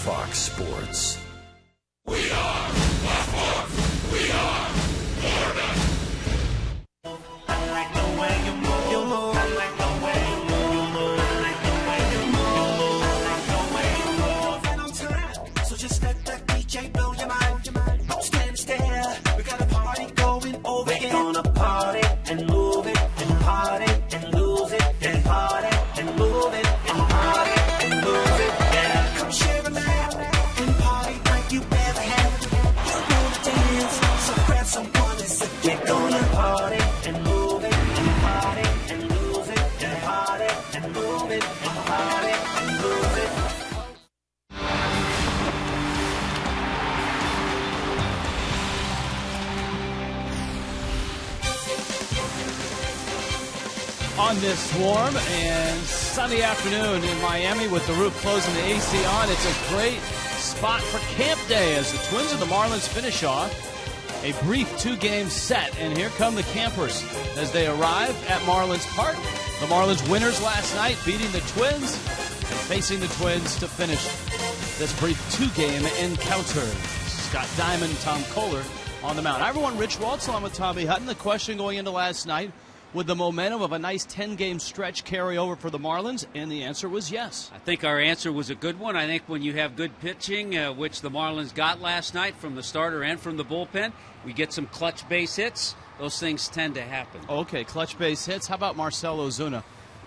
Fox Sports. We are PLOUFFE. We are Florida. I like the way you move, you move. I like the way you move, you move. I like the way you move, I like the way you move. And on time, so just let that DJ blow your mind. Don't stand still. We got a party going over. We're gonna party and move it and party and lose it and party and move it and party and lose it. Yeah, come share a laugh and party like you never have. You wanna dance, so grab someone and say we're gonna party and move it and party and lose it and party and move it and party and lose it. On this warm and sunny afternoon in Miami with the roof closed and the AC on, it's a great spot for camp day as the Twins and the Marlins finish off a brief two-game set. And here come the campers as they arrive at Marlins Park. The Marlins winners last night, beating the Twins and facing the Twins to finish this brief two-game encounter. Scott Diamond, Tom Kohler on the mound. Hi, everyone. Rich Waltz along with Tommy Hutton. The question going into last night, would the momentum of a nice 10-game stretch carry over for the Marlins? And the answer was yes. I think our answer was a good one. I think when you have good pitching, which the Marlins got last night from the starter and from the bullpen, we get some clutch base hits. Those things tend to happen. Okay, clutch base hits. How about Marcell Ozuna,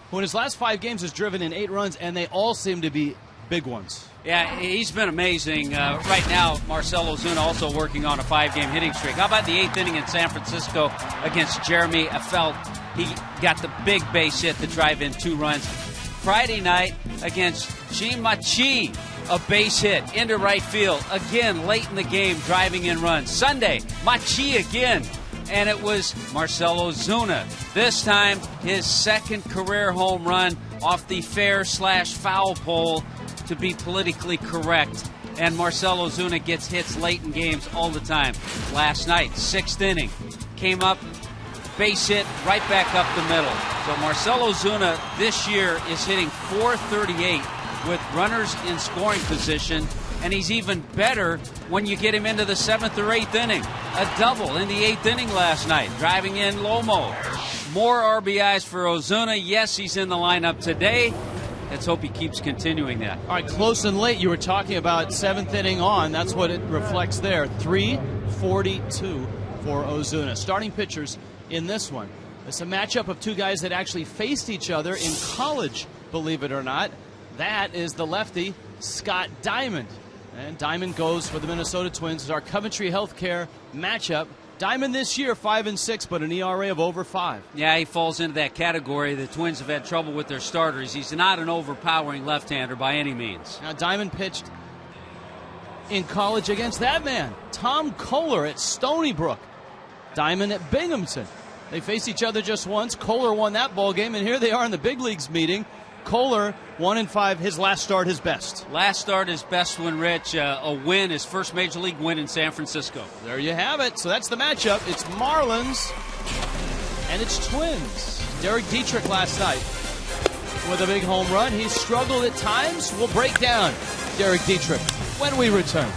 who in his last 5 games has driven in 8 runs, and they all seem to be big ones? Yeah, he's been amazing. Right now, Marcell Ozuna also working on a 5-game hitting streak. How about the 8th inning in San Francisco against Jeremy Affeldt? He got the big base hit to drive in 2 runs. Friday night against Gene Machi, a base hit into right field. Again, late in the game, driving in runs. Sunday, Machi again. And it was Marcell Ozuna. This time, his 2nd career home run off the fair/foul pole, to be politically correct. And Marcell Ozuna gets hits late in games all the time. Last night, 6th inning, came up, base hit, right back up the middle. So Marcell Ozuna this year is hitting .438 with runners in scoring position, and he's even better when you get him into the 7th or 8th inning. A double in the 8th inning last night, driving in Lomo. More RBIs for Ozuna. Yes, he's in the lineup today. Let's hope he keeps continuing that. All right, close and late. You were talking about 7th inning on. That's what it reflects there. 3:42 for Ozuna. Starting pitchers in this one. It's a matchup of 2 guys that actually faced each other in college, believe it or not. That is the lefty, Scott Diamond. And Diamond goes for the Minnesota Twins as our Coventry Healthcare matchup. Diamond this year, 5-6, but an ERA of over 5. Yeah, he falls into that category. The Twins have had trouble with their starters. He's not an overpowering left-hander by any means. Now, Diamond pitched in college against that man, Tom Kohler at Stony Brook. Diamond at Binghamton. They faced each other just once. Kohler won that ball game, and here they are in the big leagues meeting. Kohler, 1-5, his last start, his best. Last start, his best when Rich, a win, his first major league win in San Francisco. There you have it. So that's the matchup. It's Marlins and it's Twins. Derek Dietrich last night with a big home run. He struggled at times. We'll break down Derek Dietrich when we return.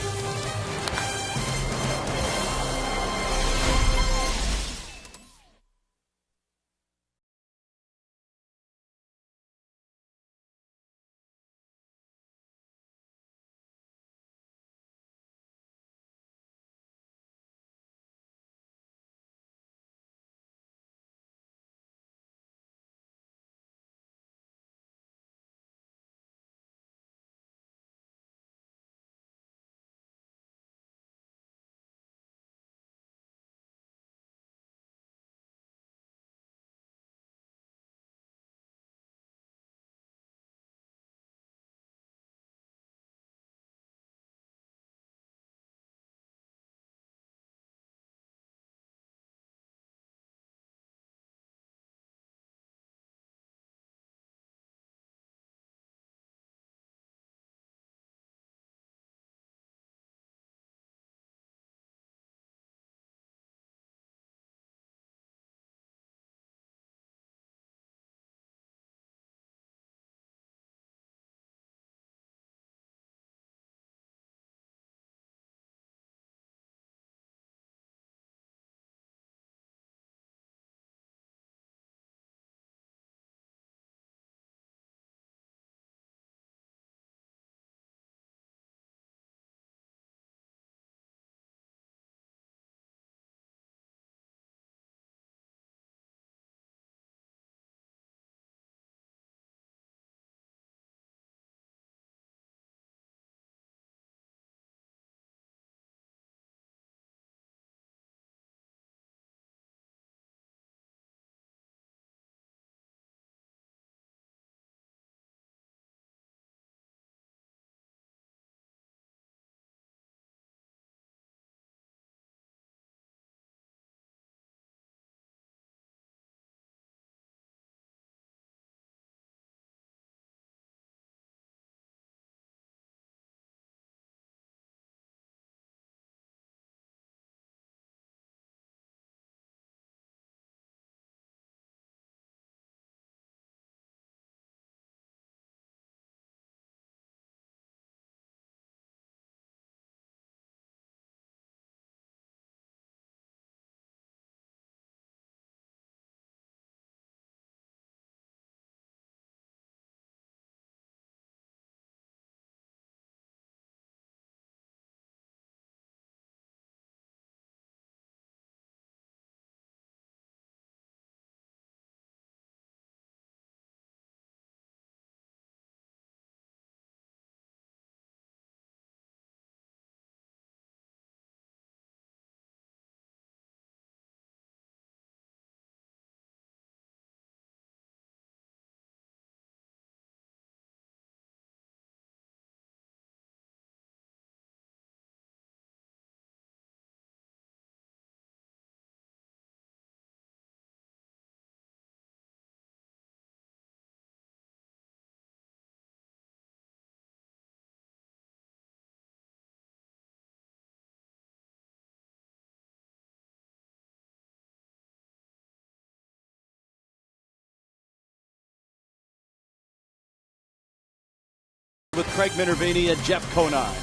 with Craig Minervini and Jeff Conine.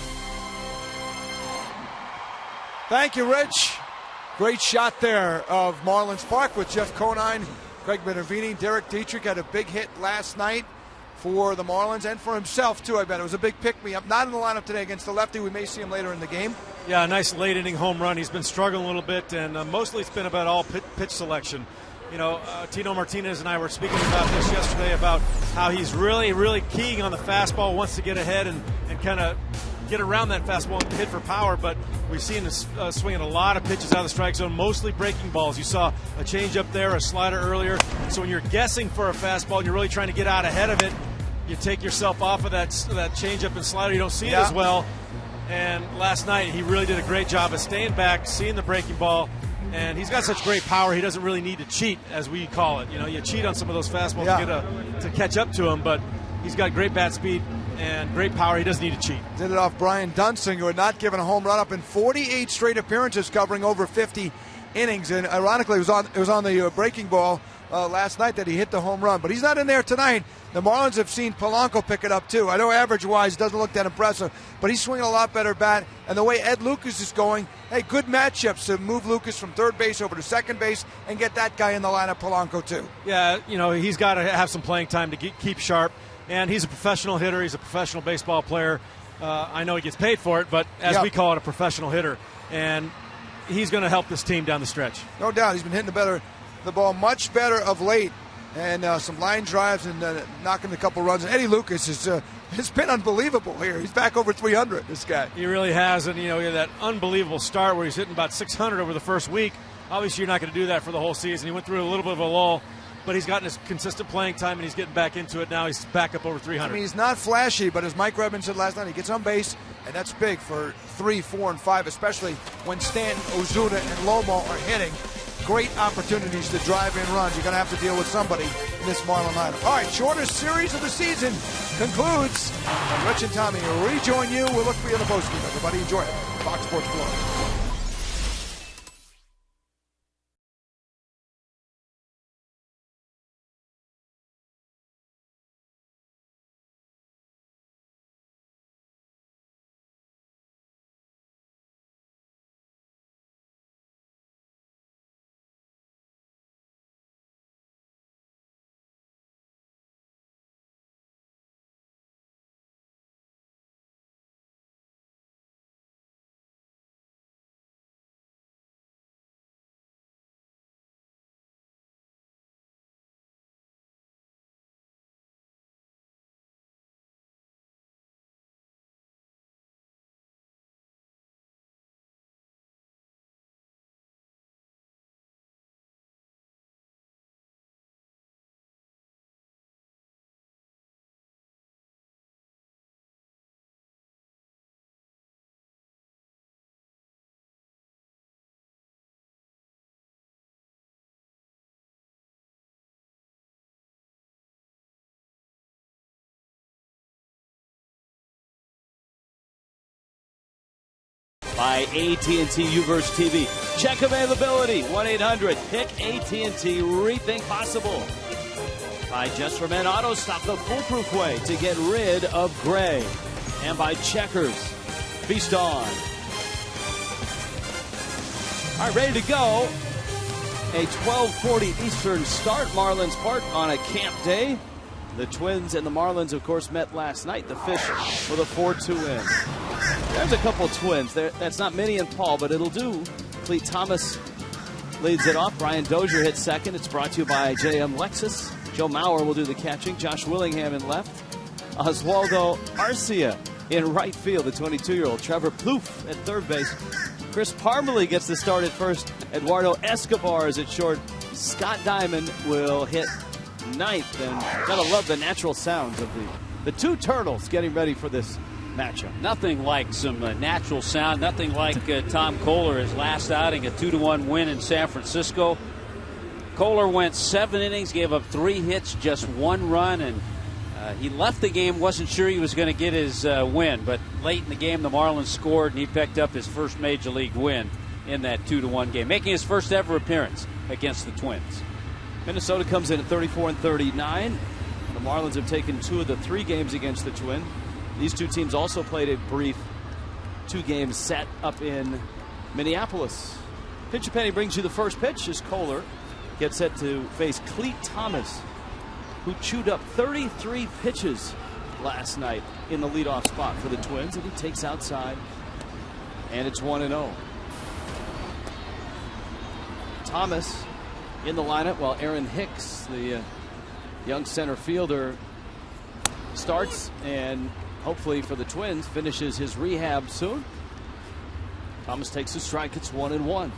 Thank you, Rich. Great shot there of Marlins Park with Jeff Conine, Craig Minervini. Derek Dietrich had a big hit last night for the Marlins and for himself, too, I bet. It was a big pick-me-up. Not in the lineup today against the lefty. We may see him later in the game. Yeah, a nice late-inning home run. He's been struggling a little bit, and mostly it's been about all pitch selection. You know, Tino Martinez and I were speaking about this yesterday, about how he's really, really keying on the fastball, wants to get ahead and kind of get around that fastball and hit for power, but we've seen him swinging a lot of pitches out of the strike zone, mostly breaking balls. You saw a changeup there, a slider earlier. So when you're guessing for a fastball and you're really trying to get out ahead of it, you take yourself off of that changeup and slider. You don't see it as well. And last night he really did a great job of staying back, seeing the breaking ball, and he's got such great power. He doesn't really need to cheat, as we call it. You know, you cheat on some of those fastballs to catch up to him, but he's got great bat speed and great power. He doesn't need to cheat. Did it off Brian Dunsing, who had not given a home run up in 48 straight appearances, covering over 50 innings. And ironically, it was on the breaking ball last night that he hit the home run. But he's not in there tonight. The Marlins have seen Polanco pick it up, too. I know average-wise it doesn't look that impressive, but he's swinging a lot better bat. And the way Ed Lucas is going, hey, good matchups to move Lucas from third base over to second base and get that guy in the lineup, Polanco, too. Yeah, you know, he's got to have some playing time to keep sharp. And he's a professional hitter. He's a professional baseball player. I know he gets paid for it, but as we call it, a professional hitter. And he's going to help this team down the stretch. No doubt. He's been hitting the ball much better of late. And some line drives and knocking a couple runs. And Eddie Lucas has been unbelievable here. He's back over 300, this guy. He really has. And, you know, he had that unbelievable start where he's hitting about 600 over the first week. Obviously, you're not going to do that for the whole season. He went through a little bit of a lull, but he's gotten his consistent playing time, and he's getting back into it now. He's back up over 300. I mean, he's not flashy, but as Mike Redmond said last night, he gets on base, and that's big for 3, 4, and 5, especially when Stanton, Ozuna, and Lomo are hitting. Great opportunities to drive in runs. You're going to have to deal with somebody in this Marlin lineup. All right, shortest series of the season concludes. And Rich and Tommy will rejoin you. We'll look for you in the postgame. Everybody enjoy it. Fox Sports Florida. By AT&T Uverse TV. Check availability, 1-800-PICK-AT&T. Rethink possible. By Just for Men Auto Stop, the foolproof way to get rid of gray. And by Checkers. Feast on. All right, ready to go. A 12:40 Eastern start, Marlins Park on a camp day. The Twins and the Marlins, of course, met last night. The Fish with a 4-2 win. There's a couple Twins. That's not Minnie and Paul, but it'll do. Cleet Thomas leads it off. Brian Dozier hits second. It's brought to you by JM Lexus. Joe Mauer will do the catching. Josh Willingham in left. Oswaldo Arcia in right field. The 22-year-old Trevor PLOUFFE at third base. Chris Parmelee gets the start at first. Eduardo Escobar is at short. Scott Diamond will hit ninth. And gotta love the natural sounds of the two turtles getting ready for this matchup. Nothing like some natural sound. Nothing like Tom Kohler, his last outing, a 2-1 win in San Francisco. Kohler went 7 innings, gave up 3 hits, just 1 run, and he left the game, wasn't sure he was going to get his win, but late in the game the Marlins scored and he picked up his first Major League win in that 2-1 game, making his first ever appearance against the Twins. Minnesota comes in at 34-39. The Marlins have taken 2 of the 3 games against the Twins. These two teams also played a brief 2-game set up in Minneapolis. Pitcher Penny brings you the first pitch as Kohler gets set to face Cleet Thomas, who chewed up 33 pitches last night in the leadoff spot for the Twins, and he takes outside, and it's 1-0. Thomas in the lineup while Aaron Hicks, the young center fielder, starts and hopefully for the Twins finishes his rehab soon. Thomas takes a strike. It's 1-1.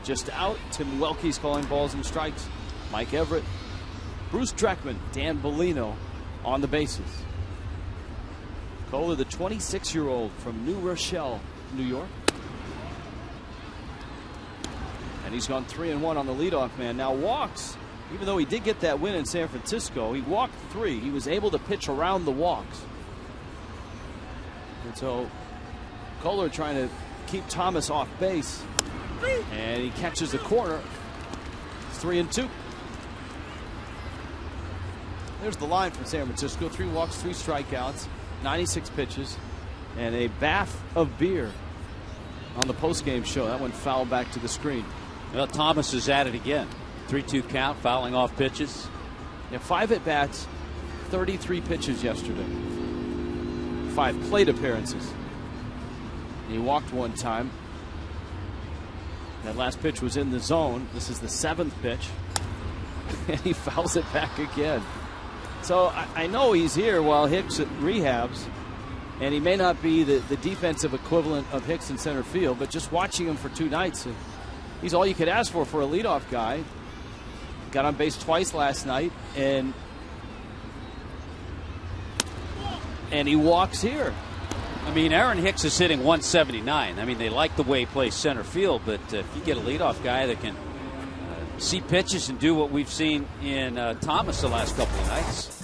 Just out. Tim Welke's calling balls and strikes. Mike Everett, Bruce Dreckman, Dan Bellino on the bases. Kohler, the 26-year-old from New Rochelle, New York. And he's gone 3-1 on the leadoff man. Now walks, even though he did get that win in San Francisco, he walked 3. He was able to pitch around the walks. And so Kohler trying to keep Thomas off base. And he catches the corner. It's 3-2. There's the line from San Francisco. 3 walks, 3 strikeouts, 96 pitches, and a bath of beer on the postgame show. That one fouled back to the screen. Well, Thomas is at it again. 3-2 count, fouling off pitches. Yeah, 5 at-bats, 33 pitches yesterday. 5 plate appearances. He walked 1 time. That last pitch was in the zone. This is the 7th pitch. And he fouls it back again. So I know he's here while Hicks rehabs. And he may not be the defensive equivalent of Hicks in center field, but just watching him for 2 nights, he's all you could ask for a leadoff guy. Got on base twice last night, and he walks here. I mean, Aaron Hicks is hitting 179. I mean, they like the way he plays center field, but if you get a leadoff guy that can see pitches and do what we've seen in Thomas the last couple of nights.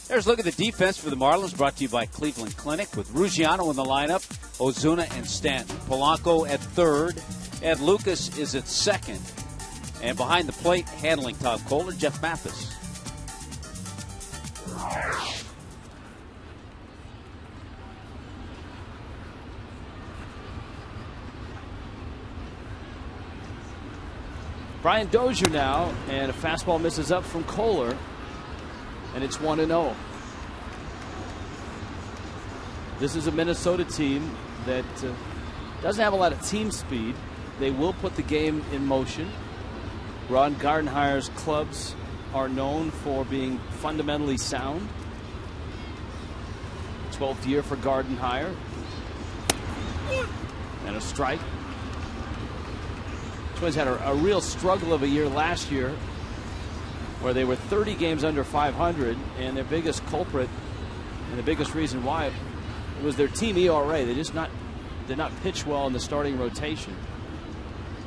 There's a look at the defense for the Marlins, brought to you by Cleveland Clinic, with Ruggiano in the lineup, Ozuna and Stanton. Polanco at third. Ed Lucas is at second. And behind the plate, handling Todd Kohler, Jeff Mathis. Brian Dozier now, and a fastball misses up from Kohler, and it's 1-0. This is a Minnesota team that doesn't have a lot of team speed. They will put the game in motion. Ron Gardenhire's clubs are known for being fundamentally sound. 12th year for Gardenhire. And a strike. Twins had a real struggle of a year last year where they were 30 games under 500, and their biggest culprit and the biggest reason why it was their team ERA. They just did not pitch well in the starting rotation.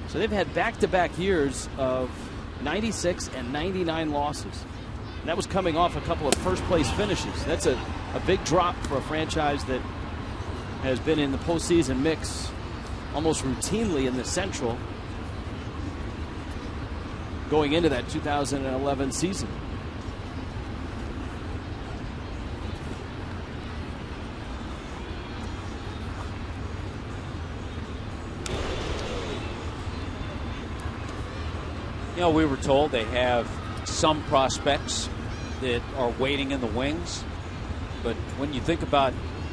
So they've had back-to-back years of 96 and 99 losses. And that was coming off a couple of first-place finishes. That's a big drop for a franchise that has been in the postseason mix almost routinely in the Central going into that 2011 season. You know, we were told they have some prospects that are waiting in the wings. But when you think about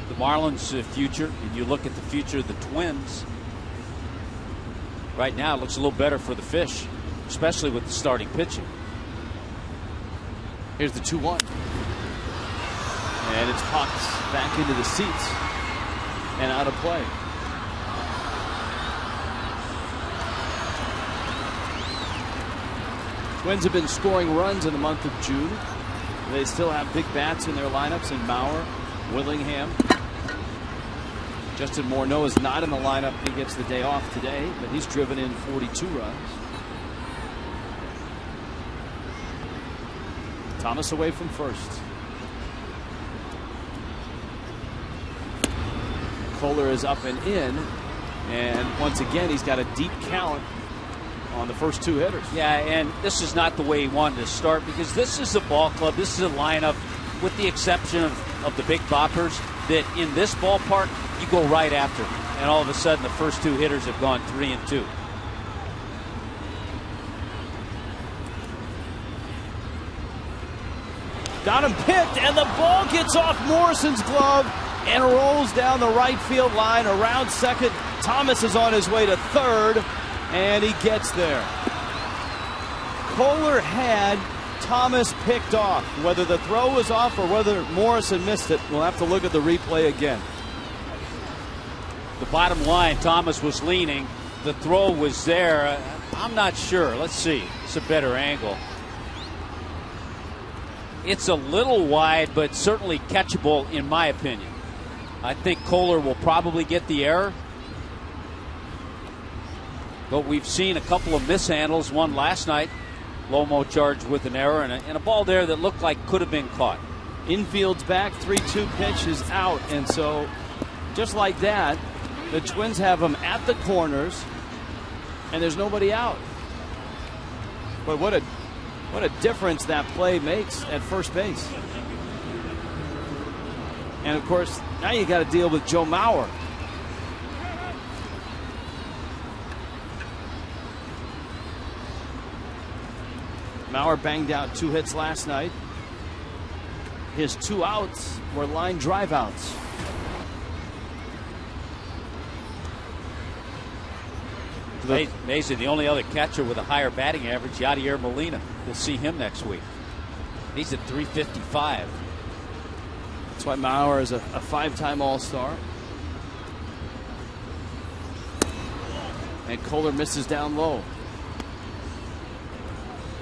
the Marlins' future and you look at the future of the Twins, right now it looks a little better for the Fish, especially with the starting pitching. Here's the 2-1. And it's popped back into the seats and out of play. Twins have been scoring runs in the month of June. They still have big bats in their lineups in Mauer, Willingham. Justin Morneau is not in the lineup. He gets the day off today, but he's driven in 42 runs. Thomas away from first. Kohler is up and in, and once again he's got a deep count on the first two hitters. Yeah, and this is not the way he wanted to start, because this is a ball club. This is a lineup, with the exception of the big boppers, that in this ballpark, you go right after. And all of a sudden, the first two hitters have gone 3-2. Got him picked, and the ball gets off Morrison's glove and rolls down the right field line around second. Thomas is on his way to third, and he gets there. Kohler had Thomas picked off. Whether the throw was off or whether Morrison missed it, we'll have to look at the replay again. The bottom line, Thomas was leaning. The throw was there. I'm not sure. Let's see. It's a better angle. It's a little wide, but certainly catchable in my opinion. I think Kohler will probably get the error. But we've seen a couple of mishandles, one last night. Lomo charged with an error, and a ball there that looked like could have been caught. Infield's back, 3-2 pitch is out, and so just like that, the Twins have him at the corners, and there's nobody out. But what a difference that play makes at first base. And of course, now you got to deal with Joe Mauer. Mauer banged out 2 hits last night. His 2 outs were line drive outs. Amazing. The only other catcher with a higher batting average, Yadier Molina. We'll see him next week. He's at 355. That's why Mauer is a 5-time All-Star. And Kohler misses down low.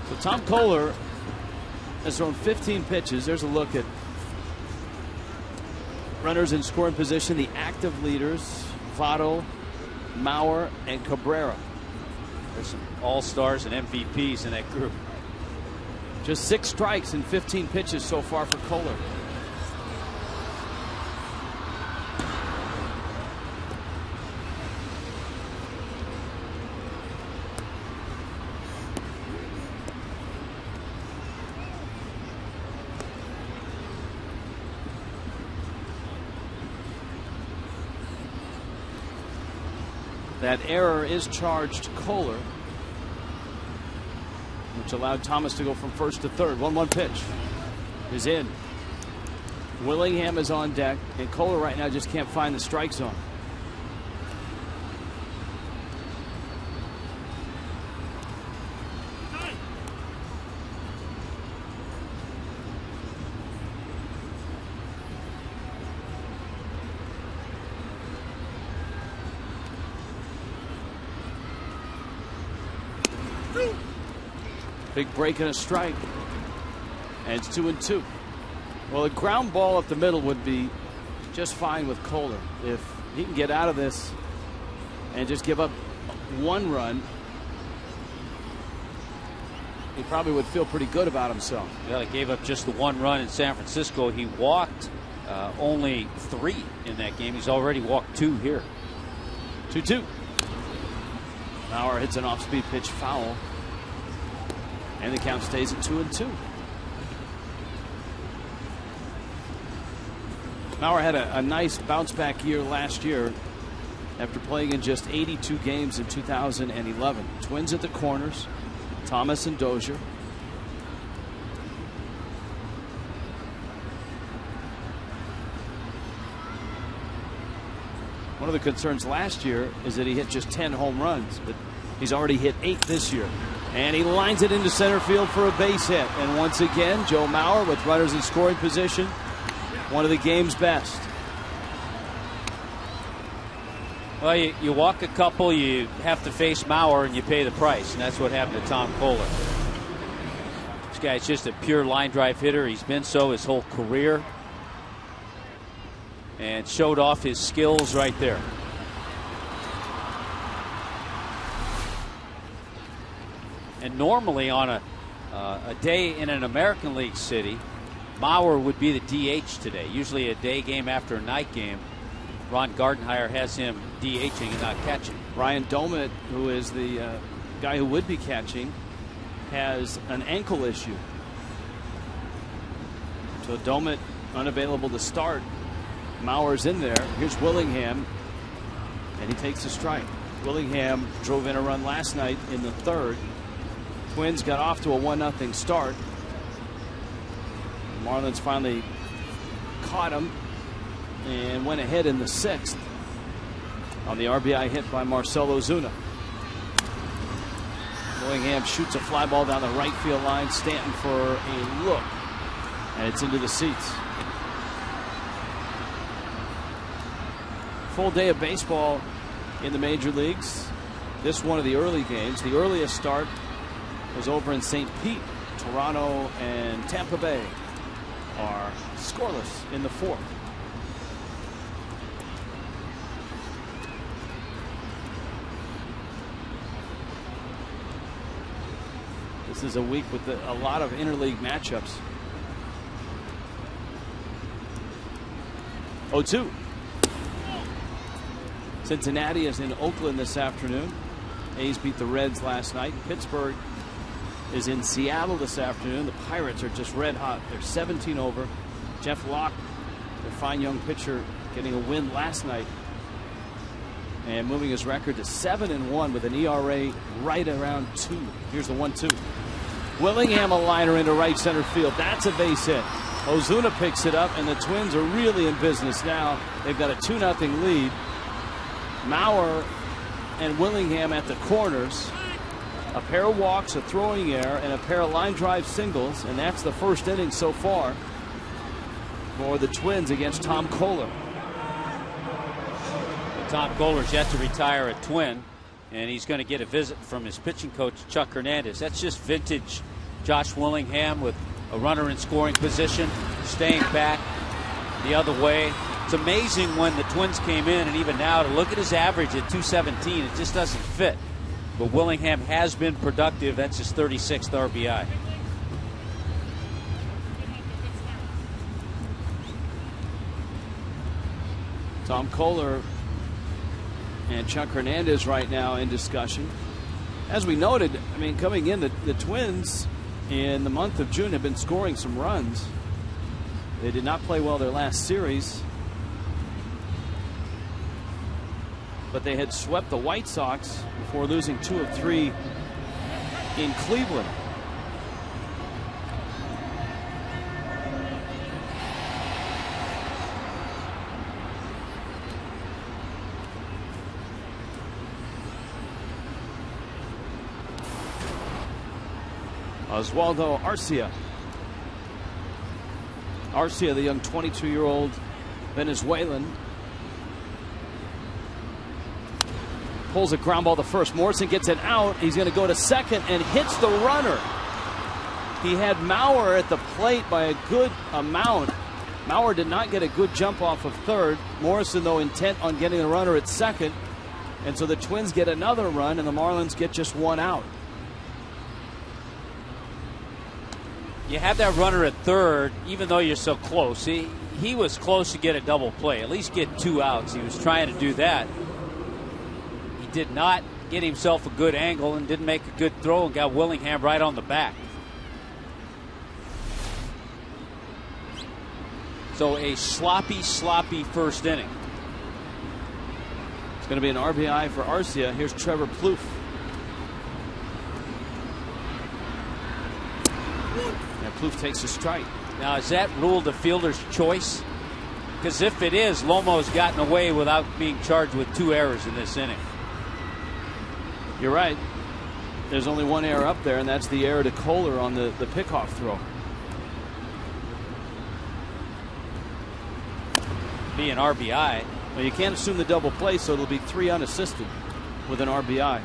So Tom Kohler has thrown 15 pitches. There's a look at runners in scoring position. The active leaders, Votto, Mauer, and Cabrera. There's some all-stars and MVPs in that group. Just 6 strikes in 15 pitches so far for Kohler. That error is charged to Kohler, which allowed Thomas to go from first to third. 1-1 pitch is in. Willingham is on deck, and Kohler right now just can't find the strike zone. Big break and a strike. And it's 2-2. Well, a ground ball up the middle would be just fine with Kohler. If he can get out of this and just give up 1 run, he probably would feel pretty good about himself. Yeah, he gave up just the 1 run in San Francisco. He walked only 3 in that game. He's already walked 2 here. 2-2. Mauer hits an off-speed pitch foul. And the count stays at 2-2. Mauer had a nice bounce-back year last year after playing in just 82 games in 2011. Twins at the corners, Thomas and Dozier. One of the concerns last year is that he hit just 10 home runs, but he's already hit 8 this year. And he lines it into center field for a base hit. And once again, Joe Mauer with runners in scoring position. One of the game's best. Well, you walk a couple, you have to face Mauer, and you pay the price. And that's what happened to Tom Kohler. This guy's just a pure line drive hitter. He's been so his whole career. And showed off his skills right there. And normally on a day in an American League city, Mauer would be the DH today. Usually a day game after a night game. Ron Gardenhire has him DHing and not catching. Ryan Domit, who is the guy who would be catching, has an ankle issue. So Domit unavailable to start. Mauer's in there. Here's Willingham, and he takes a strike. Willingham drove in a run last night in the third. Twins got off to a 1-0 start. The Marlins finally caught him and went ahead in the sixth on the RBI hit by Marcell Ozuna. Willingham shoots a fly ball down the right field line. Stanton for a look, and it's into the seats. Full day of baseball in the major leagues. This one of the early games. The earliest start was over in St. Pete. Toronto and Tampa Bay are scoreless in the fourth. This is a week with a lot of interleague matchups. 0-2. Cincinnati is in Oakland this afternoon. A's beat the Reds last night. Pittsburgh is in Seattle this afternoon. The Pirates are just red hot. They're 17 over. Jeff Locke, their fine young pitcher, getting a win last night and moving his record to 7-1 with an ERA right around 2. Here's the 1-2. Willingham a liner into right center field. That's a base hit. Ozuna picks it up, and the Twins are really in business now. They've got a 2-0 lead. Mauer and Willingham at the corners. A pair of walks, a throwing error, and a pair of line drive singles, and that's the first inning so far for the Twins against Tom Kohler. Tom Kohler's yet to retire a Twin, and he's going to get a visit from his pitching coach, Chuck Hernandez. That's just vintage Josh Willingham with a runner in scoring position, staying back the other way. It's amazing when the Twins came in, and even now, to look at his average at 217, it just doesn't fit. But Willingham has been productive. That's his 36th RBI. Tom Kohler and Chuck Hernandez right now in discussion. As we noted, I mean, coming in, the Twins in the month of June have been scoring some runs. They did not play well their last series, but they had swept the White Sox before losing 2 of 3 in Cleveland. Oswaldo Arcia. Arcia, the young 22-year-old Venezuelan, pulls a ground ball to first. Morrison gets it out. He's going to go to second and hits the runner. He had Mauer at the plate by a good amount. Mauer did not get a good jump off of third. Morrison, though, intent on getting the runner at second. And so the Twins get another run, and the Marlins get just one out. You have that runner at third, even though you're so close. He was close to get a double play, at least get 2 outs. He was trying to do that. He did not get himself a good angle and didn't make a good throw and got Willingham right on the back. So a sloppy first inning. It's going to be an RBI for Arcia. Here's Trevor Plouffe. And Plouffe takes a strike. Now, is that ruled a fielder's choice? Because if it is, Lomo's gotten away without being charged with 2 errors in this inning. You're right. There's only one error up there, and that's the error to Kohler on the pickoff throw. Be an RBI. Well, you can't assume the double play, so it'll be 3 unassisted with an RBI.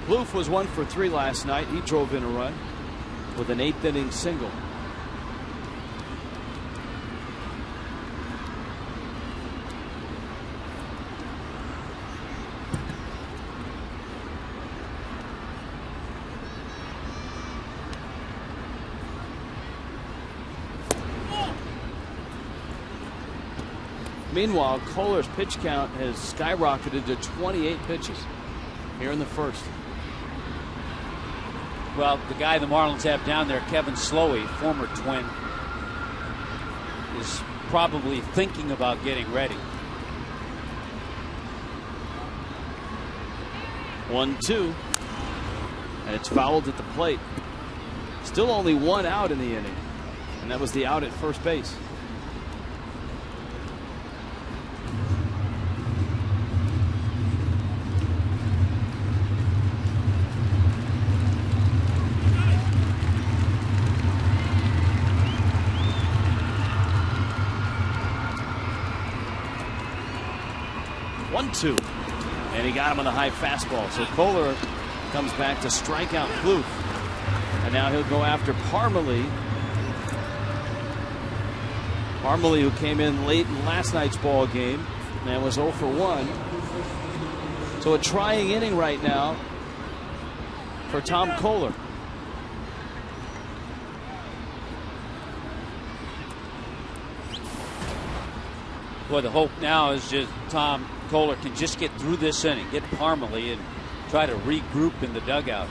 Plouffe was 1 for 3 last night. He drove in a run with an 8th inning single. Meanwhile, Kohler's pitch count has skyrocketed to 28 pitches here in the first. Well, the guy the Marlins have down there, Kevin Slowey, former Twin, is probably thinking about getting ready. 1-2. And it's fouled at the plate. Still only one out in the inning. And that was the out at first base. And he got him on the high fastball. So Kohler comes back to strike out Plouffe. And now he'll go after Parmelee. Parmelee, who came in late in last night's ball game and was 0 for 1. So a trying inning right now for Tom Kohler. Boy, the hope now is just Tom Kohler can just get through this inning, get Parmelee, and try to regroup in the dugout.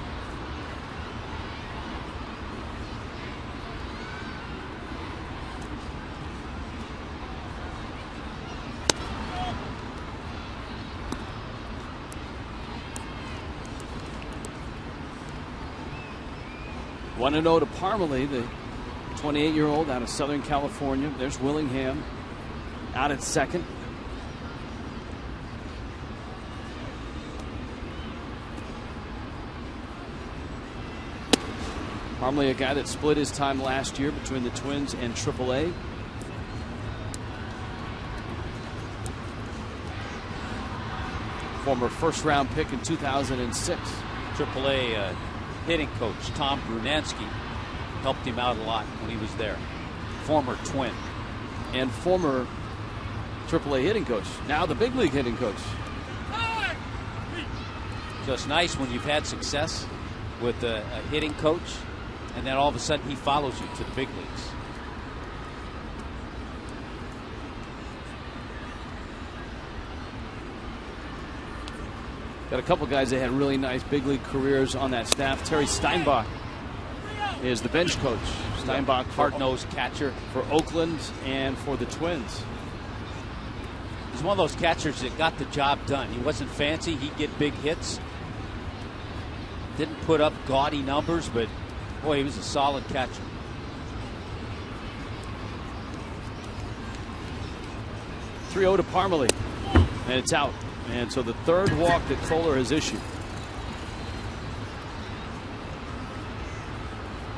One and 0 to Parmelee, the 28-year-old out of Southern California. There's Willingham out at second. Parmelee, a guy that split his time last year between the Twins and AAA. Former first-round pick in 2006. AAA hitting coach Tom Brunansky helped him out a lot when he was there. Former Twin. And former AAA hitting coach. Now the big league hitting coach. So it's nice when you've had success with a hitting coach, and then all of a sudden he follows you to the big leagues. Got a couple guys that had really nice big league careers on that staff. Terry Steinbach is the bench coach. Steinbach, hard-nosed catcher for Oakland and for the Twins. He's one of those catchers that got the job done. He wasn't fancy. He'd get big hits. Didn't put up gaudy numbers, but boy, he was a solid catcher. .3-0 to Parmelee, and it's out. And so the third walk that Kohler has issued.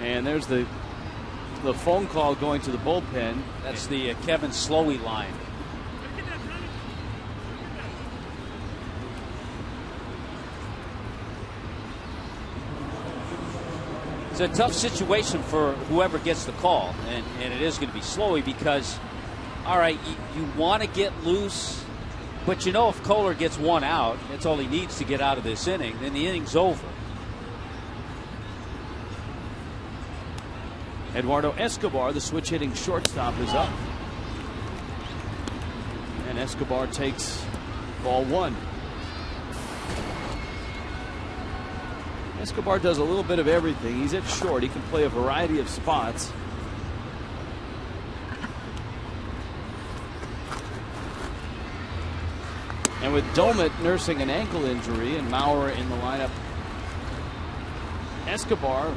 And there's the phone call going to the bullpen. That's the Kevin Slowey line. It's a tough situation for whoever gets the call, and it is going to be Slowey because, all right, you want to get loose, but you know if Kohler gets one out, that's all he needs to get out of this inning, then the inning's over. Eduardo Escobar, the switch hitting shortstop, is up. And Escobar takes ball one. Escobar does a little bit of everything. He's at short. He can play a variety of spots. And with Domet nursing an ankle injury and Maurer in the lineup, Escobar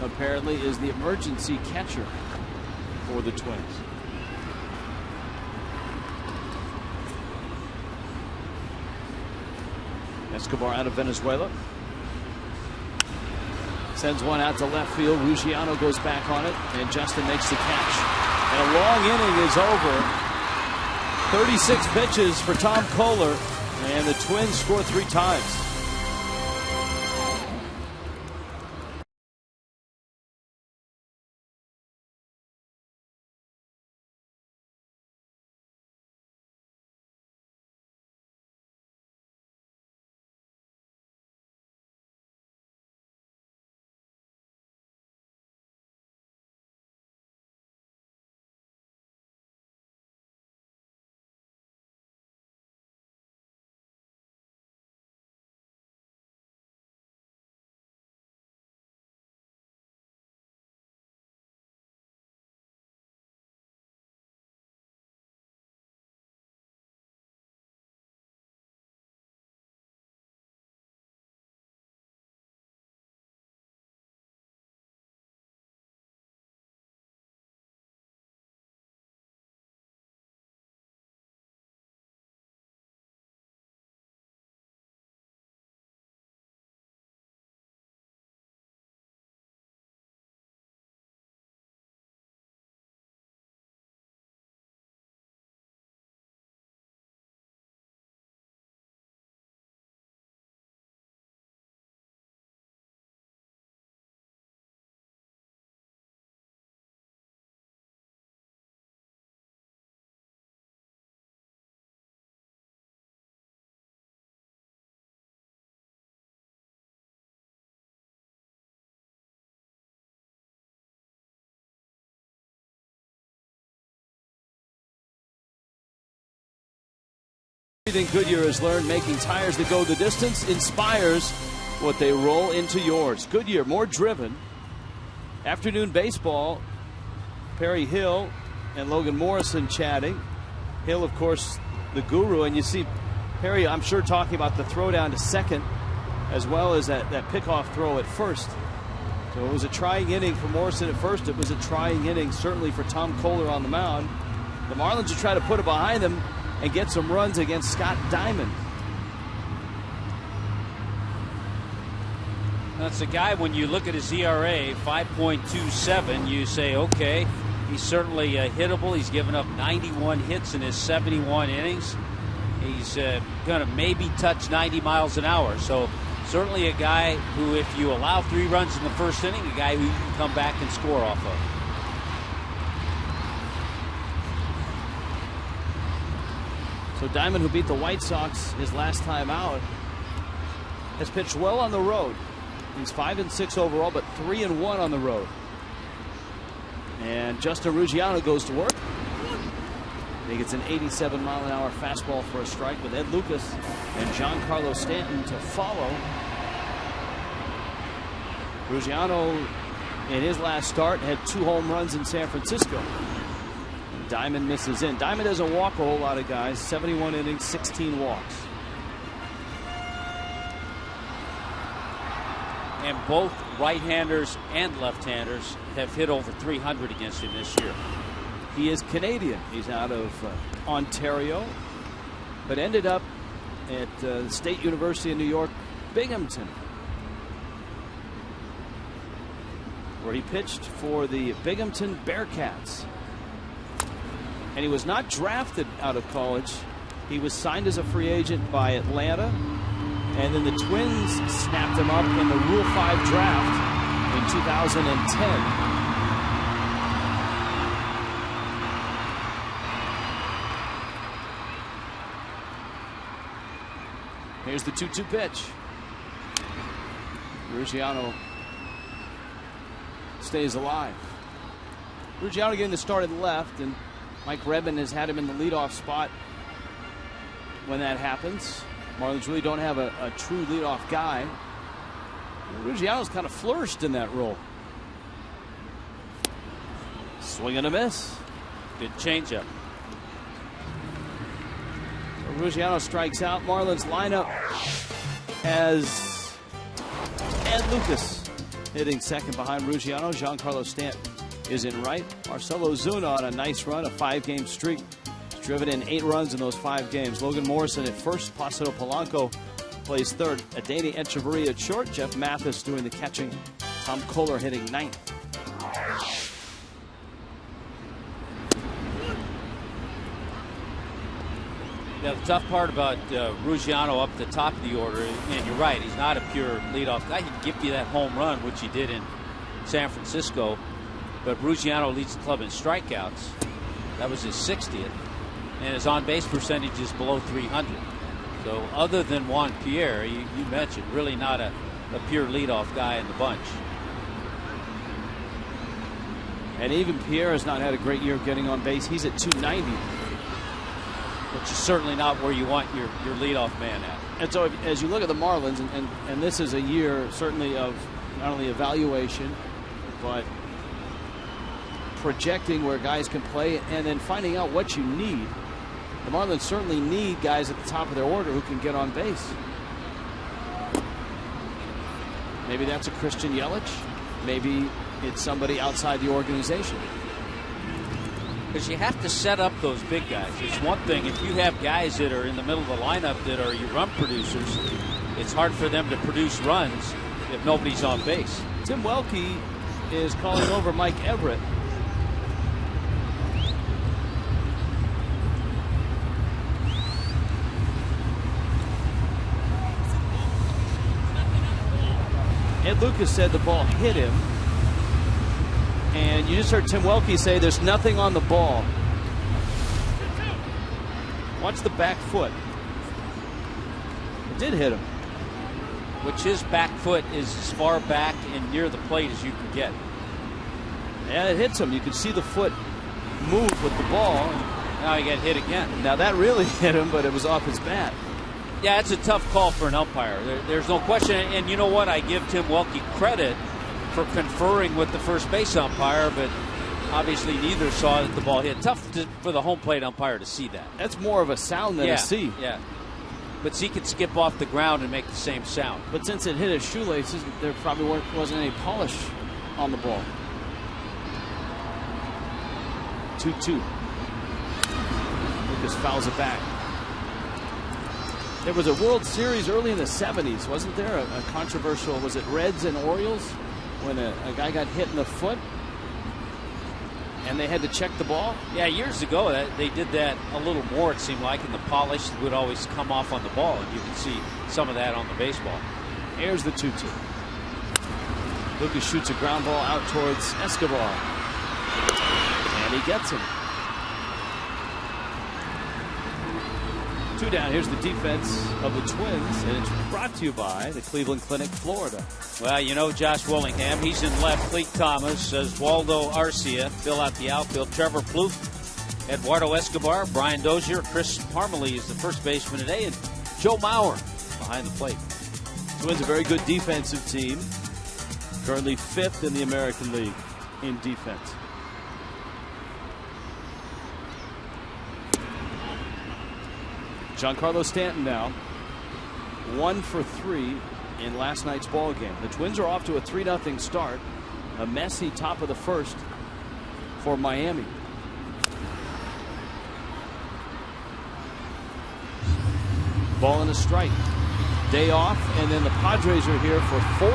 apparently is the emergency catcher for the Twins. Escobar out of Venezuela. Sends one out to left field. Ruggiano goes back on it, and Justin makes the catch. And a long inning is over. 36 pitches for Tom Kohler, and the Twins score 3 times. Everything Goodyear has learned, making tires that go the distance, inspires what they roll into yours. Goodyear, more driven. Afternoon baseball, Perry Hill and Logan Morrison chatting. Hill, of course, the guru, and you see Perry, I'm sure, talking about the throw down to second, as well as that pickoff throw at first. So it was a trying inning for Morrison at first. It was a trying inning, certainly, for Tom Kohler on the mound. The Marlins will try to put it behind them and get some runs against Scott Diamond. That's a guy, when you look at his ERA, 5.27, you say, okay, he's certainly hittable. He's given up 91 hits in his 71 innings. He's going to maybe touch 90 miles an hour. So certainly a guy who, if you allow 3 runs in the first inning, a guy who you can come back and score off of. So Diamond, who beat the White Sox his last time out, has pitched well on the road. He's 5-6 overall, but 3-1 on the road. And Justin Ruggiano goes to work. He gets an 87-mile-an-hour fastball for a strike, with Ed Lucas and Giancarlo Stanton to follow. Ruggiano, in his last start, had 2 home runs in San Francisco. Diamond misses in. Diamond doesn't walk a whole lot of guys. 71 innings, 16 walks. And both right-handers and left-handers have hit over 300 against him this year. He is Canadian. He's out of Ontario, but ended up at the State University of New York, Binghamton, where he pitched for the Binghamton Bearcats. And he was not drafted out of college. He was signed as a free agent by Atlanta, and then the Twins snapped him up in the Rule 5 draft in 2010. Here's the 2-2 pitch. Ruggiano stays alive. Ruggiano getting the start at left, and Mike Redmond has had him in the leadoff spot when that happens. Marlins really don't have a true leadoff guy. Ruggiano's kind of flourished in that role. Swing and a miss. Good changeup. Ruggiano strikes out. Marlins lineup as Ed Lucas hitting second behind Ruggiano. Giancarlo Stanton is in right. Marcell OZUNA on a nice run, a 5-game streak. He's driven in 8 runs in those 5 games. Logan Morrison at first. Placido Polanco plays third. Adani Echeverria at short. Jeff Mathis doing the catching. Tom Kohler hitting ninth. Yeah, the tough part about Ruggiano up the top of the order, and you're right, he's not a pure leadoff guy. He can give you that home run, which he did in San Francisco, but Ruggiano leads the club in strikeouts. That was his 60th, and his on-base percentage is below 300. So other than Juan Pierre, you mentioned, really not a pure leadoff guy in the bunch. And even Pierre has not had a great year getting on base. He's at 290. Which is certainly not where you want your leadoff man at. And so as you look at the Marlins, and this is a year certainly of not only evaluation, but projecting where guys can play and then finding out what you need. The Marlins certainly need guys at the top of their order who can get on base. Maybe that's a Christian Yelich. Maybe it's somebody outside the organization. Because you have to set up those big guys. It's one thing if you have guys that are in the middle of the lineup that are your run producers, it's hard for them to produce runs if nobody's on base. Tim Welke is calling over Mike Everett. Ed Lucas said the ball hit him. And you just heard Tim Welke say there's nothing on the ball. Watch the back foot. It did hit him. Which his back foot is as far back and near the plate as you can get. Yeah, it hits him. You can see the foot move with the ball. Now he got hit again. Now that really hit him, but it was off his bat. Yeah, it's a tough call for an umpire. There's no question. And you know what? I give Tim Welke credit for conferring with the first base umpire, but obviously neither saw that the ball hit. Tough for the home plate umpire to see that. That's more of a sound than a see. Yeah. But he could skip off the ground and make the same sound. But since it hit his shoelaces, there probably wasn't any polish on the ball. 2-2. Lucas fouls it back. There was a World Series early in the 70s, wasn't there? A controversial, was it Reds and Orioles? When a guy got hit in the foot and they had to check the ball? Yeah, years ago they did that a little more, it seemed like, and the polish would always come off on the ball, and you could see some of that on the baseball. Here's the 2-2. Lucas shoots a ground ball out towards Escobar. And he gets him. 2 down. Here's the defense of the Twins, and it's brought to you by the Cleveland Clinic, Florida. Well, you know Josh Willingham. He's in left. Cleet Thomas, Oswaldo Arcia fill out the outfield. Trevor Plouffe, Eduardo Escobar, Brian Dozier, Chris Parmelee is the first baseman today, and Joe Mauer behind the plate. Twins a very good defensive team. Currently 5th in the American League in defense. Giancarlo Stanton now 1 for 3 in last night's ball game. The Twins are off to a 3-0 start. A messy top of the first for Miami. Ball and a strike. Day off, and then the Padres are here for 4.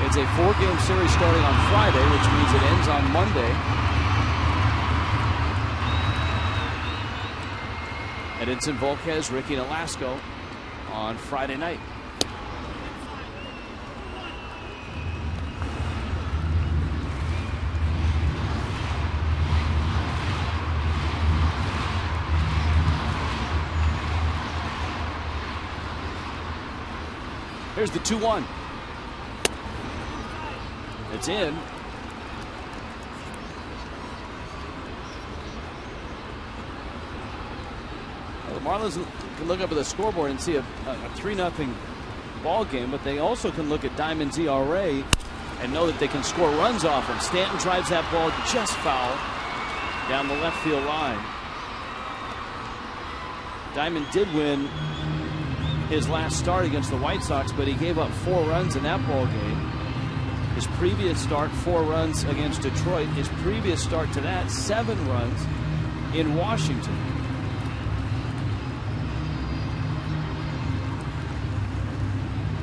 It's a 4-game series starting on Friday, which means it ends on Monday. Edinson Volquez, Ricky Nolasco on Friday night. Here's the 2-1. It's in. Well, the Marlins can look up at the scoreboard and see a 3-0 ball game, but they also can look at Diamond's ERA and know that they can score runs off him. Stanton drives that ball just foul down the left field line. Diamond did win his last start against the White Sox, but he gave up 4 runs in that ball game. His previous start, 4 runs against Detroit. His previous start to that, 7 runs in Washington.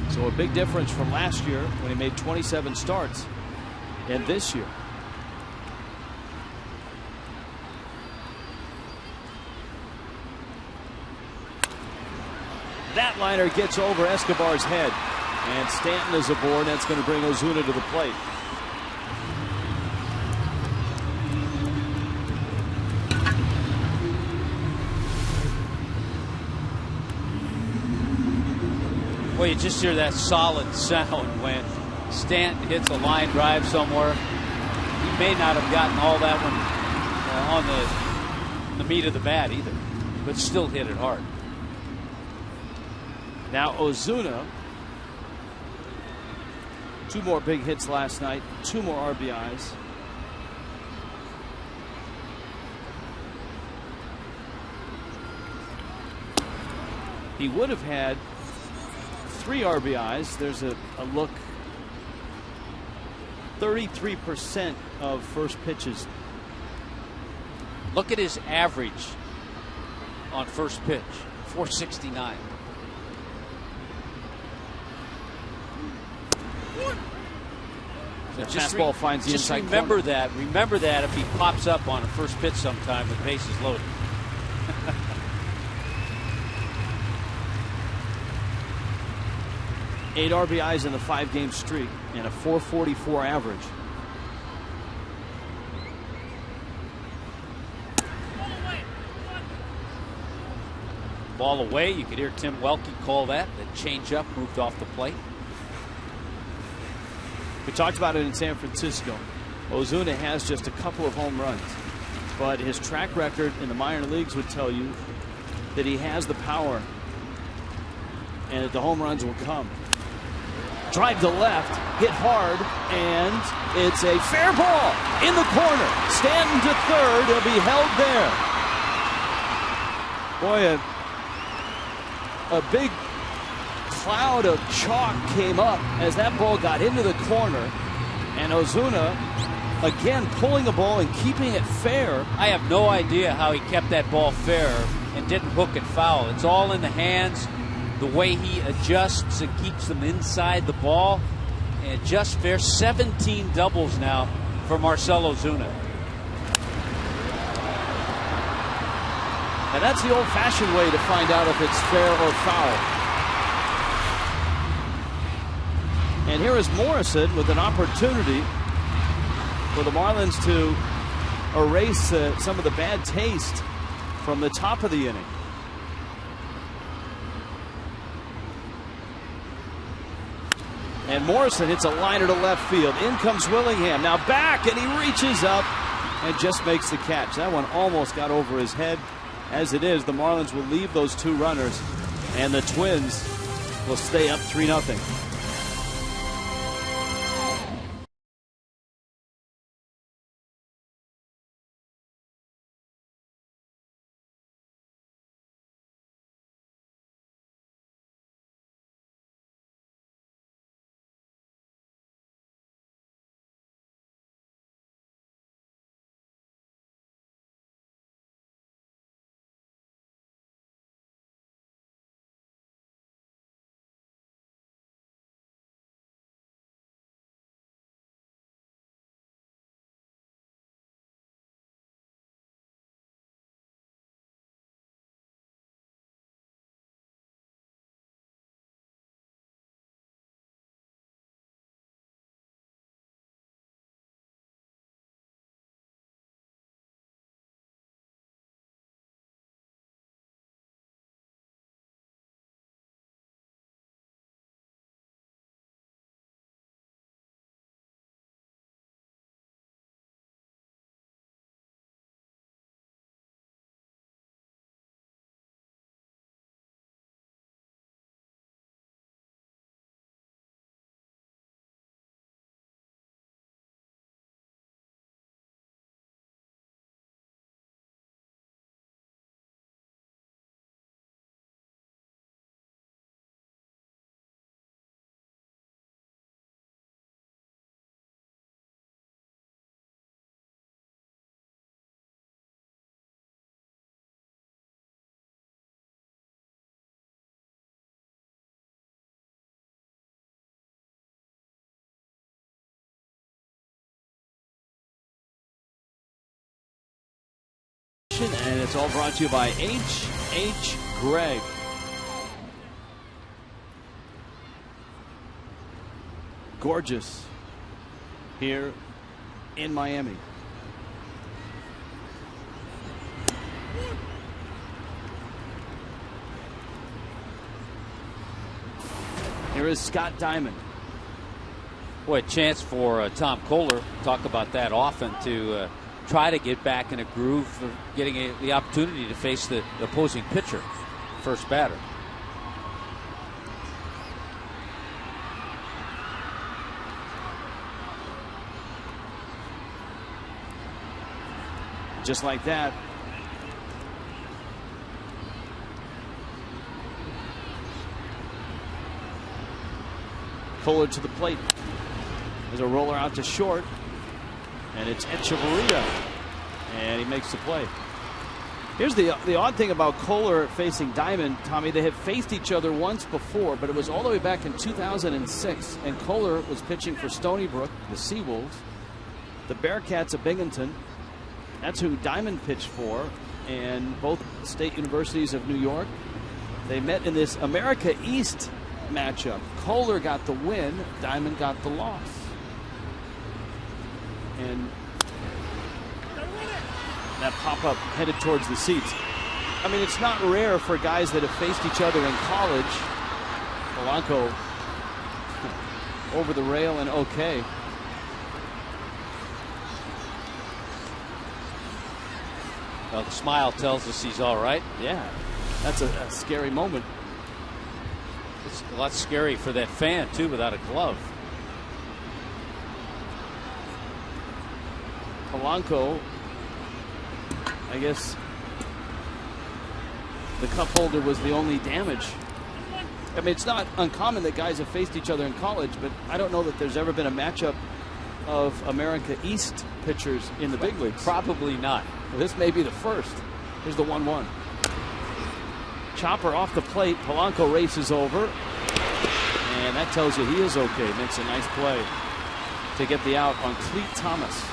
So a big difference from last year when he made 27 starts and this year. That liner gets over Escobar's head, and Stanton is aboard. That's going to bring OZUNA to the plate. Well, you just hear that solid sound when Stanton hits a line drive somewhere. He may not have gotten all that one on the meat of the bat either, but still hit it hard. Now OZUNA, 2 more big hits last night, 2 more RBIs. He would have had 3 RBIs. There's a look. 33% of first pitches. Look at his average on first pitch, 469. The fastball finds the inside corner. Remember that if he pops up on a first pitch sometime, the base is loaded. Eight RBIs in the 5-game streak and a 444 average. Ball away. You could hear Tim Welke call that. The changeup moved off the plate. We talked about it in San Francisco. OZUNA has just a couple of home runs. but his track record in the minor leagues would tell you that he has the power and that the home runs will come. Drive to left, hit hard, and it's a fair ball in the corner. Stanton to third. He'll be held there. Boy, a big cloud of chalk came up as that ball got into the corner. And Ozuna, again, pulling the ball and keeping it fair. I have no idea how he kept that ball fair and didn't hook it foul. It's all in the hands, the way he adjusts and keeps them inside the ball. And just fair. 17 doubles now for Marcell Ozuna. And that's the old-fashioned way to find out if it's fair or foul. And here is Morrison with an opportunity for the Marlins to erase some of the bad taste from the top of the inning. And Morrison hits a liner to left field. In comes Willingham. Now back, and he reaches up and just makes the catch. That one almost got over his head. As it is, the Marlins will leave those two runners, and the Twins will stay up 3-0. And it's all brought to you by H.H. Gregg. Gorgeous here in Miami. Here is Scott Diamond. Boy, a chance for Tom Kohler. Talk about that often to try to get back in a groove for getting the opportunity to face the opposing pitcher, first batter. Just like that. Kohler to the plate. There's a roller out to short. And it's Echeverria, and he makes the play. Here's the odd thing about Kohler facing Diamond, Tommy. They have faced each other once before, but it was all the way back in 2006. And Kohler was pitching for Stony Brook, the Seawolves, the Bearcats of Binghamton. That's who Diamond pitched for, and both state universities of New York. They met in this America East matchup. Kohler got the win, Diamond got the loss. And that pop-up headed towards the seats. I mean, it's not rare for guys that have faced each other in college. Polanco over the rail and okay. Well, the smile tells us he's all right. Yeah, that's a scary moment. It's a lot scary for that fan, too, without a glove. Polanco, I guess the cup holder was the only damage. I mean, it's not uncommon that guys have faced each other in college, but I don't know that there's ever been a matchup of America East pitchers in the big leagues. Probably not. Well, this may be the first. Here's the 1-1. Chopper off the plate. Polanco races over. And that tells you he is okay. Makes a nice play to get the out on Cleat Thomas.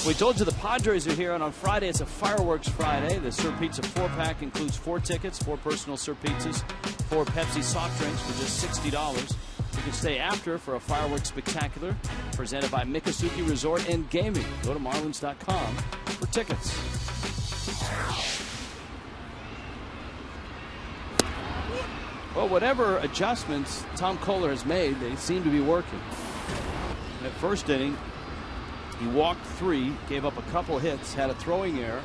We told you the Padres are here, and on Friday it's a fireworks Friday. The Sir Pizza 4-pack includes 4 tickets, 4 personal Sir Pizzas, 4 Pepsi soft drinks for just $60. You can stay after for a fireworks spectacular presented by Miccosukee Resort and Gaming. Go to Marlins.com for tickets. Well, whatever adjustments Tom Kohler has made, they seem to be working. In that first inning, he walked 3, gave up a couple hits, had a throwing error,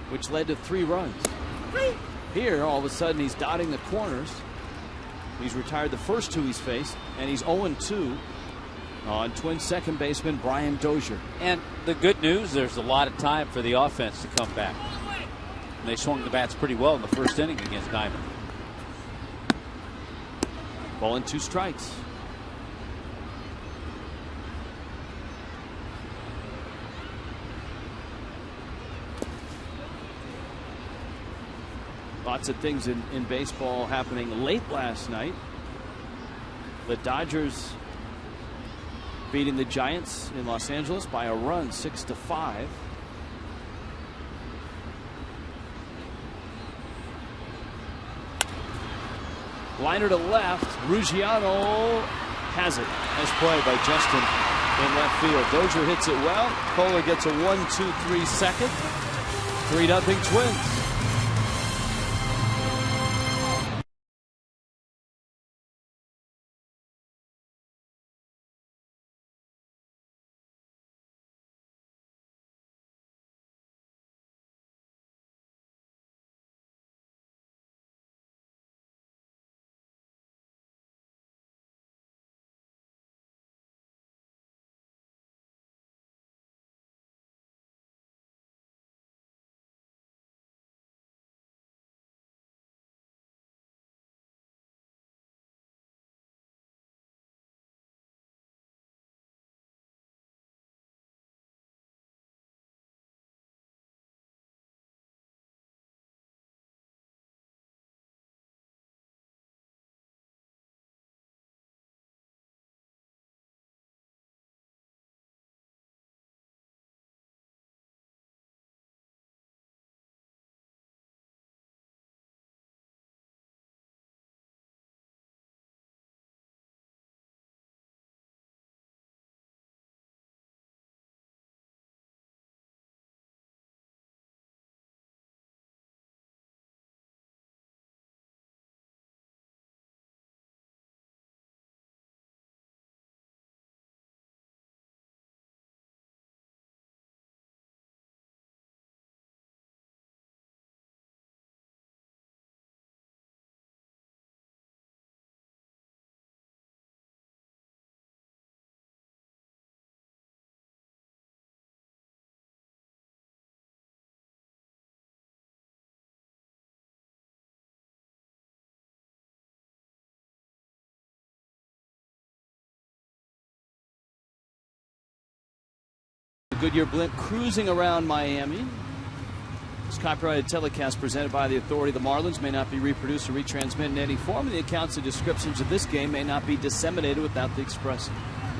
which led to 3 runs. Here, all of a sudden, he's dotting the corners. He's retired the first 2 he's faced, and he's 0-2 on Twins second baseman Brian Dozier. And the good news, there's a lot of time for the offense to come back. And they swung the bats pretty well in the first inning against Diamond. Ball and 2 strikes. Lots of things in baseball happening late last night. The Dodgers beating the Giants in Los Angeles by a run, 6-5. Liner to left. Ruggiano has it. Nice play by Justin in left field. Dozier hits it well. Kohler gets a 1-2-3 second. 3-0 Twins. Goodyear blimp cruising around Miami. This copyrighted telecast presented by the authority of the Marlins may not be reproduced or retransmitted in any form, and the accounts and descriptions of this game may not be disseminated without the express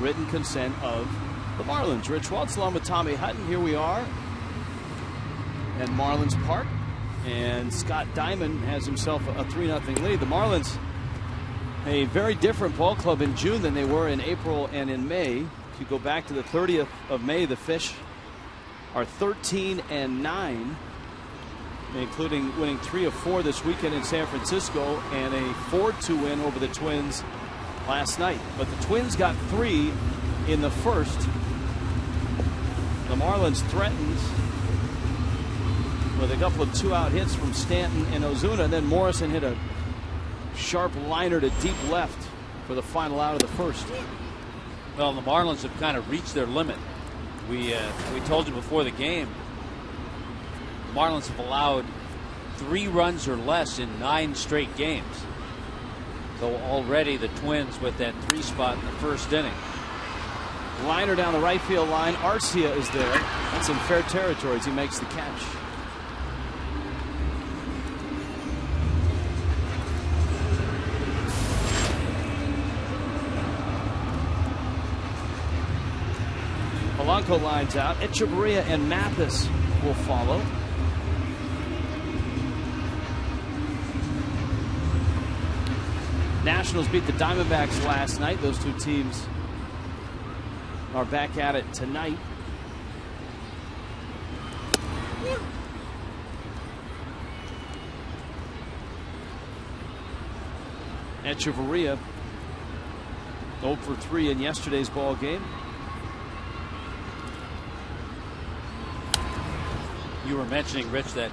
written consent of the Marlins. Rich Waltz along with Tommy Hutton. Here we are at Marlins Park, and Scott Diamond has himself a 3-0 lead. The Marlins, a very different ball club in June than they were in April and in May. If you go back to the 30th of May, the Fish are 13-9, including winning 3 of 4 this weekend in San Francisco and a 4-2 win over the Twins last night. But the Twins got 3 in the first Marlins threatened with a couple of 2-out hits from Stanton and Ozuna, and then Morrison hit a sharp liner to deep left for the final out of the first. Well, the Marlins have kind of reached their limit. We told you before the game, the Marlins have allowed 3 runs or less in 9 straight games. So already the Twins with that 3 spot in the first inning. Liner down the right field line. Arcia is there. That's in fair territory as he makes the catch. Polanco lines out. Echeverria and Mathis will follow. Nationals beat the Diamondbacks last night. Those two teams are back at it tonight. Echeverria 0 for 3 in yesterday's ball game. You were mentioning, Rich, that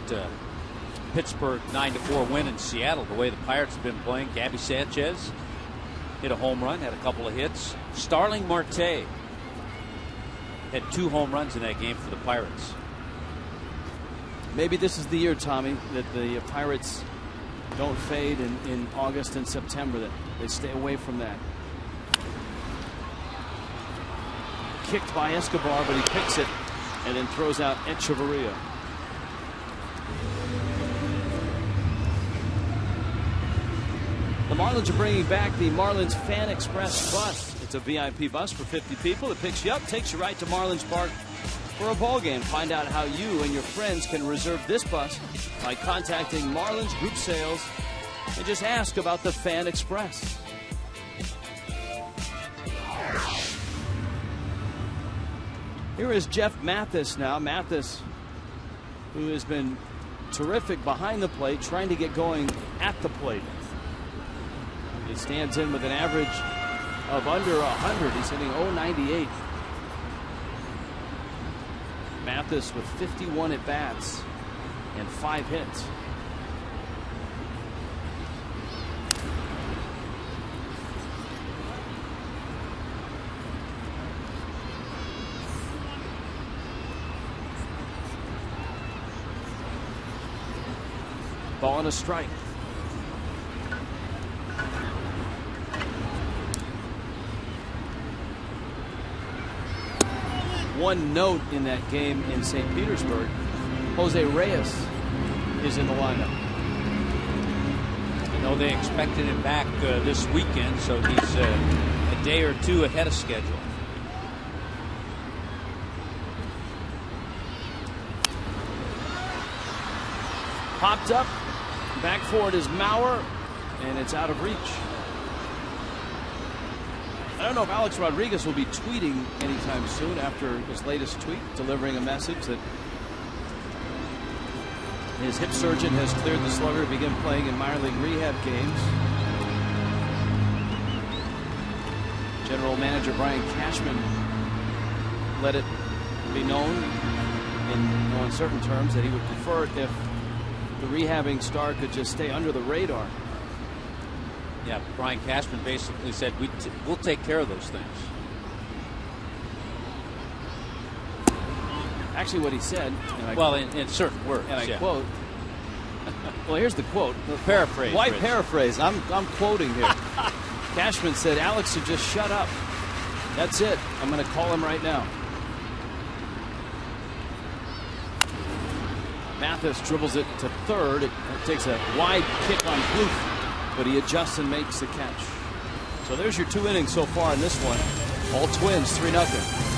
Pittsburgh 9-4 win in Seattle. The way the Pirates have been playing. Gabby Sanchez hit a home run, had a couple of hits. Starling Marte had 2 home runs in that game for the Pirates. Maybe this is the year, Tommy, that the Pirates don't fade in August and September, that they stay away from that. Kicked by Escobar, but he picks it and then throws out Echeverria. The Marlins are bringing back the Marlins Fan Express bus. It's a VIP bus for 50 people. It picks you up, takes you right to Marlins Park for a ball game. Find out how you and your friends can reserve this bus by contacting Marlins Group Sales and just ask about the Fan Express. Here is Jeff Mathis now. Mathis, who has been terrific behind the plate, trying to get going at the plate. He stands in with an average of under 100. He's hitting .098. Mathis with 51 at bats and 5 hits. Ball and a strike. One note in that game in St. Petersburg, Jose Reyes is in the lineup. I know they expected him back this weekend, so he's a day or 2 ahead of schedule. Popped up, back for it is Mauer, and it's out of reach. I don't know if Alex Rodriguez will be tweeting anytime soon after his latest tweet, delivering a message that his hip surgeon has cleared the slugger to begin playing in minor league rehab games. General manager Brian Cashman let it be known in no uncertain terms that he would prefer it if the rehabbing star could just stay under the radar. Yeah, Brian Cashman basically said we'll take care of those things. Actually, what he said, in certain words, and I quote. Well, here's the quote. Paraphrase. Why Rich? paraphrase? I'm quoting here. Cashman said Alex should just shut up. That's it. I'm going to call him right now. Mathis dribbles it to third. It takes a wide kick on Plouffe, but he adjusts and makes the catch. So there's your 2 innings so far in this one. All Twins, 3-0.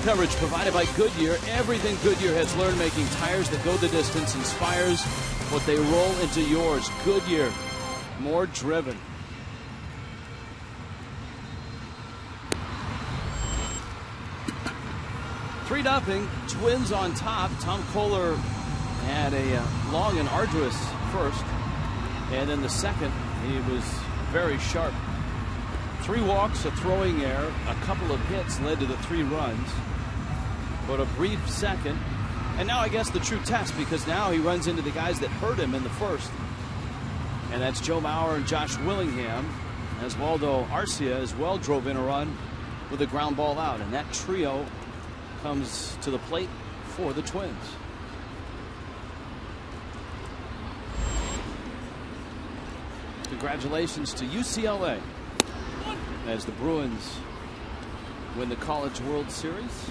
coverage provided by Goodyear. Everything Goodyear has learned making tires that go the distance inspires what they roll into yours. Goodyear, more driven. Three 0, Twins on top. Tom Kohler had a long and arduous first, and then the second he was very sharp. 3 walks, a throwing error, a couple of hits led to the 3 runs, but a brief second. And now I guess the true test, because now he runs into the guys that hurt him in the first, and that's Joe Mauer and Josh Willingham, as Waldo Arcia as well drove in a run with a ground ball out, and that trio comes to the plate for the Twins. Congratulations to UCLA as the Bruins win the College World Series,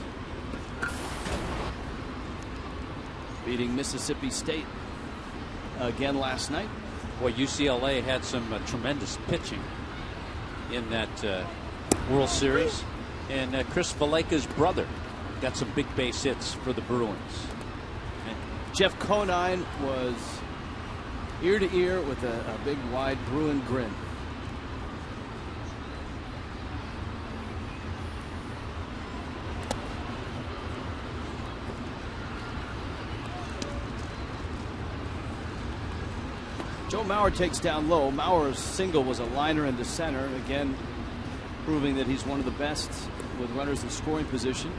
beating Mississippi State again last night. Boy, UCLA had some tremendous pitching in that World Series, and Chris Valleca's brother got some big base hits for the Bruins. And Jeff Conine was ear to ear with a big wide Bruin grin. Joe Mauer takes down low. Mauer's single was a liner into center, again proving that he's one of the best with runners in scoring position.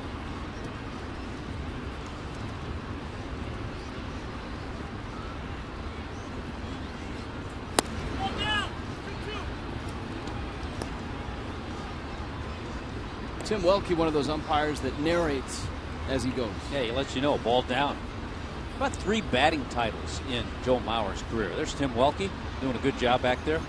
Tim Welke, one of those umpires that narrates as he goes. Yeah, he lets you know, ball down. About 3 batting titles in Joe Mauer's career. There's Tim Welke doing a good job back there.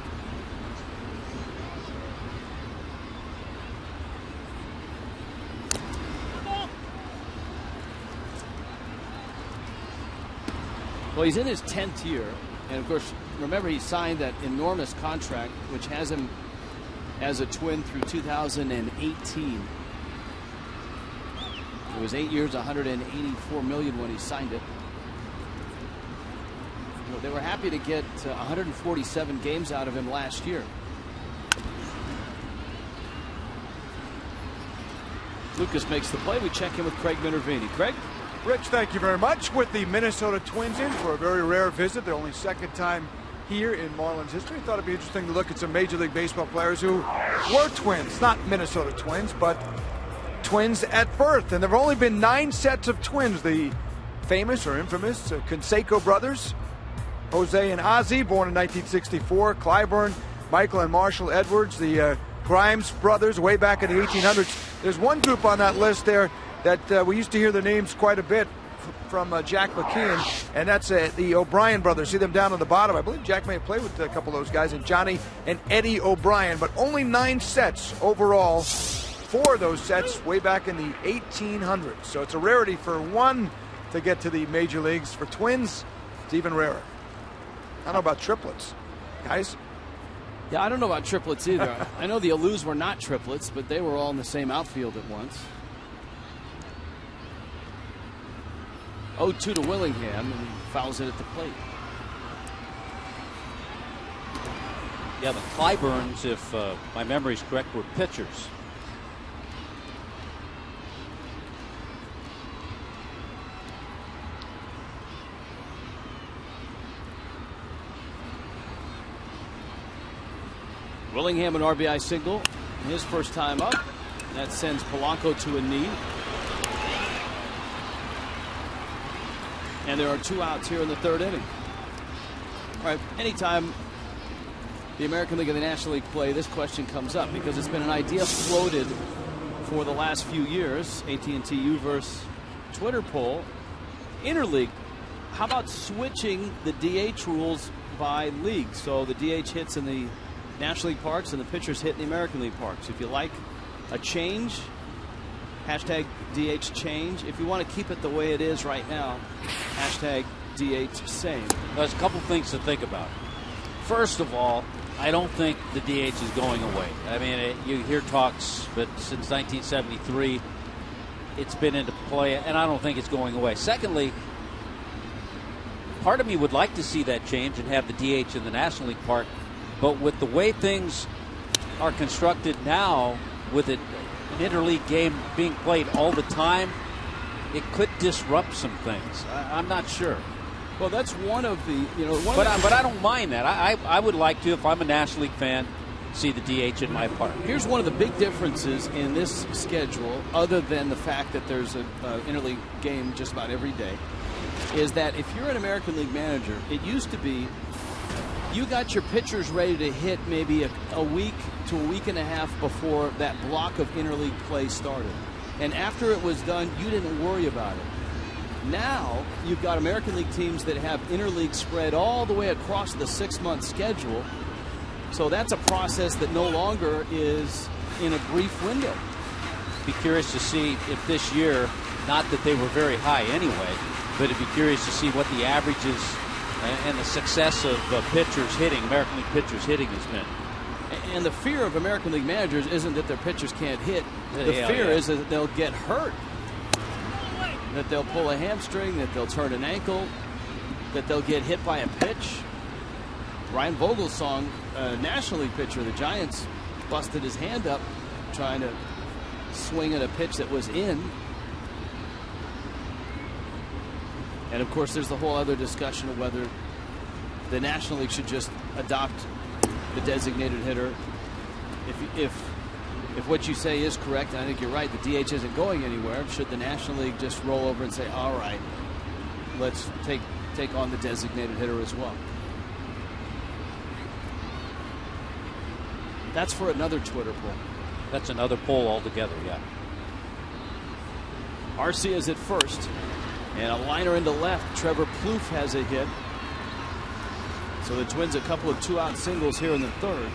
Well, he's in his 10th year, and of course, remember he signed that enormous contract, which has him as a Twin through 2018. It was 8 years, $184 million when he signed it. You know, they were happy to get 147 games out of him last year. Lucas makes the play. We check in with Craig Minervini. Craig? Rich, thank you very much. With the Minnesota Twins in for a very rare visit, their only second time here in Marlins history. Thought it'd be interesting to look at some Major League Baseball players who were Twins, not Minnesota Twins, but Twins at birth. And there have only been 9 sets of twins. The famous or infamous Canseco brothers, Jose and Ozzie, born in 1964, Clyburn, Michael and Marshall Edwards, the Grimes brothers way back in the 1800s. There's one group on that list there that we used to hear the names quite a bit from Jack McKeon, and that's the O'Brien brothers. See them down on the bottom. I believe Jack may have played with a couple of those guys, and Johnny and Eddie O'Brien, but only 9 sets overall. 4 of those sets way back in the 1800s. So it's a rarity for one to get to the major leagues. For twins, it's even rarer. I don't know about triplets, guys. Yeah, I don't know about triplets either. I know the Alous were not triplets, but they were all in the same outfield at once. 0-2 to Willingham, and he fouls it at the plate. Yeah, the Clyburns, if my memory's correct, were pitchers. Willingham an RBI single, his first time up. That sends Polanco to a knee. And there are 2 outs here in the 3rd inning. All right, anytime the American League and the National League play, this question comes up because it's been an idea floated for the last few years. AT&T U-verse Twitter poll. Interleague, how about switching the DH rules by league? So the DH hits in the National League parks and the pitchers hit in the American League parks. If you like a change, hashtag DH change. If you want to keep it the way it is right now, hashtag DH same. There's a couple things to think about. First of all, I don't think the DH is going away. I mean, you hear talks, but since 1973, it's been into play, and I don't think it's going away. Secondly, part of me would like to see that change and have the DH in the National League Park, but with the way things are constructed now, with an interleague game being played all the time, it could disrupt some things. I'm not sure. Well, that's one of the, But I don't mind that. I would like to, if I'm a National League fan, see the DH in my park. Here's one of the big differences in this schedule, other than the fact that there's an interleague game just about every day, is that if you're an American League manager, it used to be you got your pitchers ready to hit maybe a week to a week and a half before that block of interleague play started. And after it was done, you didn't worry about it. Now, you've got American League teams that have interleague spread all the way across the 6-month schedule. So that's a process that no longer is in a brief window. Be curious to see if this year, not that they were very high anyway, but it'd be curious to see what the averages and the success of pitchers hitting, American League pitchers hitting, has been. And the fear of American League managers isn't that their pitchers can't hit. The fear is that they'll get hurt, that they'll pull a hamstring, that they'll turn an ankle, that they'll get hit by a pitch. Ryan Vogelsong, National League pitcher of the Giants, busted his hand up trying to swing at a pitch that was in. And of course, there's the whole other discussion of whether the National League should just adopt the designated hitter. If what you say is correct, and I think you're right, the DH isn't going anywhere, should the National League just roll over and say, all right, let's take on the designated hitter as well? That's for another Twitter poll. That's another poll altogether, yeah. Arcia's at first, and a liner into left. Trevor PLOUFFE has a hit. So the Twins a couple of 2-out singles here in the third.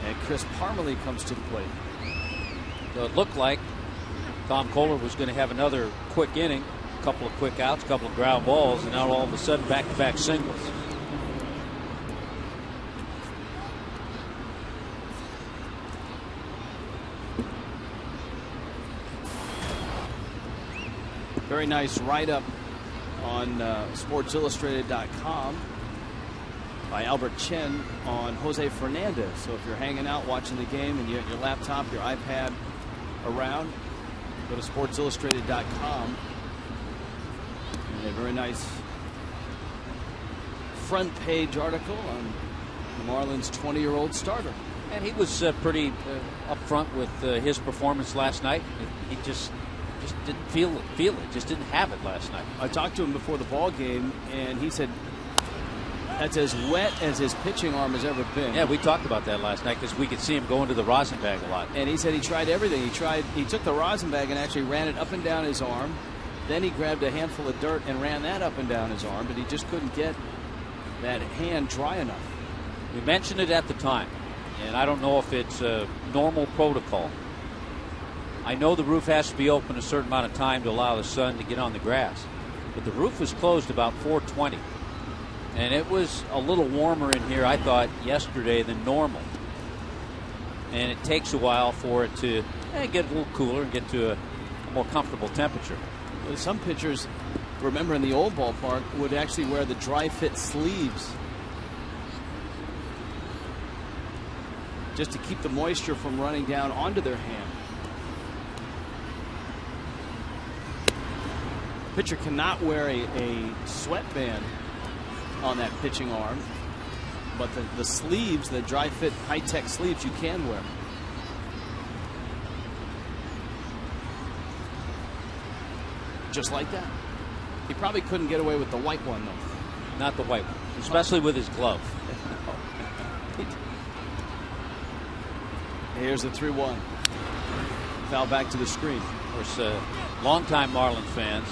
And Chris Parmelee comes to the plate. So it looked like Tom Kohler was going to have another quick inning, a couple of quick outs, a couple of ground balls, and now all of a sudden back-to-back singles. Very nice write-up on SportsIllustrated.com by Albert Chen on Jose Fernandez. So if you're hanging out watching the game and you have your laptop, your iPad around, go to SportsIllustrated.com. And a very nice front page article on the Marlins' 20-year-old starter. And he was pretty upfront with his performance last night. He just didn't feel it, just didn't have it last night. I talked to him before the ball game, and he said that's as wet as his pitching arm has ever been. Yeah, we talked about that last night because we could see him going to the rosin bag a lot. And he said he tried everything. He took the rosin bag and actually ran it up and down his arm. Then he grabbed a handful of dirt and ran that up and down his arm, but he just couldn't get that hand dry enough. We mentioned it at the time, and I don't know if it's a normal protocol. I know the roof has to be open a certain amount of time to allow the sun to get on the grass, but the roof was closed about 4:20, and it was a little warmer in here, I thought, yesterday than normal. And it takes a while for it to get a little cooler and get to a more comfortable temperature. Well, some pitchers, remember in the old ballpark, would actually wear the dry fit sleeves just to keep the moisture from running down onto their hand. Pitcher cannot wear a sweatband on that pitching arm, but the sleeves, the dry fit high-tech sleeves, you can wear. Just like that. He probably couldn't get away with the white one, though. Not the white one, especially with his glove. Here's the 3-1. Foul back to the screen. Of course, longtime Marlins fans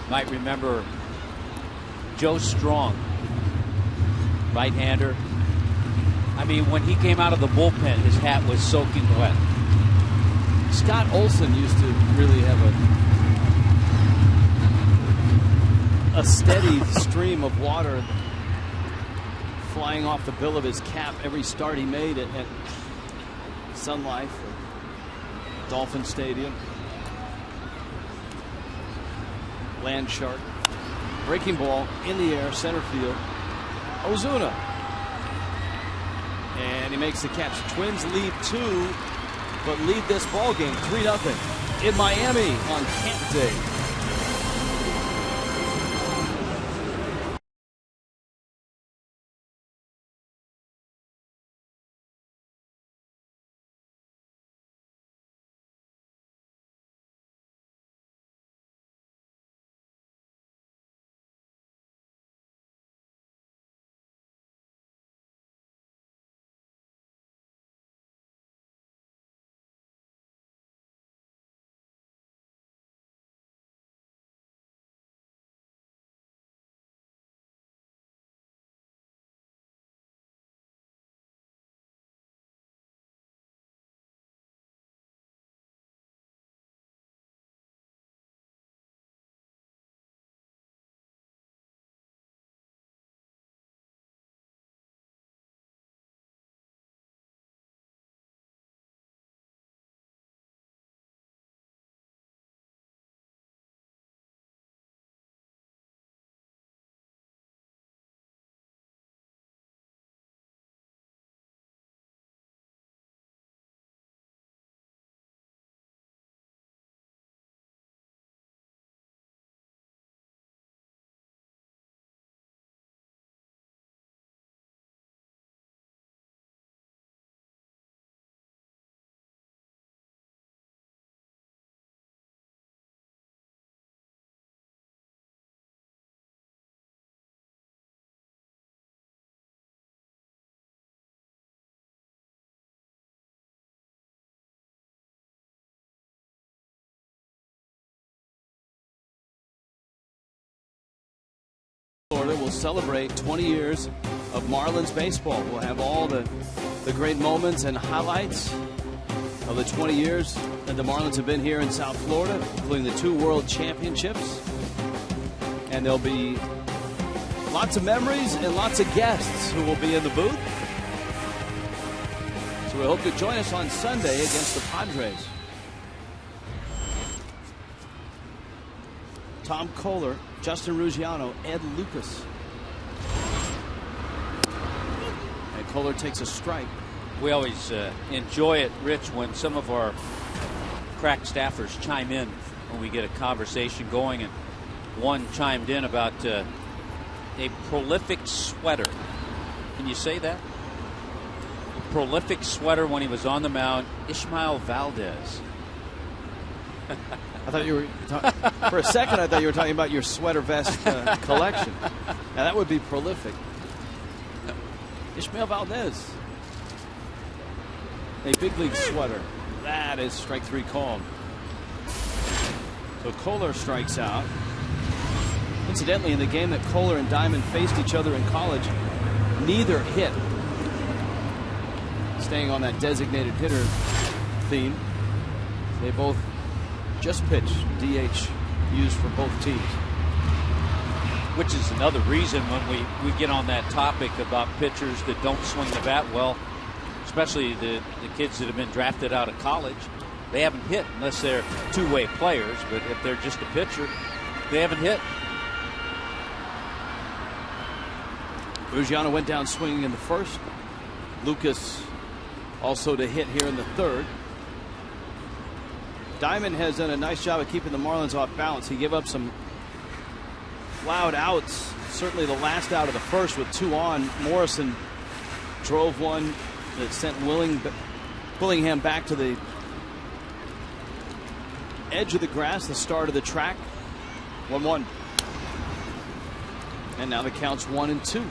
might remember Joe Strong, right-hander. I mean, when he came out of the bullpen, his hat was soaking wet. Scott Olson used to really have a steady stream of water flying off the bill of his cap every start he made at Sun Life or Dolphin Stadium. land shark. Breaking ball in the air, center field. Ozuna. And he makes the catch. Twins lead 2, but lead this ball game 3-0 in Miami on Camp Day. Florida will celebrate 20 years of Marlins baseball. We'll have all the great moments and highlights of the 20 years that the Marlins have been here in South Florida, including the 2 World Championships. And there'll be lots of memories and lots of guests who will be in the booth. So we hope you join us on Sunday against the Padres. Tom Kohler, Justin Ruggiano, Ed Lucas. And Kohler takes a strike. We always enjoy it, Rich, when some of our crack staffers chime in when we get a conversation going. And one chimed in about a prolific sweater. Can you say that? A prolific sweater when he was on the mound, Ishmael Valdez. I thought you were for a second. I thought you were talking about your sweater vest collection. Now that would be prolific. Ishmael Valdez, a big league sweater. That is strike 3 called. So Kohler strikes out. Incidentally, in the game that Kohler and Diamond faced each other in college, neither hit. Staying on that designated hitter theme, they both just pitched. DH used for both teams. Which is another reason when we get on that topic about pitchers that don't swing the bat well, especially the kids that have been drafted out of college, they haven't hit unless they're two-way players. But if they're just a pitcher, they haven't hit. Ruggiano went down swinging in the first. Lucas also to hit here in the third. Diamond has done a nice job of keeping the Marlins off balance. He gave up some loud outs. Certainly the last out of the first with 2 on. Morrison drove one that sent Willingham back to the edge of the grass, the start of the track. 1-1. And now the count's 1-2.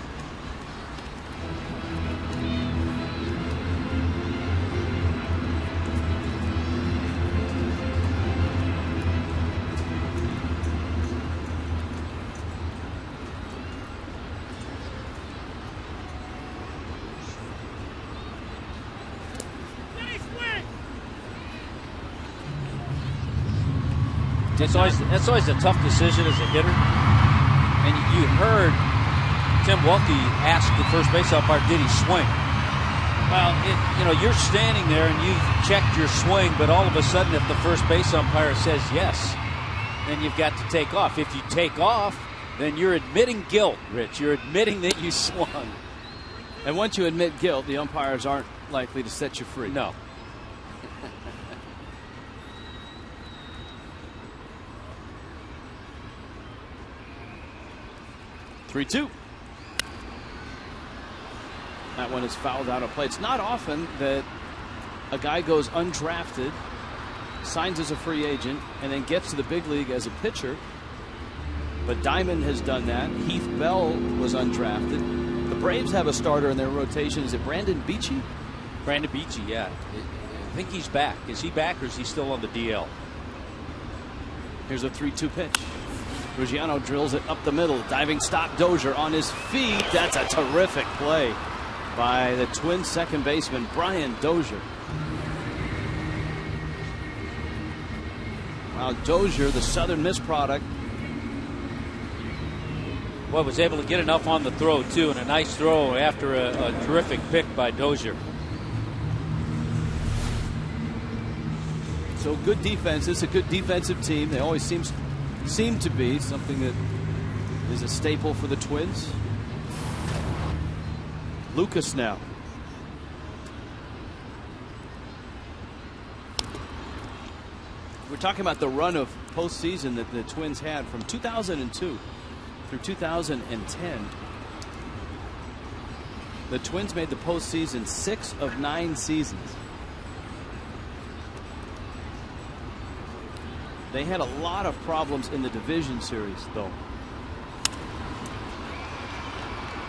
That's always a tough decision as a hitter. And you heard Tim Welke ask the first base umpire, did he swing? Well, you're standing there and you've checked your swing, but all of a sudden if the first base umpire says yes, then you've got to take off. If you take off, then you're admitting guilt, Rich. You're admitting that you swung. And once you admit guilt, the umpires aren't likely to set you free. No. 3-2. That one is fouled out of play. It's not often that a guy goes undrafted, signs as a free agent, and then gets to the big league as a pitcher. But Diamond has done that. Heath Bell was undrafted. The Braves have a starter in their rotation. Is it Brandon Beachy? Brandon Beachy, yeah. I think he's back. Is he back or is he still on the DL? Here's a 3-2 pitch. Ruggiano drills it up the middle. Diving stop, Dozier on his feet. That's a terrific play by the Twins second baseman, Brian Dozier. Wow, Dozier, the Southern Miss product. Well, was able to get enough on the throw, too, and a nice throw after a terrific pick by Dozier. So good defense. It's a good defensive team. They always seem to be something that is a staple for the Twins. Lucas now. We're talking about the run of postseason that the Twins had from 2002 through 2010. The Twins made the postseason 6 of 9 seasons. They had a lot of problems in the division series, though.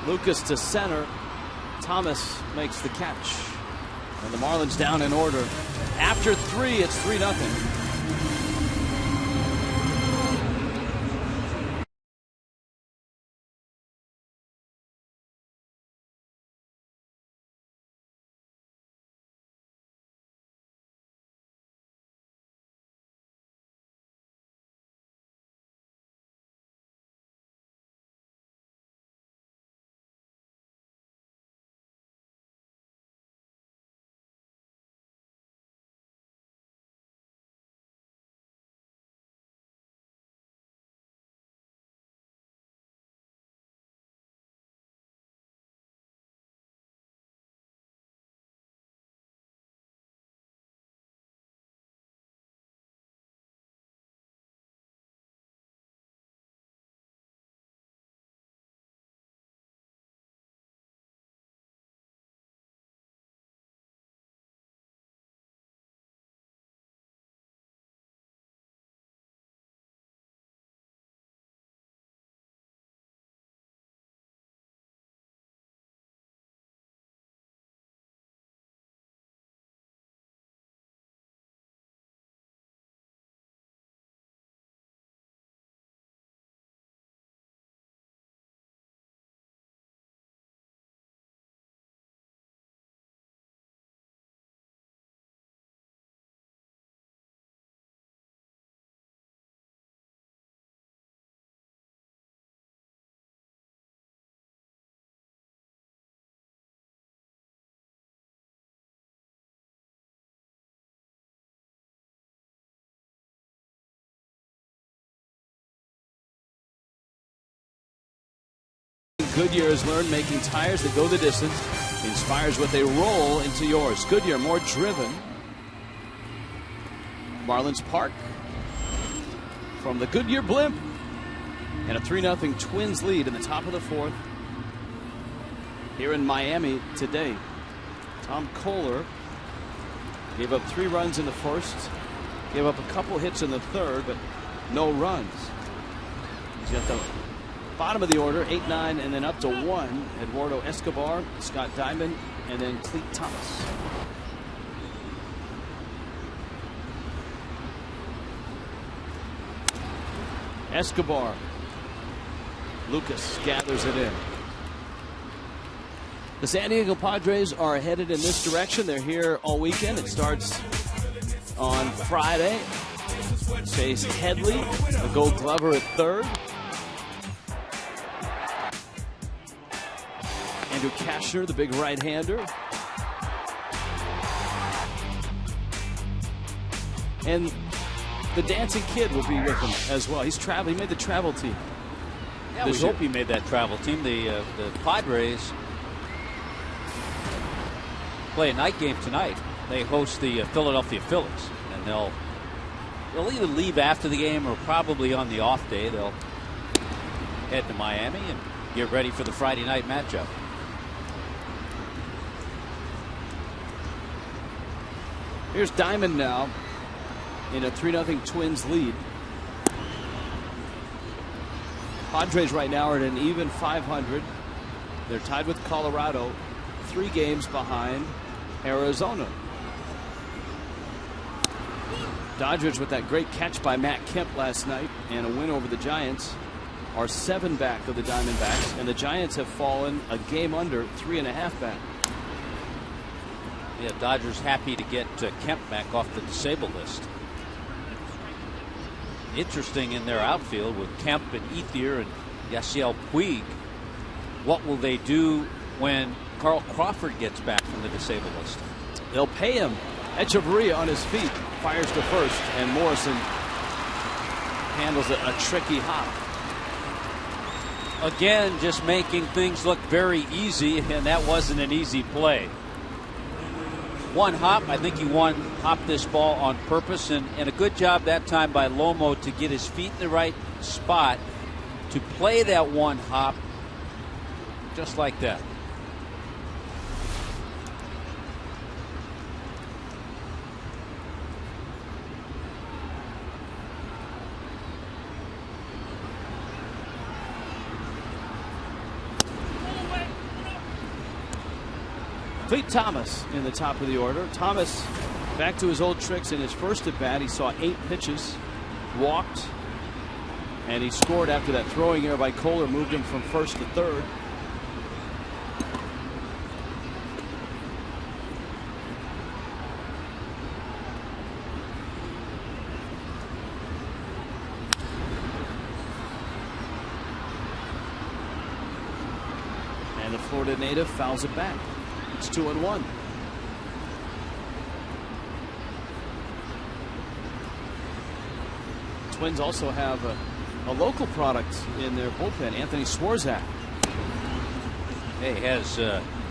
Lucas to center. Thomas makes the catch. And the Marlins down in order. After 3, it's 3-0. Goodyear has learned making tires that go the distance inspires what they roll into yours. Goodyear, more driven. Marlins Park from the Goodyear blimp. And a 3-0 Twins lead in the top of the 4th here in Miami today. Tom Kohler gave up 3 runs in the first, gave up a couple hits in the third, but no runs. He's got the bottom of the order, 8, 9, and then up to 1. Eduardo Escobar, Scott Diamond, and then Cleet Thomas. Escobar. Lucas gathers it in. The San Diego Padres are headed in this direction. They're here all weekend. It starts on Friday. Chase Headley, the Gold Glover at third. Andrew Kashner, the big right-hander. And The dancing kid will be with him as well. He's traveling. He made the travel team. Yeah, we hope he made that travel team. The Padres play a night game tonight. They host the Philadelphia Phillies, and they'll either leave after the game or probably on the off day they'll head to Miami and get ready for the Friday night matchup. Here's Diamond now in a 3-0 Twins lead. Padres right now are at an even 500. They're tied with Colorado, 3 games behind Arizona. Dodgers, with that great catch by Matt Kemp last night and a win over the Giants, are 7 back of the Diamondbacks, and the Giants have fallen a game under, 3.5 back. Yeah, Dodgers happy to get Kemp back off the disabled list. Interesting in their outfield with Kemp and Ethier and Yasiel Puig. What will they do when Carl Crawford gets back from the disabled list? They'll pay him. Echeverria on his feet fires to first, and Morrison handles a tricky hop. Again, just making things look very easy, and that wasn't an easy play. One hop, I think he hopped this ball on purpose, and a good job that time by Lomo to get his feet in the right spot to play that one hop just like that. Clete Thomas in the top of the order. Thomas back to his old tricks in his first at bat. He saw 8 pitches, walked, and he scored after that throwing error by Kohler moved him from first to third. And the Florida native fouls it back. It's 2-1. Twins also have a local product in their bullpen, Anthony Swarzak. Hey,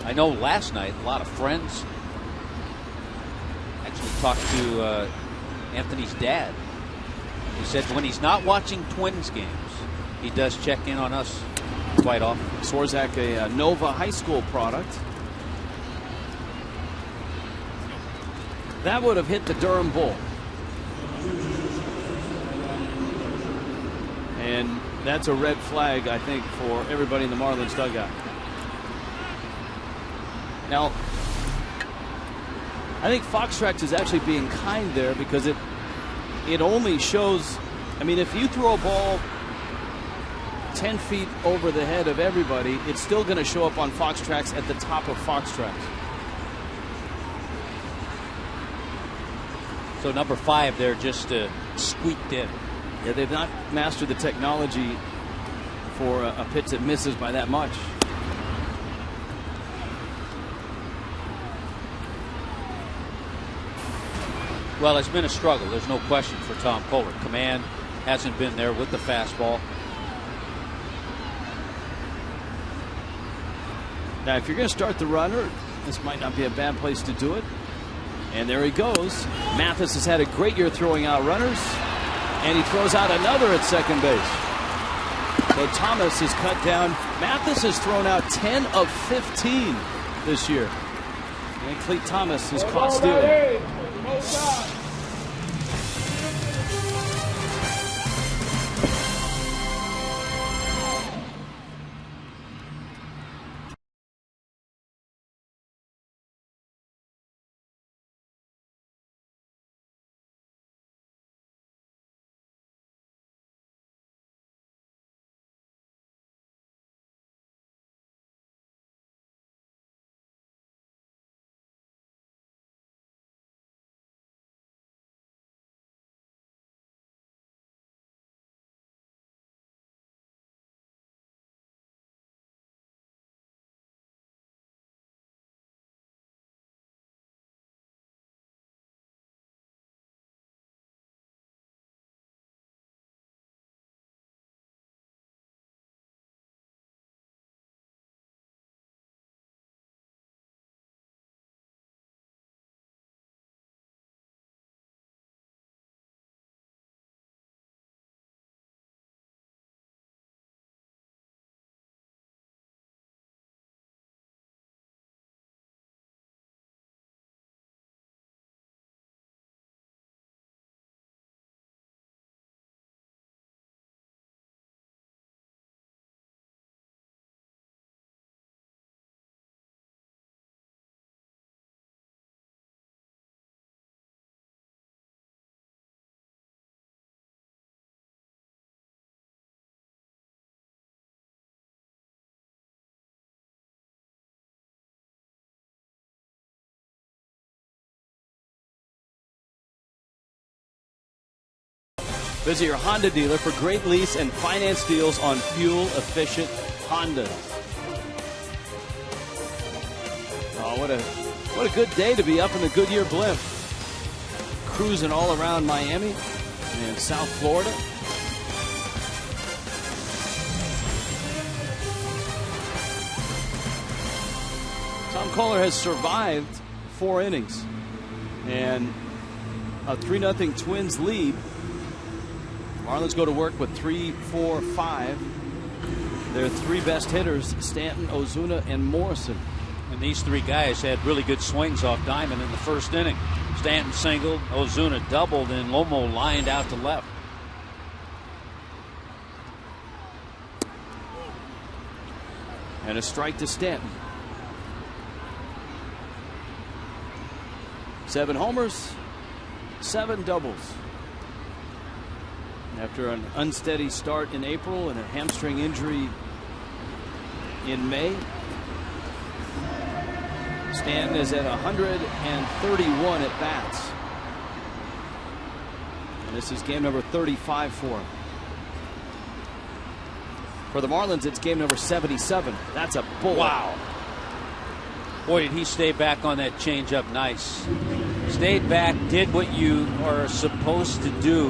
I know last night a lot of friends actually talked to Anthony's dad. He said when he's not watching Twins games, he does check in on us quite often. Swarzak, a Nova High School product. That would have hit the Durham Bull. And that's a red flag, I think, for everybody in the Marlins dugout. Now, I think Foxtrot is actually being kind there because it only shows, I mean, if you throw a ball 10 feet over the head of everybody, it's still going to show up on Foxtracks at the top of Foxtracks. So number 5 there just squeaked in. Yeah, they've not mastered the technology for a pitch that misses by that much. Well, it's been a struggle. There's no question for Tom Kohler. Command hasn't been there with the fastball. Now, if you're going to start the runner, this might not be a bad place to do it. And there he goes. Mathis has had a great year throwing out runners, and he throws out another at second base. So Thomas is cut down. Mathis has thrown out 10 of 15 this year. And Clete Thomas is caught stealing. Visit your Honda dealer for great lease and finance deals on fuel-efficient Hondas. Oh, what a good day to be up in the Goodyear blimp. Cruising all around Miami and South Florida. Tom Kohler has survived 4 innings and a 3-0 Twins lead. Marlins go to work with 3, 4, 5. Their 3 best hitters, Stanton, Ozuna, and Morrison. And these 3 guys had really good swings off Diamond in the first inning. Stanton singled, Ozuna doubled, and Lomo lined out to left. And a strike to Stanton. 7 homers, 7 doubles. After an unsteady start in April and a hamstring injury in May, Stanton is at 131 at bats. And this is game number 35 for him. For the Marlins, it's game number 77. That's a bullet. Wow. Boy, did he stay back on that changeup nice. Stayed back, did what you are supposed to do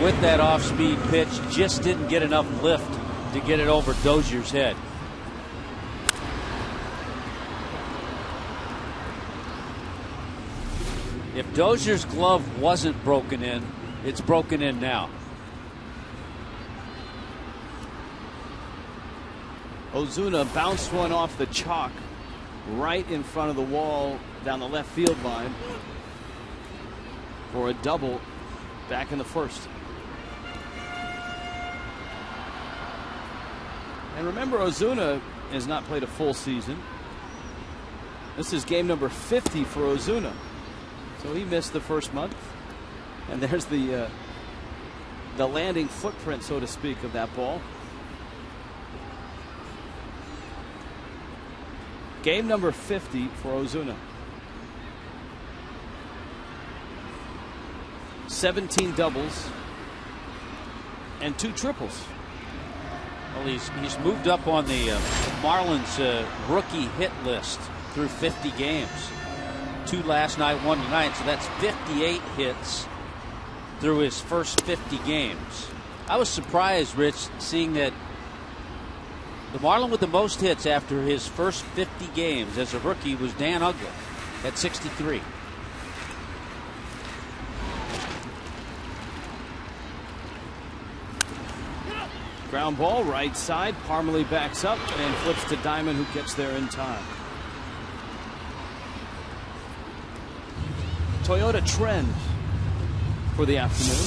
with that off-speed pitch. Just didn't get enough lift to get it over Dozier's head. If Dozier's glove wasn't broken in, it's broken in now. Ozuna bounced one off the chalk right in front of the wall down the left field line for a double back in the first. And remember, Ozuna has not played a full season. This is game number 50 for Ozuna. So he missed the first month. And there's the landing footprint, so to speak, of that ball. Game number 50 for Ozuna. 17 doubles and 2 triples. Well, he's moved up on the Marlins rookie hit list through 50 games. 2 last night, 1 tonight, so that's 58 hits through his first 50 games. I was surprised, Rich, seeing that the Marlin with the most hits after his first 50 games as a rookie was Dan Uggla at 63. Ground ball, right side. Parmelee backs up and flips to Diamond, who gets there in time. Toyota trend for the afternoon.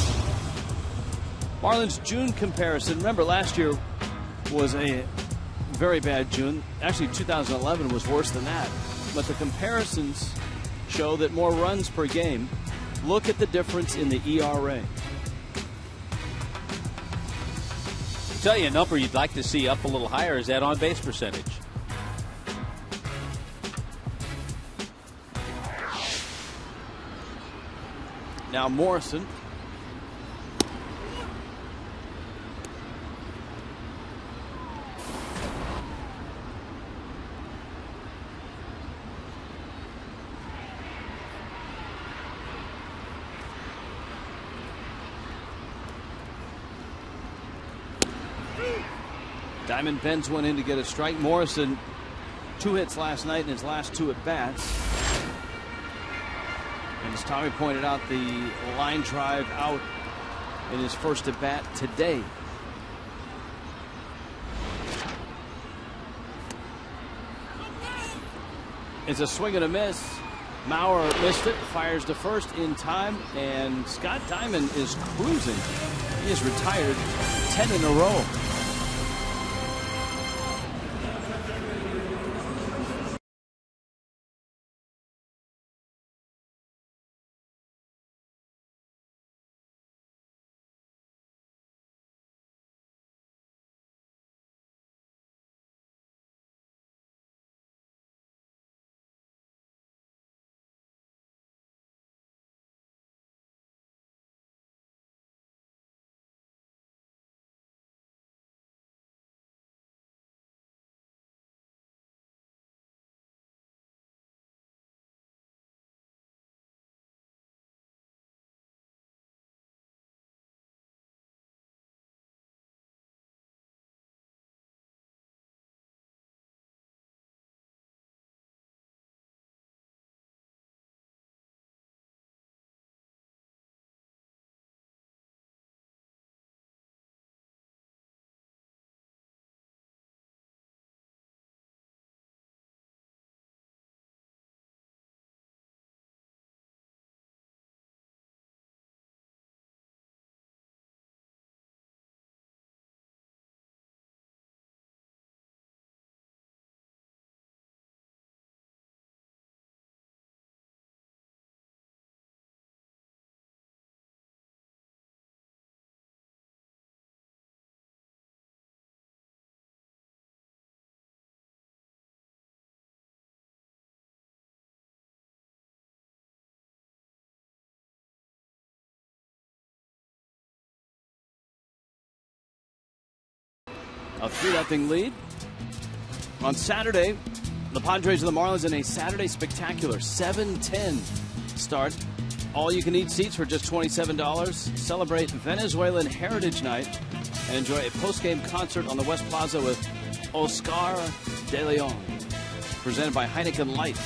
Marlins June comparison. Remember, last year was a very bad June. Actually, 2011 was worse than that. But the comparisons show that more runs per game. Look at the difference in the ERA. Tell you a number you'd like to see up a little higher is that on base percentage. Now Morrison. Diamond bends one in to get a strike. Morrison, 2 hits last night in his last 2 at bats. And as Tommy pointed out, the line drive out in his first at bat today. It's a swing and a miss. Maurer missed it, fires to first in time, and Scott Diamond is cruising. He has retired 10 in a row. A 3-0 lead. On Saturday, the Padres and the Marlins in a Saturday spectacular 7-10 start. All-you-can-eat seats for just $27. Celebrate Venezuelan Heritage Night and enjoy a post-game concert on the West Plaza with Oscar De Leon. Presented by Heineken Light.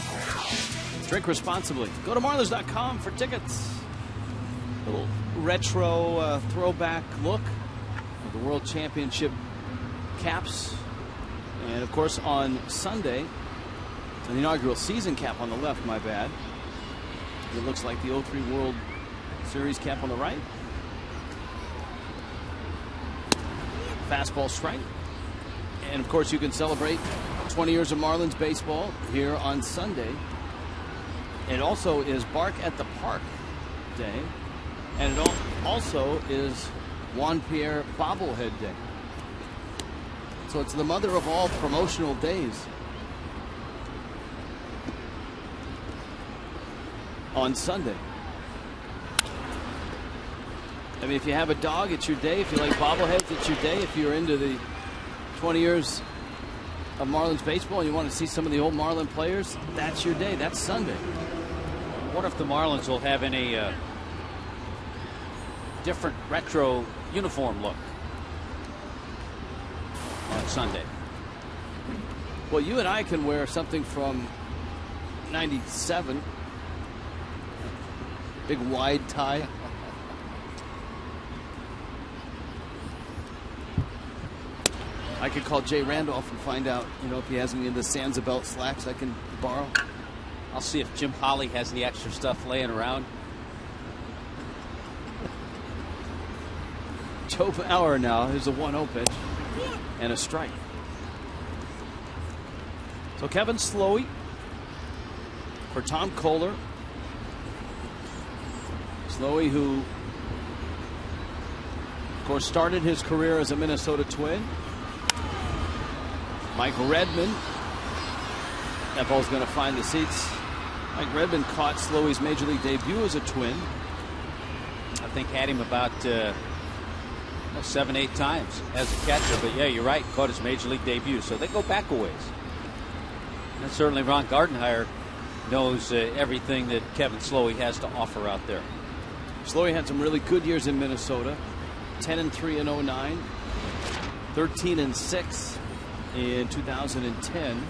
Drink responsibly. Go to Marlins.com for tickets. A little retro throwback look of the World Championship caps. And, of course, on Sunday, an inaugural season cap on the left, my bad. It looks like the 03 World Series cap on the right. Fastball strike. And, of course, you can celebrate 20 years of Marlins baseball here on Sunday. It also is Bark at the Park Day. And it also is Juan Pierre Bobblehead Day. So it's the mother of all promotional days. On Sunday. I mean, if you have a dog, it's your day. If you like bobbleheads, it's your day. If you're into the 20 years of Marlins baseball and you want to see some of the old Marlin players, that's your day. That's Sunday. What if the Marlins will have any different retro uniform look on Sunday? Well, you and I can wear something from '97. Big wide tie. I could call Jay Randolph and find out, if he has any of the Sansa belt slacks I can borrow. I'll see if Jim Holly has the extra stuff laying around. Joe Bauer now. Here's a 1-0 pitch and a strike. So Kevin Slowey for Tom Kohler. Slowey, who, of course, started his career as a Minnesota Twin. Mike Redmond. That ball's going to find the seats. Mike Redmond caught Slowey's Major League debut as a Twin. I think had him about 7-8 times as a catcher. But, yeah, you're right. Caught his Major League debut. So they go back a ways. And certainly Ron Gardenhire knows everything that Kevin Slowey has to offer out there. Slowey had some really good years in Minnesota. 10-3 in 09. 13-6 in 2010.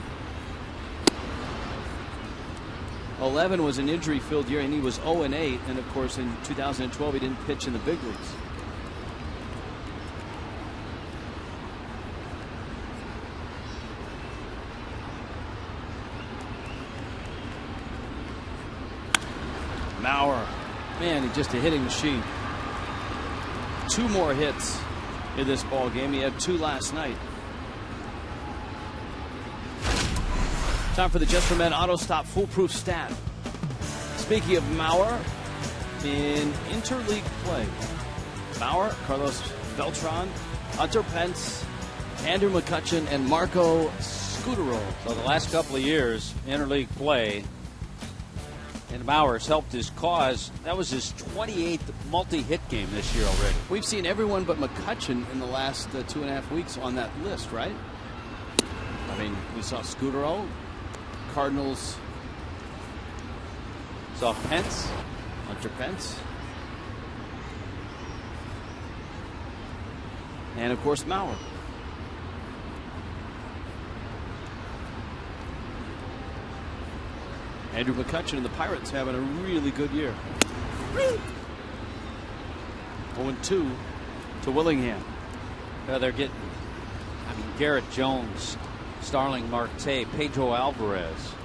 11 was an injury-filled year, and he was 0-8. And, of course, in 2012, he didn't pitch in the big leagues. Mauer. Man, he's just a hitting machine. 2 more hits in this ball game. He had 2 last night. Time for the Just for Men Auto Stop Foolproof Stat. Speaking of Mauer, in interleague play, Mauer, Carlos Beltran, Hunter Pence, Andrew McCutchen, and Marco Scutaro. So the last couple of years, interleague play, and Mauer's helped his cause. That was his 28th multi-hit game this year already. We've seen everyone but McCutchen in the last 2.5 weeks on that list, right? I mean, we saw Scutaro, Cardinals. Saw Pence. Hunter Pence. And, of course, Mauer. Andrew McCutchen and the Pirates having a really good year. 0-2 to Willingham. They're getting, Garrett Jones, Starling Marte, Pedro Alvarez.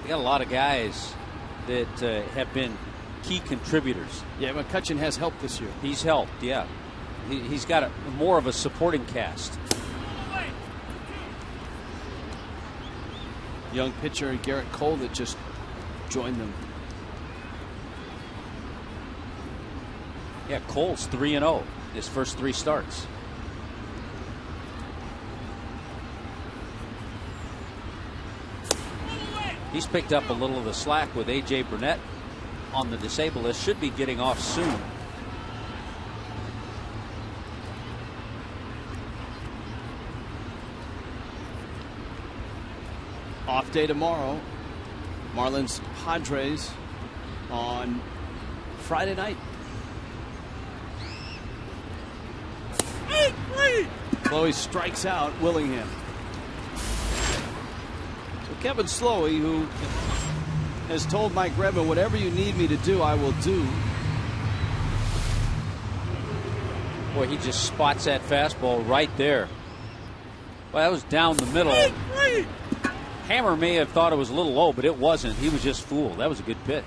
They got a lot of guys that have been key contributors. Yeah, McCutchen has helped this year. He's helped, yeah. He's got more of a supporting cast. Young pitcher Garrett Cole that just joined them. Yeah, Cole's 3-0 his first 3 starts. He's picked up a little of the slack with A.J. Burnett on the disabled list. Should be getting off soon. Off day tomorrow. Marlins Padres on Friday night. Slowey strikes out Willingham. So Kevin Slowey, who has told Mike Redmond, whatever you need me to do, I will do. Boy, he just spots that fastball right there. Well, that was down the middle. Hammer may have thought it was a little low, but it wasn't. He was just fooled. That was a good pitch.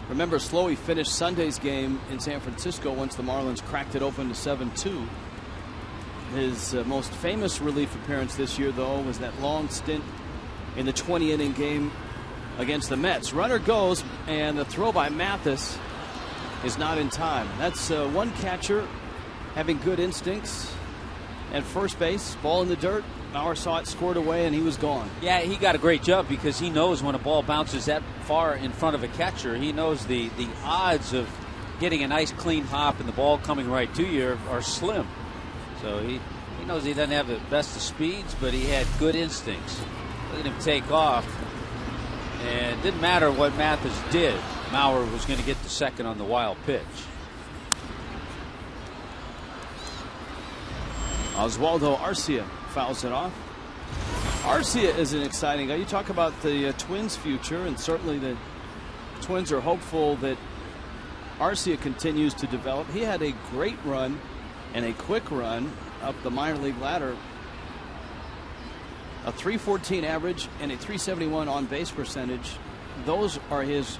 Remember, Slowey finished Sunday's game in San Francisco once the Marlins cracked it open to 7-2. His most famous relief appearance this year, though, was that long stint in the 20-inning game against the Mets. Runner goes, and the throw by Mathis is not in time. That's one catcher having good instincts. At first base, ball in the dirt. Bauer saw it, scored away, and he was gone. Yeah, he got a great job because he knows when a ball bounces that far in front of a catcher, he knows the odds of getting a nice clean hop and the ball coming right to you are slim. So he knows he doesn't have the best of speeds, but he had good instincts. Look at him take off. And it didn't matter what Mathis did. Maurer was going to get to second on the wild pitch. Oswaldo Arcia fouls it off. Arcia is an exciting guy. You talk about the Twins' future, and certainly the Twins are hopeful that Arcia continues to develop. He had a great run and a quick run up the minor league ladder. A .314 average and a .371 on base percentage. Those are his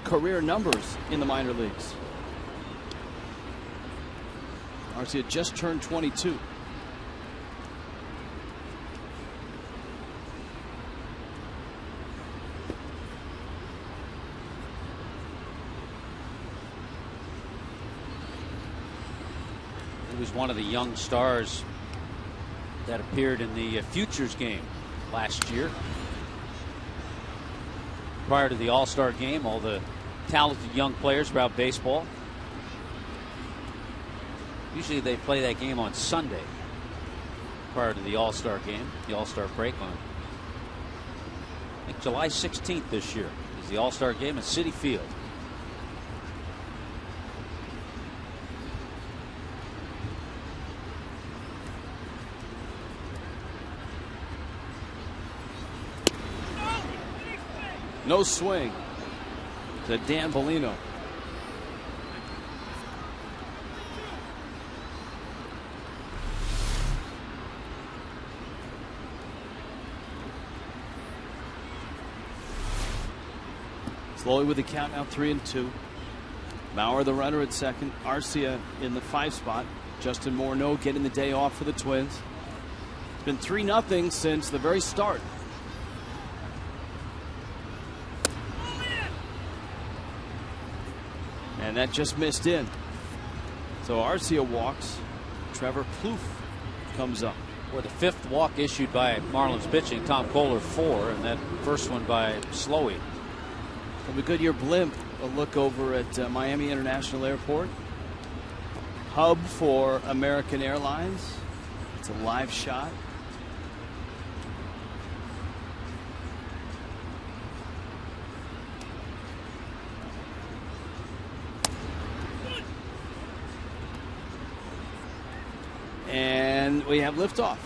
career numbers in the minor leagues. Arcia just turned 22. He was one of the young stars that appeared in the Futures game last year. Prior to the All-Star game, all the talented young players throughout baseball. Usually they play that game on Sunday prior to the All-Star game, the All-Star break on, I think, July 16th this year is the All-Star game at Citi Field. No swing to Dan Bellino. Slowly with the count now 3-2. Maurer the runner at second. Arcia in the 5 spot. Justin Morneau getting the day off for the Twins. It's been 3-0 since the very start. And that just missed in. So Arcia walks. Trevor Plouffe comes up. Well, the 5th walk issued by Marlins pitching, Tom Kohler 4, and that first one by Slowey. From a Goodyear blimp, a look over at Miami International Airport. Hub for American Airlines. It's a live shot. And we have liftoff.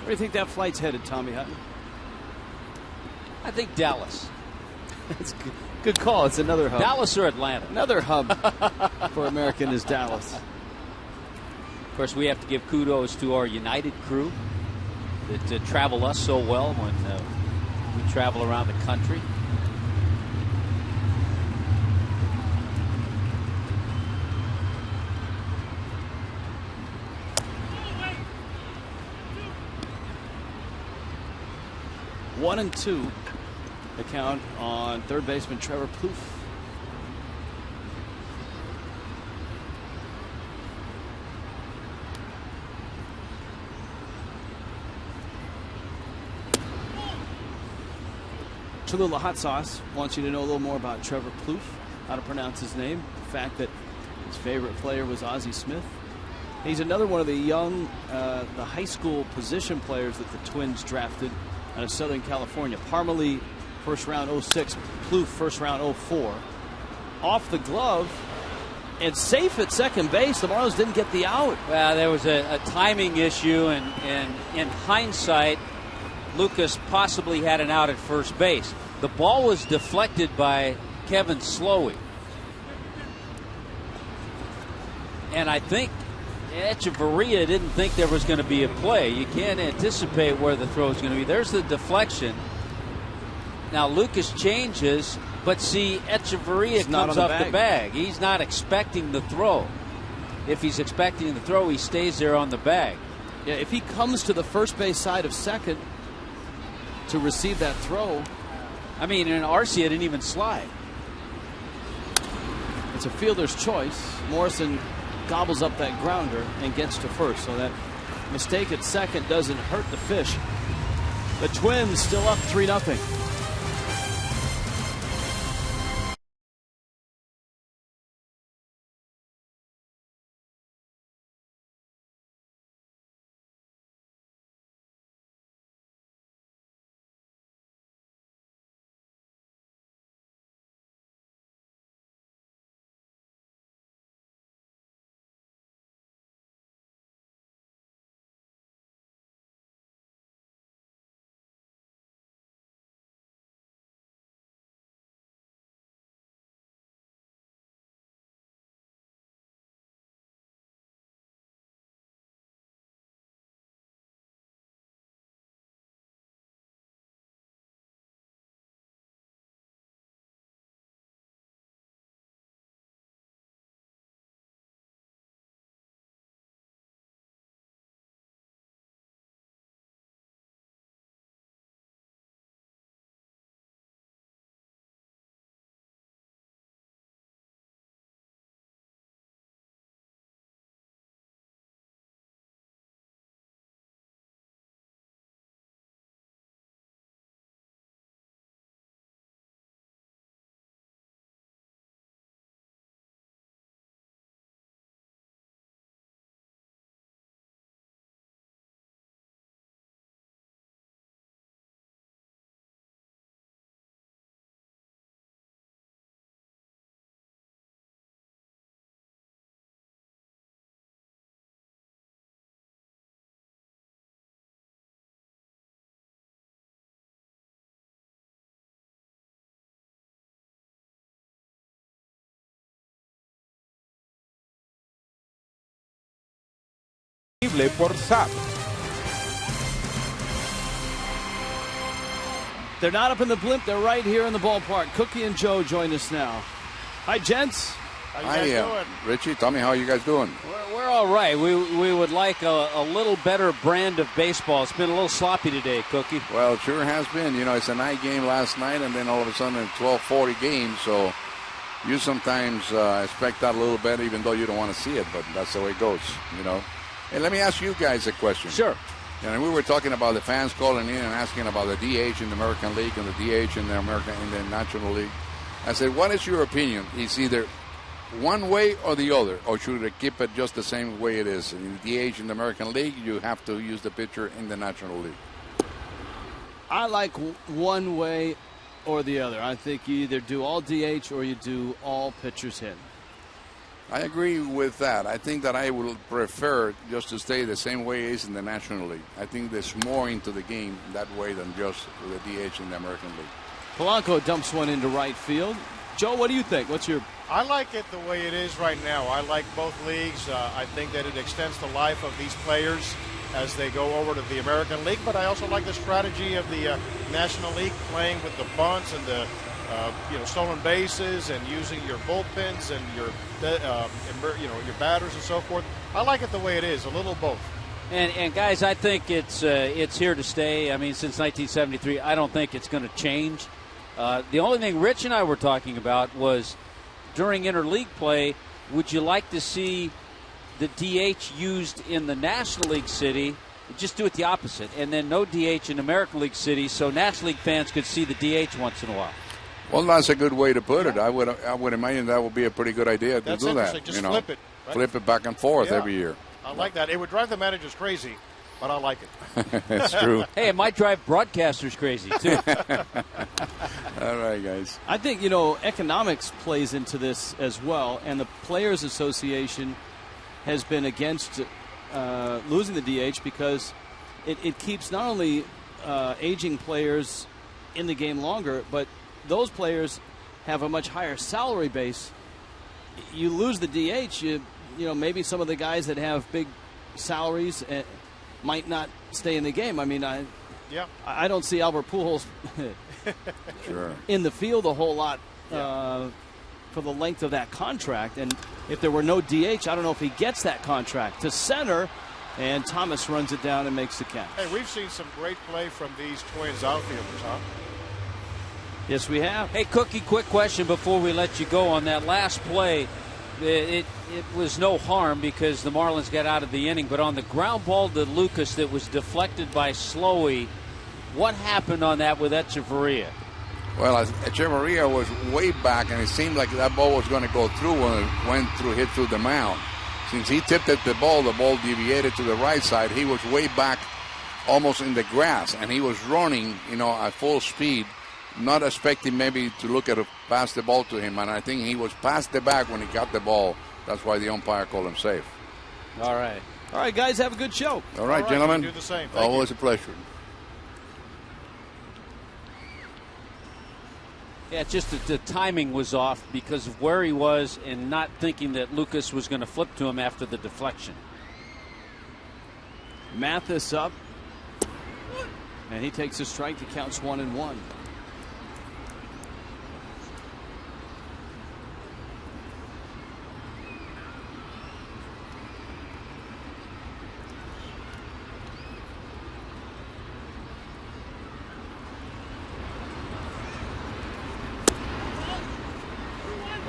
Where do you think that flight's headed, Tommy Hutton? I think Dallas. That's good call. It's another hub. Dallas or Atlanta. Another hub for American is Dallas. Of course, we have to give kudos to our United crew that travel us so well when we travel around the country. One and 2. The count on third baseman Trevor Plouffe. Cholula Hot Sauce wants you to know a little more about Trevor Plouffe, how to pronounce his name, the fact that his favorite player was Ozzie Smith. He's another one of the young, the high school position players that the Twins drafted out of Southern California. PARMELEE, first round 06. PLOUFFE, first round 04. Off the glove and safe at second base. The Marlins didn't get the out. Well, there was a timing issue, and in hindsight, Lucas possibly had an out at first base. The ball was deflected by Kevin Slowey. And I think Echeverria didn't think there was going to be a play. You can't anticipate where the throw is going to be. There's the deflection. Now Lucas changes, but see, Echeverria comes off the bag. He's not expecting the throw. If he's expecting the throw, he stays there on the bag. Yeah, if he comes to the first base side of second to receive that throw. I mean, in Arcia didn't even slide. It's a fielder's choice. Morrison gobbles up that grounder and gets to first. So that mistake at second doesn't hurt the Fish. The Twins still up 3-0. Por SAP. They're not up in the blimp. They're right here in the ballpark. Cookie and Joe join us now. Hi, gents. How you guys doing? Richie, tell me how you guys doing. We're all right. We would like a little better brand of baseball. It's been a little sloppy today, Cookie. Well, it sure has been. You know, it's a night game last night, and then all of a sudden a 12:40 game. So you sometimes expect that a little better, even though you don't want to see it. But that's the way it goes, you know. Hey, let me ask you guys a question. Sure. And we were talking about the fans calling in and asking about the DH in the American League and the DH in the National League. I said, what is your opinion? Is either one way or the other, or should they keep it just the same way it is? In the DH in the American League, you have to use the pitcher in the National League. I like one way or the other. I think you either do all DH or you do all pitchers hit. I agree with that. I think that I would prefer just to stay the same way it is in the National League. I think there's more into the game that way than just the DH in the American League. Polanco dumps one into right field. Joe, what do you think? What's your... I like it the way it is right now. I like both leagues. I think that it extends the life of these players as they go over to the American League, but I also like the strategy of the National League, playing with the bunts and the stolen bases and using your bullpens and your your batters and so forth. I like it the way it is, a little both. And guys, I think it's here to stay. I mean, since 1973, I don't think it's going to change. The only thing Rich and I were talking about was during interleague play, would you like to see the DH used in the National League city? Just do it the opposite, and then no DH in American League city, so National League fans could see the DH once in a while. Well, that's a good way to put it. I would imagine that would be a pretty good idea to do that. Just flip it. Right? Flip it back and forth every year. I like that. It would drive the managers crazy, but I like it. That's true. Hey, it might drive broadcasters crazy, too. All right, guys. I think, economics plays into this as well, and the Players Association has been against losing the DH because it keeps not only aging players in the game longer, but those players have a much higher salary base. You lose the DH, maybe some of the guys that have big salaries might not stay in the game. I mean, I don't see Albert Pujols Sure. in the field a whole lot for the length of that contract. And if there were no DH, I don't know if he gets that contract. To center, and Thomas runs it down and makes the catch. Hey, we've seen some great play from these Twins outfielders, huh? Yes, we have. Hey, Cookie, quick question before we let you go. On that last play, it was no harm because the Marlins got out of the inning. But on the ground ball to Lucas that was deflected by Slowey, what happened on that with Echeverria? Well, Echeverria was way back, and it seemed like that ball was going to go through when it hit through the mound. Since he tipped at the ball deviated to the right side. He was way back, almost in the grass, and he was running, at full speed, not expecting maybe to look at pass the ball to him. And I think he was past the back when he got the ball. That's why the umpire called him safe. All right. All right, guys, have a good show. All right, gentlemen. Do the same. Thank Always you. a pleasure. Yeah, just the timing was off because of where he was and not thinking that Lucas was going to flip to him after the deflection. Mathis up, and he takes a strike. He counts 1-1.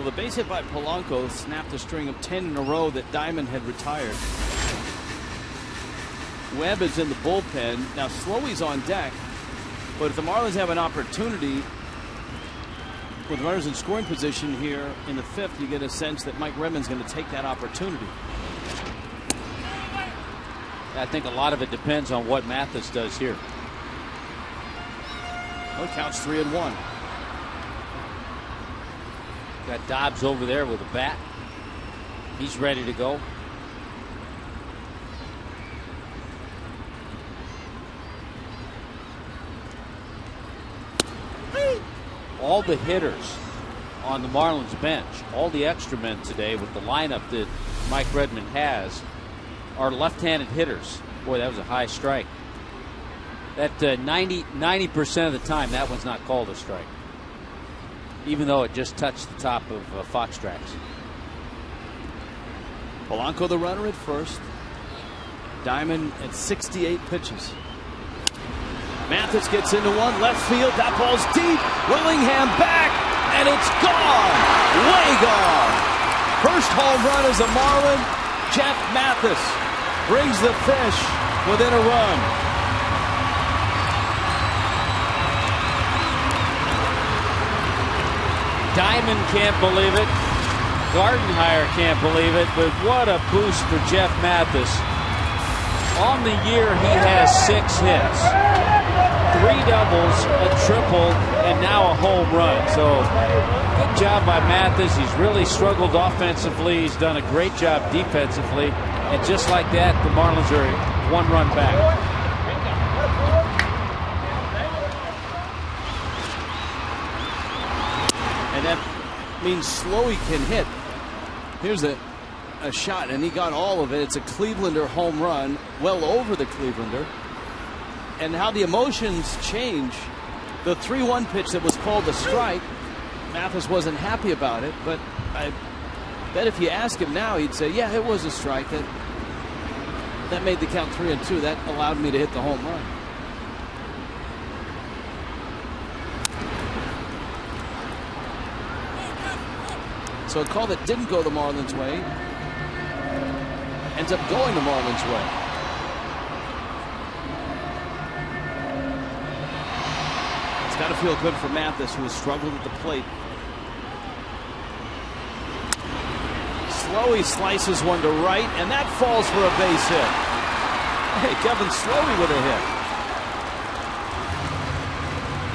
The base hit by Polanco snapped a string of 10 in a row that Diamond had retired. Webb is in the bullpen. Now Slowey's on deck, but if the Marlins have an opportunity with runners in scoring position here in the fifth, you get a sense that Mike Redmond's going to take that opportunity. I think a lot of it depends on what Mathis does here. Well, it counts 3-1. Got Dobbs over there with a bat. He's ready to go. All the hitters on the Marlins bench, all the extra men today with the lineup that Mike Redmond has, are left-handed hitters. Boy, that was a high strike. That 90% of the time, that one's not called a strike, even though it just touched the top of Fox tracks. Polanco the runner at first. Diamond at 68 pitches. Mathis gets into one, left field, that ball's deep. Willingham back, and it's gone. Way gone. First home run as a Marlin. Jeff Mathis brings the fish within a run. Diamond can't believe it. Gardenhire can't believe it, but what a boost for Jeff Mathis. On the year, he has 6 hits, 3 doubles, a triple, and now a home run. So good job by Mathis. He's really struggled offensively. He's done a great job defensively. And just like that, the Marlins are 1 run back. And that means Slowey can hit. Here's a shot, and he got all of it. It's a Clevelander home run, well over the Clevelander. And how the emotions change. The 3-1 pitch that was called a strike, Mathis wasn't happy about it, but I bet if you ask him now, he'd say, yeah, it was a strike. That made the count 3-2. That allowed me to hit the home run. So a call that didn't go the Marlins' way ends up going the Marlins' way. It's got to feel good for Mathis, who has struggled at the plate. Slowey slices one to right, and that falls for a base hit. Hey, Kevin Slowey with a hit.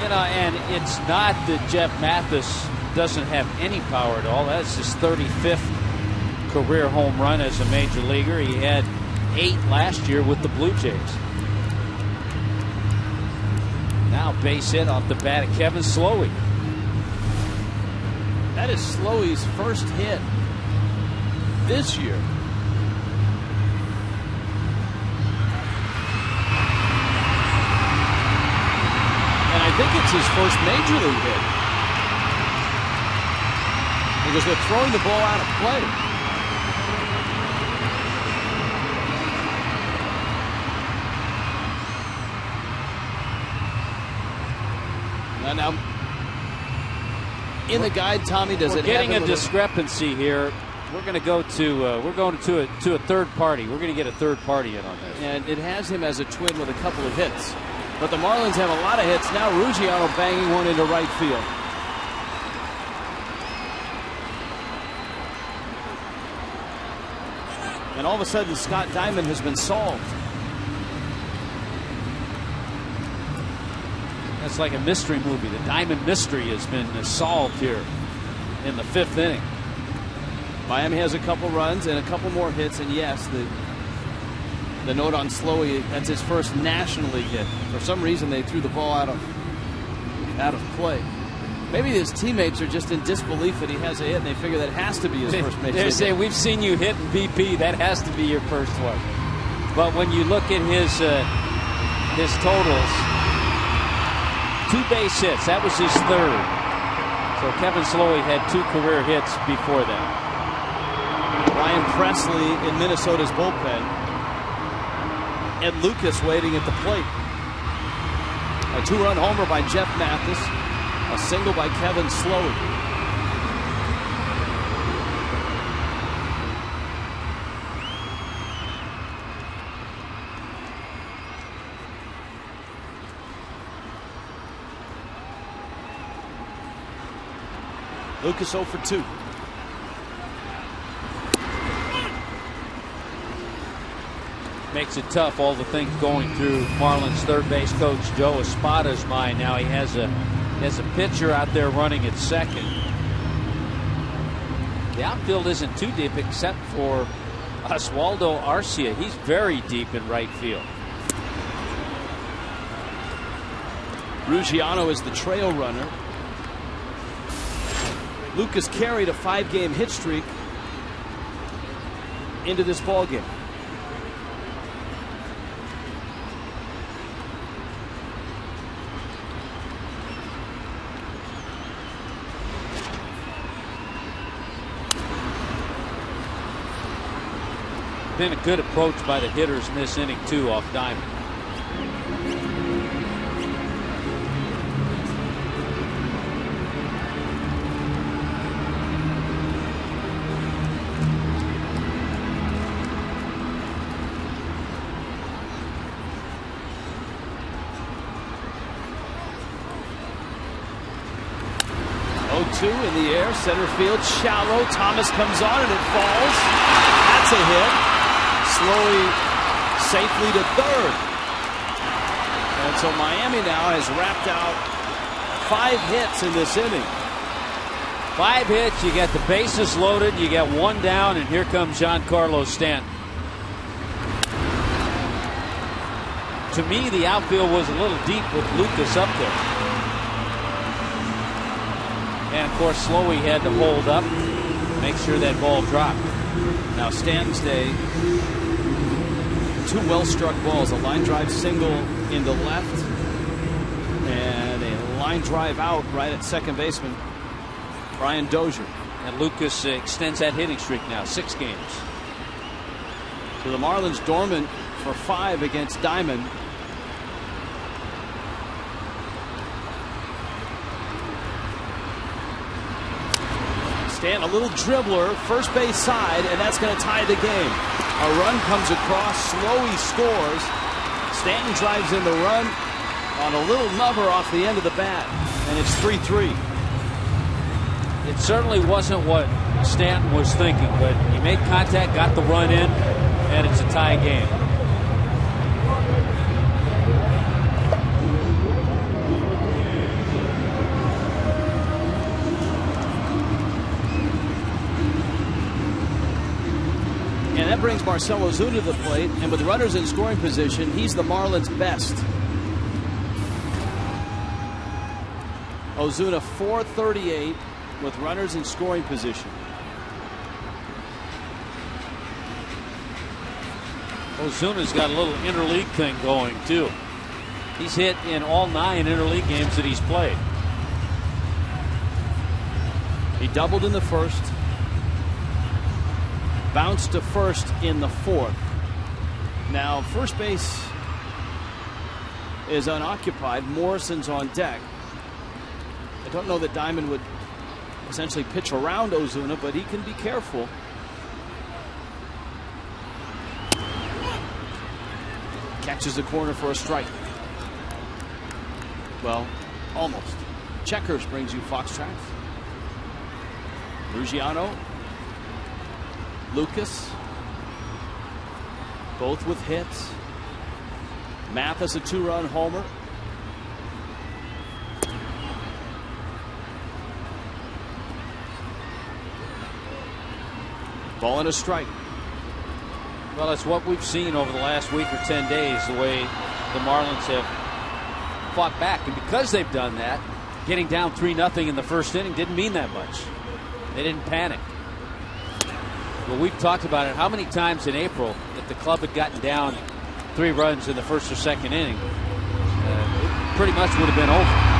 You know, and it's not that Jeff Mathis doesn't have any power at all. That's his 35th career home run as a major leaguer. He had 8 last year with the Blue Jays. Now base hit off the bat of Kevin Slowey. That is Slowey's first hit this year. And I think it's his first major league hit, because they're throwing the ball out of play. Now, in the guide, Tommy, does it getting have a discrepancy here? We're going to go to a third party. We're going to get a third party in on this, and it has him as a twin with a couple of hits. But the Marlins have a lot of hits now. Ruggiero banging one into right field. And all of a sudden, Scott Diamond has been solved. That's like a mystery movie. The Diamond Mystery has been solved here in the 5th inning. Miami has a couple runs and a couple more hits, and yes, the note on Slowey, that's his first National League hit. For some reason, they threw the ball out of play. Maybe his teammates are just in disbelief that he has a hit, and they figure that has to be his first major league hit. They say, we've seen you hit in BP. That has to be your first one. But when you look at his totals, 2 base hits. That was his 3rd. So Kevin Slowey had 2 career hits before that. Ryan Presley in Minnesota's bullpen. Ed Lucas waiting at the plate. A 2-run homer by Jeff Mathis. A single by Kevin Slowey. Lucas 0 for 2. Makes it tough, all the things going through Marlins third base coach Joe Espada's mind now. He has a pitcher out there running at second. The outfield isn't too deep except for Oswaldo Arcia. He's very deep in right field. Ruggiero is the trail runner. Lucas carried a 5-game hit streak into this ballgame. Been a good approach by the hitters in this inning too off Diamond. In the air, center field, shallow. Thomas comes on and it falls. That's a hit. Slowey safely to third. And so Miami now has wrapped out 5 hits in this inning. 5 hits, you got the bases loaded, you got 1 down, and here comes Giancarlo Stanton. To me, the outfield was a little deep with Lucas up there. And, of course, Slowey had to hold up, make sure that ball dropped. Now, Stanton's day, 2 well-struck balls, a line drive single into left, and a line drive out right at second baseman, Brian Dozier. And Lucas extends that hitting streak now, 6 games. So the Marlins dormant for 5 against Diamond. Stanton, a little dribbler, first base side, and that's going to tie the game. A run comes across, Slowey scores. Stanton drives in the run on a little nubber off the end of the bat, and it's 3-3. It certainly wasn't what Stanton was thinking, but he made contact, got the run in, and it's a tie game. And that brings Marcell Ozuna to the plate, and with runners in scoring position, he's the Marlins' best. Ozuna .438 with runners in scoring position. Ozuna's got a little interleague thing going, too. He's hit in all 9 interleague games that he's played. He doubled in the first. Bounced to first in the fourth. Now, first base is unoccupied. Morrison's on deck. I don't know that Diamond would essentially pitch around Ozuna, but he can be careful. Catches the corner for a strike. Well, almost. Checkers brings you Fox Tracks. Luciano. Lucas, both with hits. Mathis a 2-run homer. Ball and a strike. Well, it's what we've seen over the last week or 10 days, the way the Marlins have fought back. And because they've done that, getting down 3-0 in the first inning didn't mean that much. They didn't panic. Well, we've talked about it. How many times in April if the club had gotten down 3 runs in the first or second inning, it pretty much would have been over.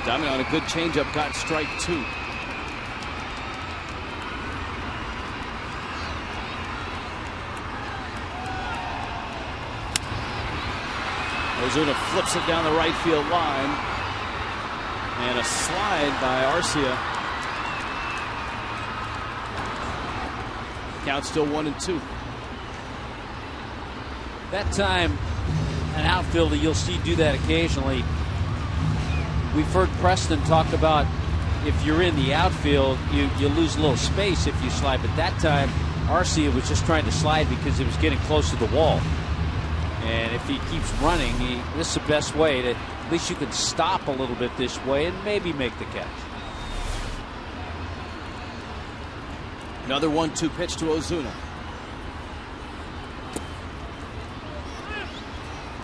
Diamond on a good changeup got strike 2. Ozuna flips it down the right field line. And a slide by Arcia. Count still 1-2. That time, an outfielder you'll see do that occasionally. We've heard Preston talk about if you're in the outfield, you lose a little space if you slide. But that time, Arcia was just trying to slide because he was getting close to the wall. And if he keeps running, this is the best way to, at least you can stop a little bit this way and maybe make the catch. Another 1-2 pitch to Ozuna.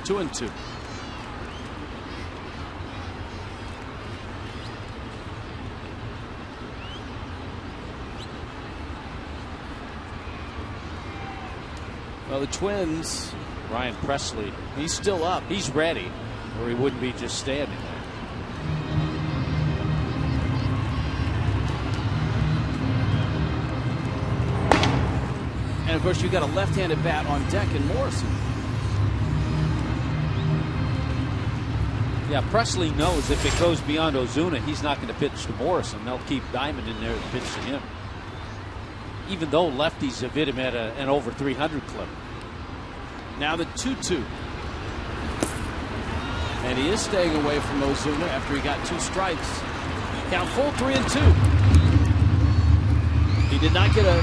2-2. Well, the Twins, Ryan Presley, he's still up. He's ready, or he wouldn't be just standing there. And of course, you got a left-handed bat on deck in Morrison. Yeah, Presley knows if it goes beyond Ozuna, he's not going to pitch to Morrison. They'll keep Diamond in there to pitch to him. Even though lefties have hit him at an over 300 clip. Now the 2-2. And he is staying away from Ozuna after he got 2 strikes. Count full 3-2. He did not get a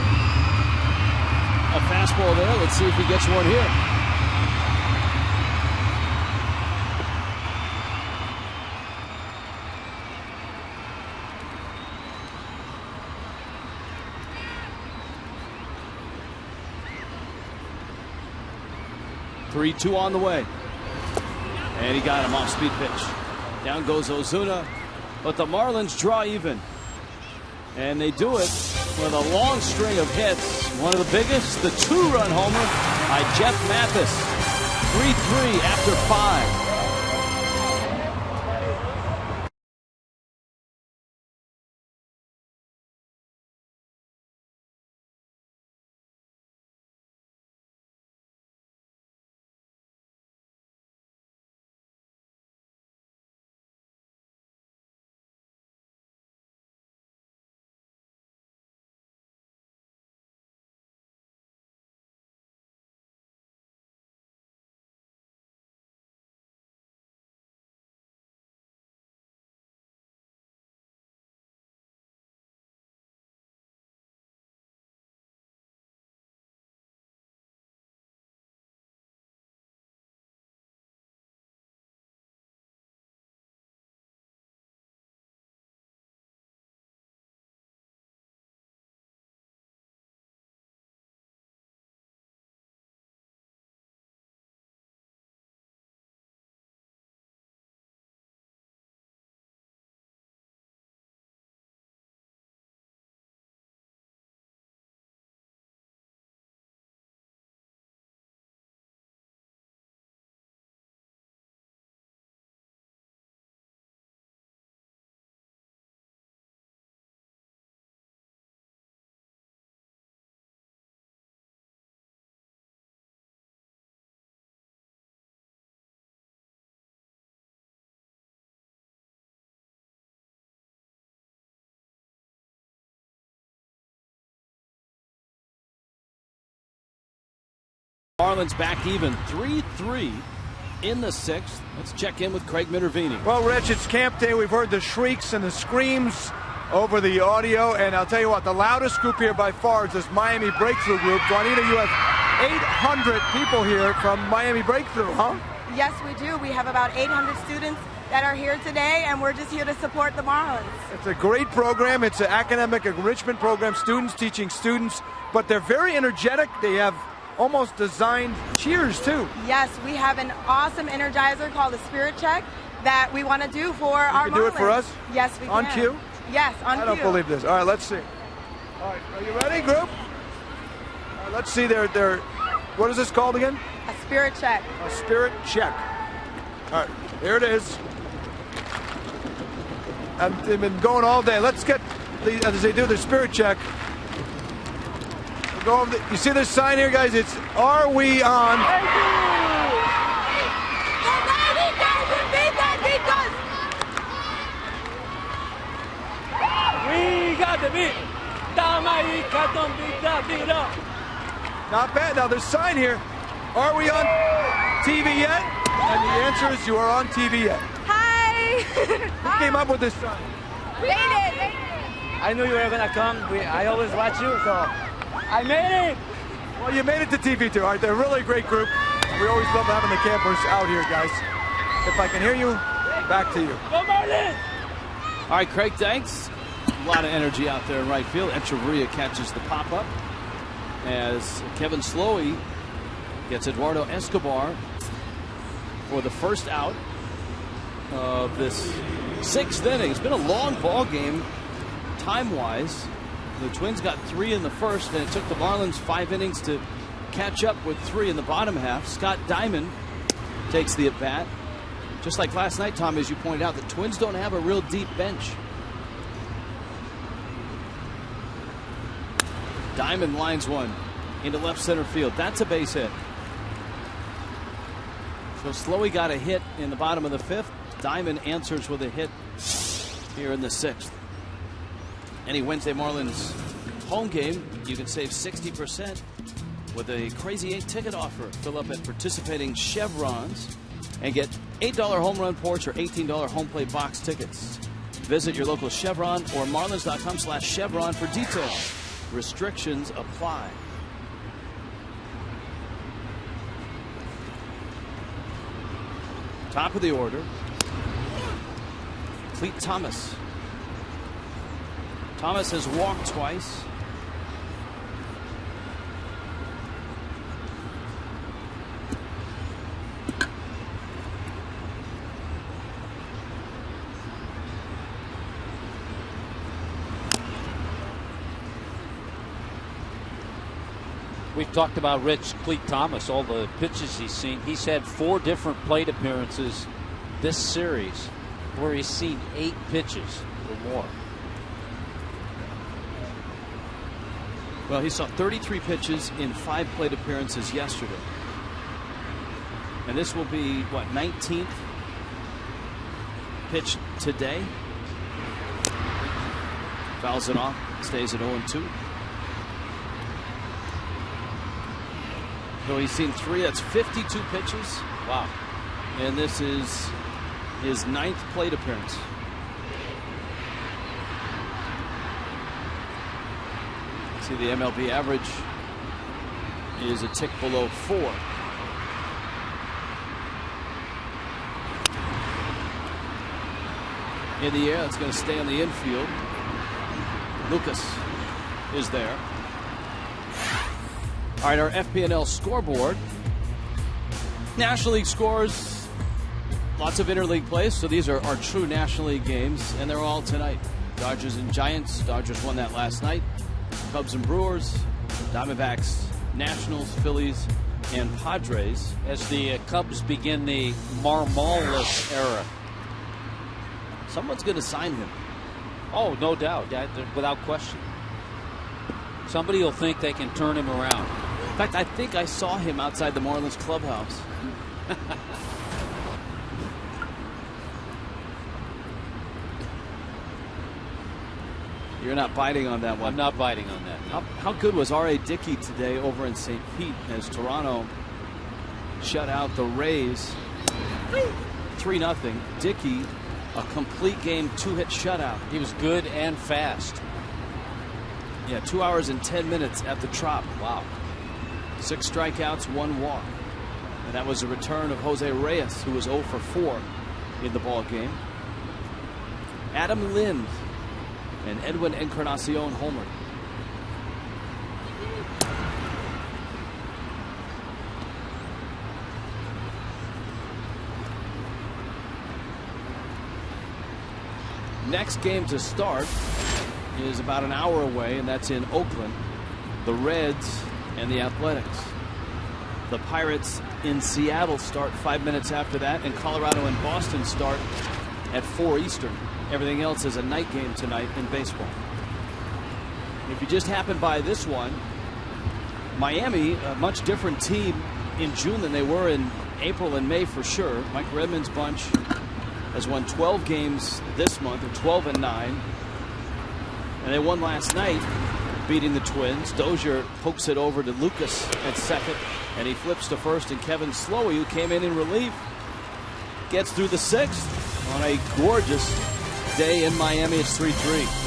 fastball there. Let's see if he gets one here. Three-two on the way. And he got him off speed pitch. Down goes Ozuna. But the Marlins draw even. And they do it with a long string of hits. One of the biggest, the 2-run homer by Jeff Mathis. 3-3 after 5. Marlins back even 3-3 in the 6th. Let's check in with Craig Minervini. Well, Rich, it's camp day. We've heard the shrieks and the screams over the audio, and I'll tell you what, the loudest group here by far is this Miami Breakthrough group. Juanita, you have 800 people here from Miami Breakthrough, huh? Yes, we do. We have about 800 students that are here today, and we're just here to support the Marlins. It's a great program. It's an academic enrichment program, students teaching students, but they're very energetic. They have almost designed cheers, too. Yes, we have an awesome energizer called the Spirit Check that we want to do for our Marlins. You can do it for us? Yes, we can. On cue? Yes, on cue. I don't believe this. All right, let's see. All right, are you ready, group? All right, let's see their what is this called again? A Spirit Check. A Spirit Check. All right, here it is. They've been going all day. Let's get, as they do their Spirit Check. We'll go over you see this sign here, guys? It's, are we on? We got the beat. Not bad. Now, there's a sign here. Are we on TV yet? And the answer is you are on TV yet. Hi. Who came up with this sign? We made it. I knew you were gonna come. I always watch you, so I made it. Well, you made it to TV too. All right, they're a really great group. We always love having the campers out here, guys. If I can hear you, back to you. Go Marlins! All right, Craig, thanks. A lot of energy out there in right field. Echeverria catches the pop-up as Kevin Slowey gets Eduardo Escobar for the first out of this 6th inning. It's been a long ball game time-wise. The Twins got 3 in the first, and it took the Marlins 5 innings to catch up with 3 in the bottom half. Scott Diamond takes the at-bat. Just like last night, Tom, as you pointed out, the Twins don't have a real deep bench. Diamond lines one into left center field. That's a base hit. So Slowey got a hit in the bottom of the 5th. Diamond answers with a hit here in the 6th. Any Wednesday Marlins home game, you can save 60% with a Crazy 8 ticket offer. Fill up at participating Chevrons and get $8 home run porch or $18 home plate box tickets. Visit your local Chevron or marlins.com/Chevron for details. Restrictions apply. Top of the order, Cleet Thomas. Thomas has walked twice. We've talked about Rich Cleet Thomas, all the pitches he's seen. He's had 4 different plate appearances this series where he's seen 8 pitches or more. Well, he saw 33 pitches in 5 plate appearances yesterday. And this will be, what, 19th pitch today? Fouls it off, stays at 0-2. So he's seen 3, that's 52 pitches. Wow. And this is his 9th plate appearance. See, the MLB average is a tick below 4. In the air, it's going to stay on the infield. Lucas is there. All right, our FPNL scoreboard. National League scores, lots of interleague plays, so these are our true National League games, and they're all tonight. Dodgers and Giants. Dodgers won that last night. Cubs and Brewers, Diamondbacks, Nationals, Phillies, and Padres. As the Cubs begin the Marmol-less era. Someone's going to sign him. Oh, no doubt, without question. Somebody will think they can turn him around. In fact, I think I saw him outside the Marlins clubhouse. You're not biting on that one. I'm not biting on that. No. How good was R.A. Dickey today over in St. Pete as Toronto shut out the Rays 3-0. Dickey, a complete game 2-hit shutout. He was good and fast. Yeah, 2 hours and 10 minutes at the Trop. Wow. 6 strikeouts, 1 walk. And that was a return of Jose Reyes, who was 0 for 4 in the ball game. Adam Lind and Edwin Encarnacion homered. Next game to start is about an hour away, and that's in Oakland. The Reds and the Athletics. The Pirates in Seattle start 5 minutes after that, and Colorado and Boston start at 4 Eastern. Everything else is a night game tonight in baseball. If you just happen by this one, Miami, a much different team in June than they were in April and May for sure. Mike Redmond's bunch has won 12 games this month, at 12-9. And they won last night, beating the Twins. Dozier pokes it over to Lucas at second, and he flips to first, and Kevin Slowey, who came in relief, gets through the 6th on a gorgeous day in Miami. It's 3-3.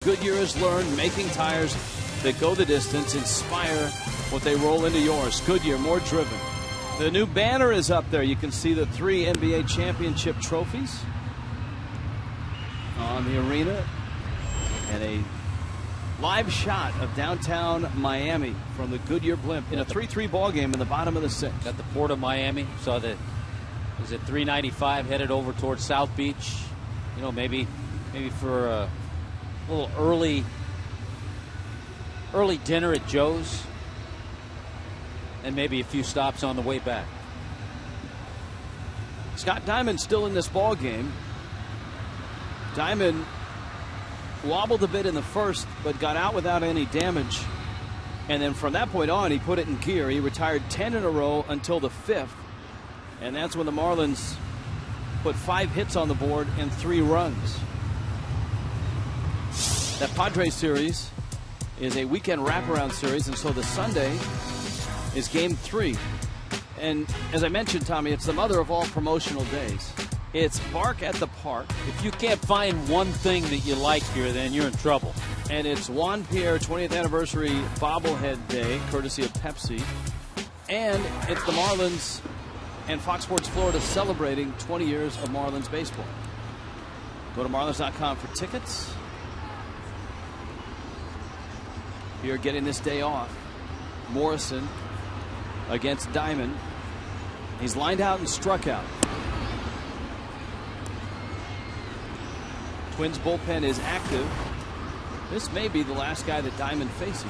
Goodyear has learned making tires that go the distance inspire what they roll into yours. Goodyear, more driven. The new banner is up there. You can see the 3 NBA championship trophies on the arena, and a live shot of downtown Miami from the Goodyear blimp in a 3-3 ball game in the bottom of the 6th. Got the Port of Miami. Saw the, was it 395 headed over towards South Beach? You know, maybe for a little early dinner at Joe's, and maybe a few stops on the way back. Scott Diamond still in this ball game. Diamond wobbled a bit in the first, but got out without any damage. And then from that point on, he put it in gear. He retired 10 in a row until the 5th. And that's when the Marlins put 5 hits on the board and 3 runs. That Padres series is a weekend wraparound series, and so the Sunday is game 3. And as I mentioned, Tommy, it's the mother of all promotional days. It's Bark at the Park. If you can't find one thing that you like here, then you're in trouble. And it's Juan Pierre 20th anniversary bobblehead day, courtesy of Pepsi. And it's the Marlins and Fox Sports Florida celebrating 20 years of Marlins baseball. Go to Marlins.com for tickets. Here getting this day off, Morrison against Diamond. He's lined out and struck out. Twins bullpen is active. This may be the last guy that Diamond faces.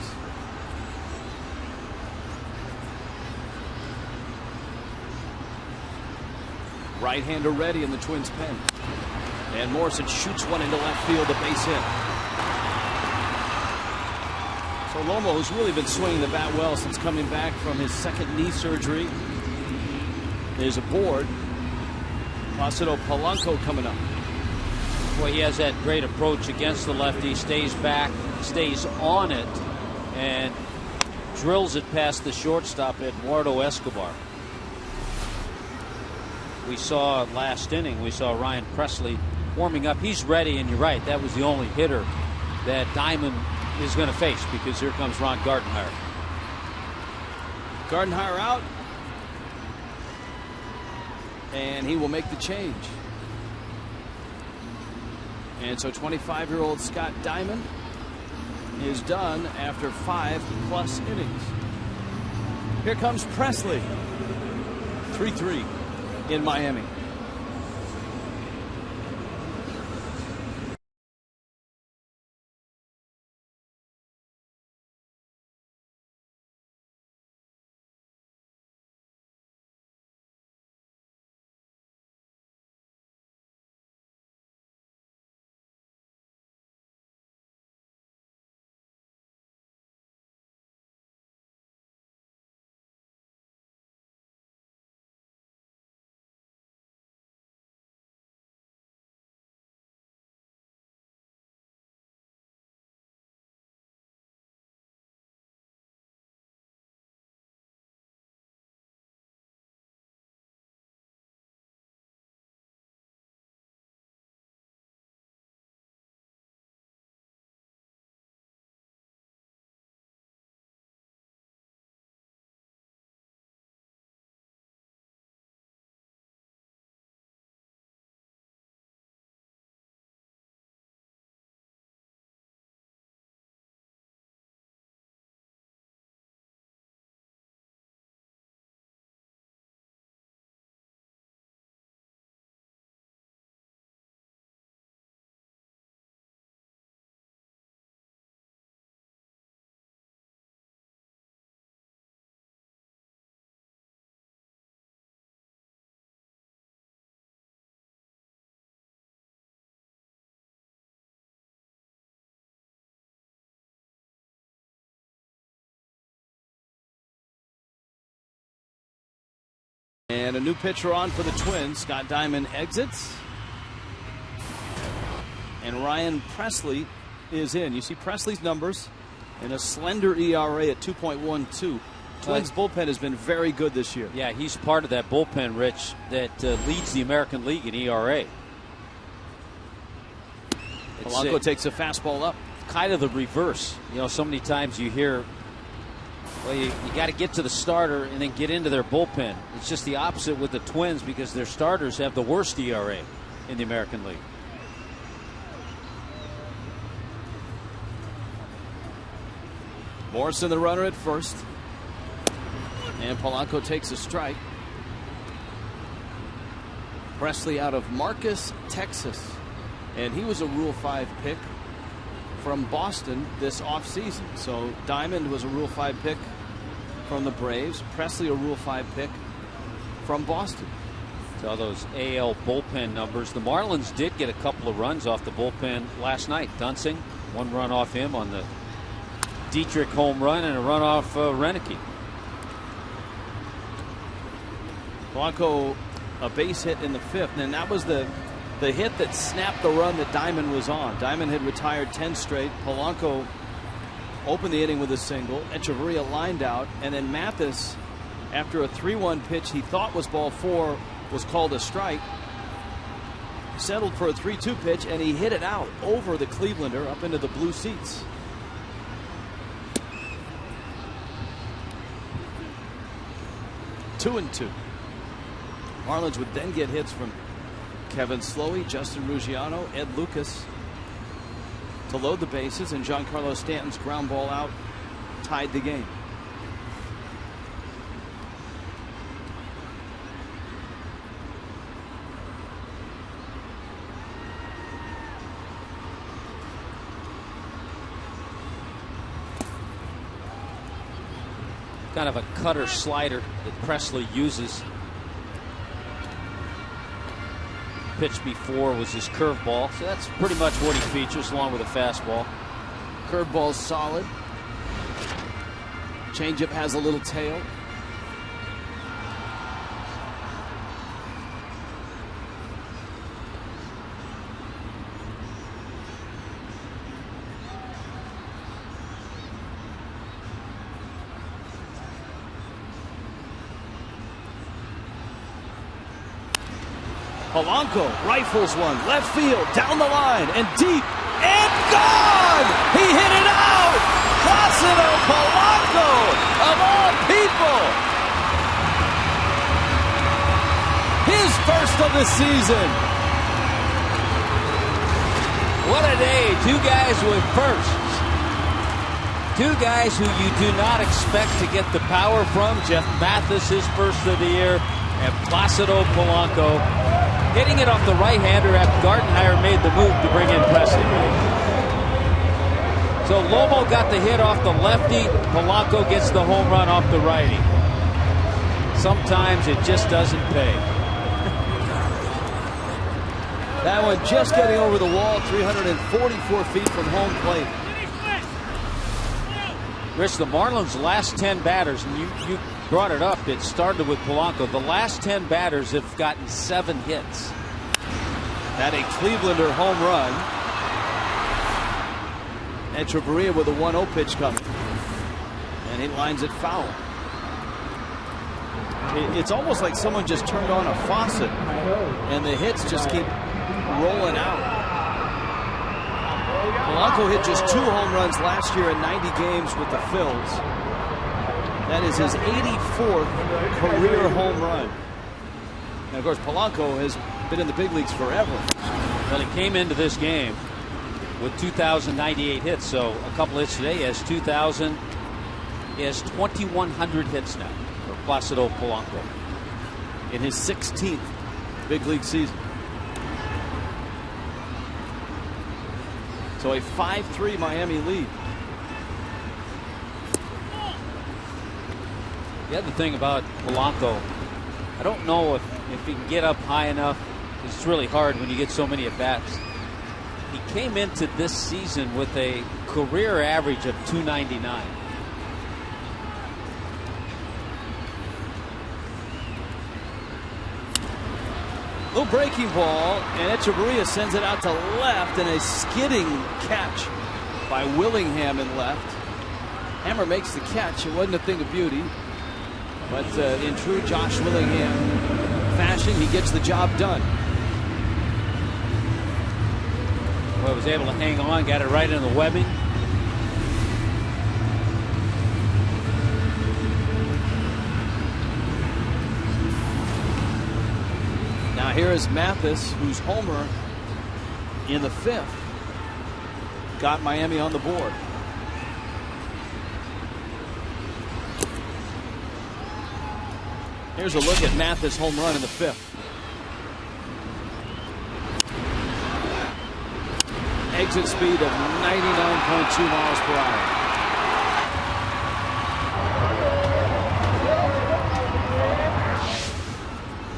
Right-hander ready in the Twins' pen. And Morrison shoots one into left field, a base hit. So Lomo, who's really been swinging the bat well since coming back from his second knee surgery, is aboard. Placido Polanco coming up. Boy, he has that great approach against the lefty, stays back, stays on it, and drills it past the shortstop, Eduardo Escobar. We saw last inning, we saw Ryan Pressly warming up. He's ready, and you're right, that was the only hitter that Diamond is going to face, because here comes Ron Gardenhire. Gardenhire out, and he will make the change. And so 25-year-old Scott Diamond is done after 5+ innings. Here comes Pressly. 3-3 in Miami. And a new pitcher on for the Twins. Scott Diamond exits. And Ryan Pressly is in. You see Presley's numbers and a slender ERA at 2.12. Twins bullpen has been very good this year. Yeah, he's part of that bullpen, Rich, that leads the American League in ERA. Polanco takes a fastball up. Kind of the reverse. You know, so many times you hear, well, you got to get to the starter and then get into their bullpen. It's just the opposite with the Twins, because their starters have the worst ERA in the American League. Morrison the runner at first. And Polanco takes a strike. Pressly out of Marcus, Texas. And he was a Rule 5 pick from Boston this offseason. So Diamond was a Rule 5 pick from the Braves. Pressly a Rule 5 pick from Boston. So those AL bullpen numbers. The Marlins did get a couple of runs off the bullpen last night. Dunsing, 1 run off him on the Dietrich home run, and a run off Renicky. Polanco a base hit in the 5th, and that was the hit that snapped the run that Diamond was on. Diamond had retired 10 straight. Polanco opened the inning with a single. Echeverria lined out, and then Mathis, after a 3-1 pitch he thought was ball 4, was called a strike. Settled for a 3-2 pitch, and he hit it out over the Clevelander up into the blue seats. Two and 2. Marlins would then get hits from Kevin Slowey, Justin Ruggiano, Ed Lucas to load the bases, and Giancarlo Stanton's ground ball out tied the game. kind of a cutter slider that Presley uses. Pitch before was his curveball, so that's pretty much what he features, along with a fastball. Curveball's solid. Changeup has a little tail. Polanco rifles one, left field, down the line, and deep, and gone! He hit it out! Placido Polanco, of all people! His first of the season. What a day. Two guys with firsts. Two guys who you do not expect to get the power from. Jeff Mathis, his first of the year, and Placido Polanco hitting it off the right-hander after Gartenhire made the move to bring in Presley. So Lomo got the hit off the lefty. Polanco gets the home run off the righty. Sometimes it just doesn't pay. That one just getting over the wall, 344 feet from home plate. Rich, the Marlins' last 10 batters, and you brought it up, it started with Polanco. The last 10 batters have gotten 7 hits. That a Clevelander home run. And Trevorria with a 1-0 pitch coming. And he lines it foul. It's almost like someone just turned on a faucet and the hits just keep rolling out. Polanco hit just 2 home runs last year in 90 games with the Phils. That is his 84th career home run. And of course, Polanco has been in the big leagues forever. Well, he came into this game with 2,098 hits, so a couple hits today. He has 2,000. He has 2,100 hits now for Placido Polanco in his 16th big league season. So a 5-3 Miami lead. The other thing about Polanco, I don't know if he can get up high enough. It's really hard when you get so many at-bats. He came into this season with a career average of 299. Little breaking ball, and Echeverria sends it out to left, and a skidding catch by Willingham in left. Hammer makes the catch. It wasn't a thing of beauty, but in true Josh Willingham fashion, he gets the job done. Well, was able to hang on, got it right in the webbing. Now here is Mathis, whose homer in the 5th got Miami on the board. Here's a look at Mathis' home run in the 5th. Exit speed of 99.2 miles per hour.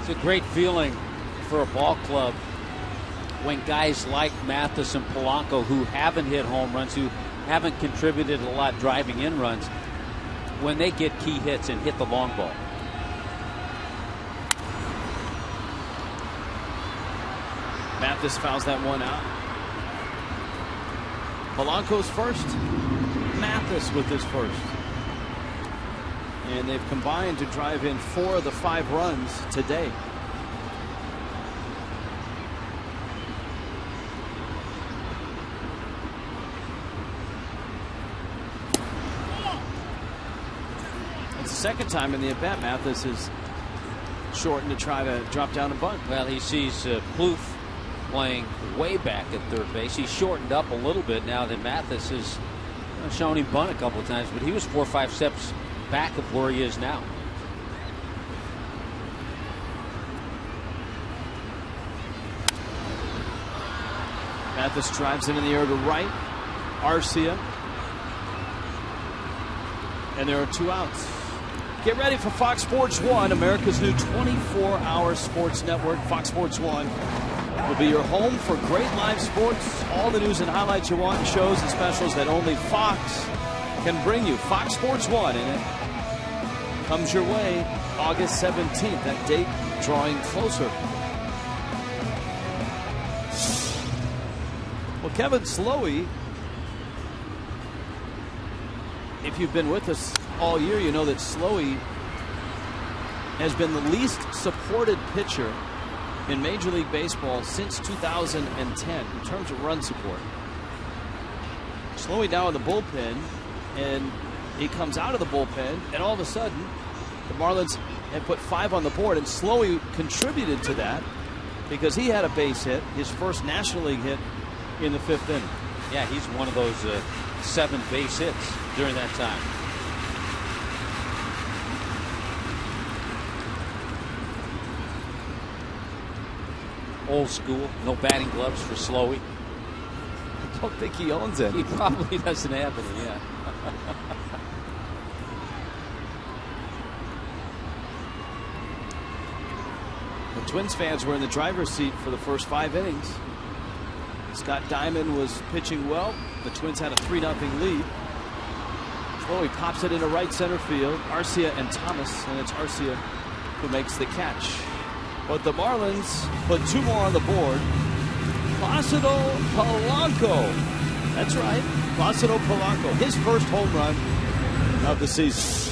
It's a great feeling for a ball club when guys like Mathis and Polanco, who haven't hit home runs, who haven't contributed a lot driving in runs, when they get key hits and hit the long ball. Mathis fouls that one out. Polanco's first. Mathis with his first. And they've combined to drive in 4 of the 5 runs today. It's the second time in the at-bat Mathis is shortened to try to drop down a bunt. Well, he sees Plouffe playing way back at third base. He's shortened up a little bit now that Mathis has shown him bunt a couple of times, but he was 4 or 5 steps back of where he is now. Mathis drives it in the air to right. Arcia. And there are 2 outs. Get ready for Fox Sports 1, America's new 24-hour sports network. Fox Sports 1 will be your home for great live sports, all the news and highlights you want, shows and specials that only Fox can bring you. Fox Sports 1, and it comes your way August 17th. That date drawing closer. Well, Kevin Slowey, if you've been with us all year, you know that Slowey has been the least supported pitcher in Major League Baseball since 2010 in terms of run support. Slowey now in the bullpen, and he comes out of the bullpen, and all of a sudden the Marlins have put 5 on the board, and Slowey contributed to that because he had a base hit, his first National League hit in the 5th inning. Yeah, he's one of those 7 base hits during that time. Old school, no batting gloves for Slowey. I don't think he owns it. He probably doesn't have any, yeah. The Twins fans were in the driver's seat for the first 5 innings. Scott Diamond was pitching well. The Twins had a 3-0 lead. Slowey pops it into right center field. Arcia and Thomas, and it's Arcia who makes the catch. But the Marlins put 2 more on the board. Placido Polanco. That's right, Placido Polanco. His first home run of the season.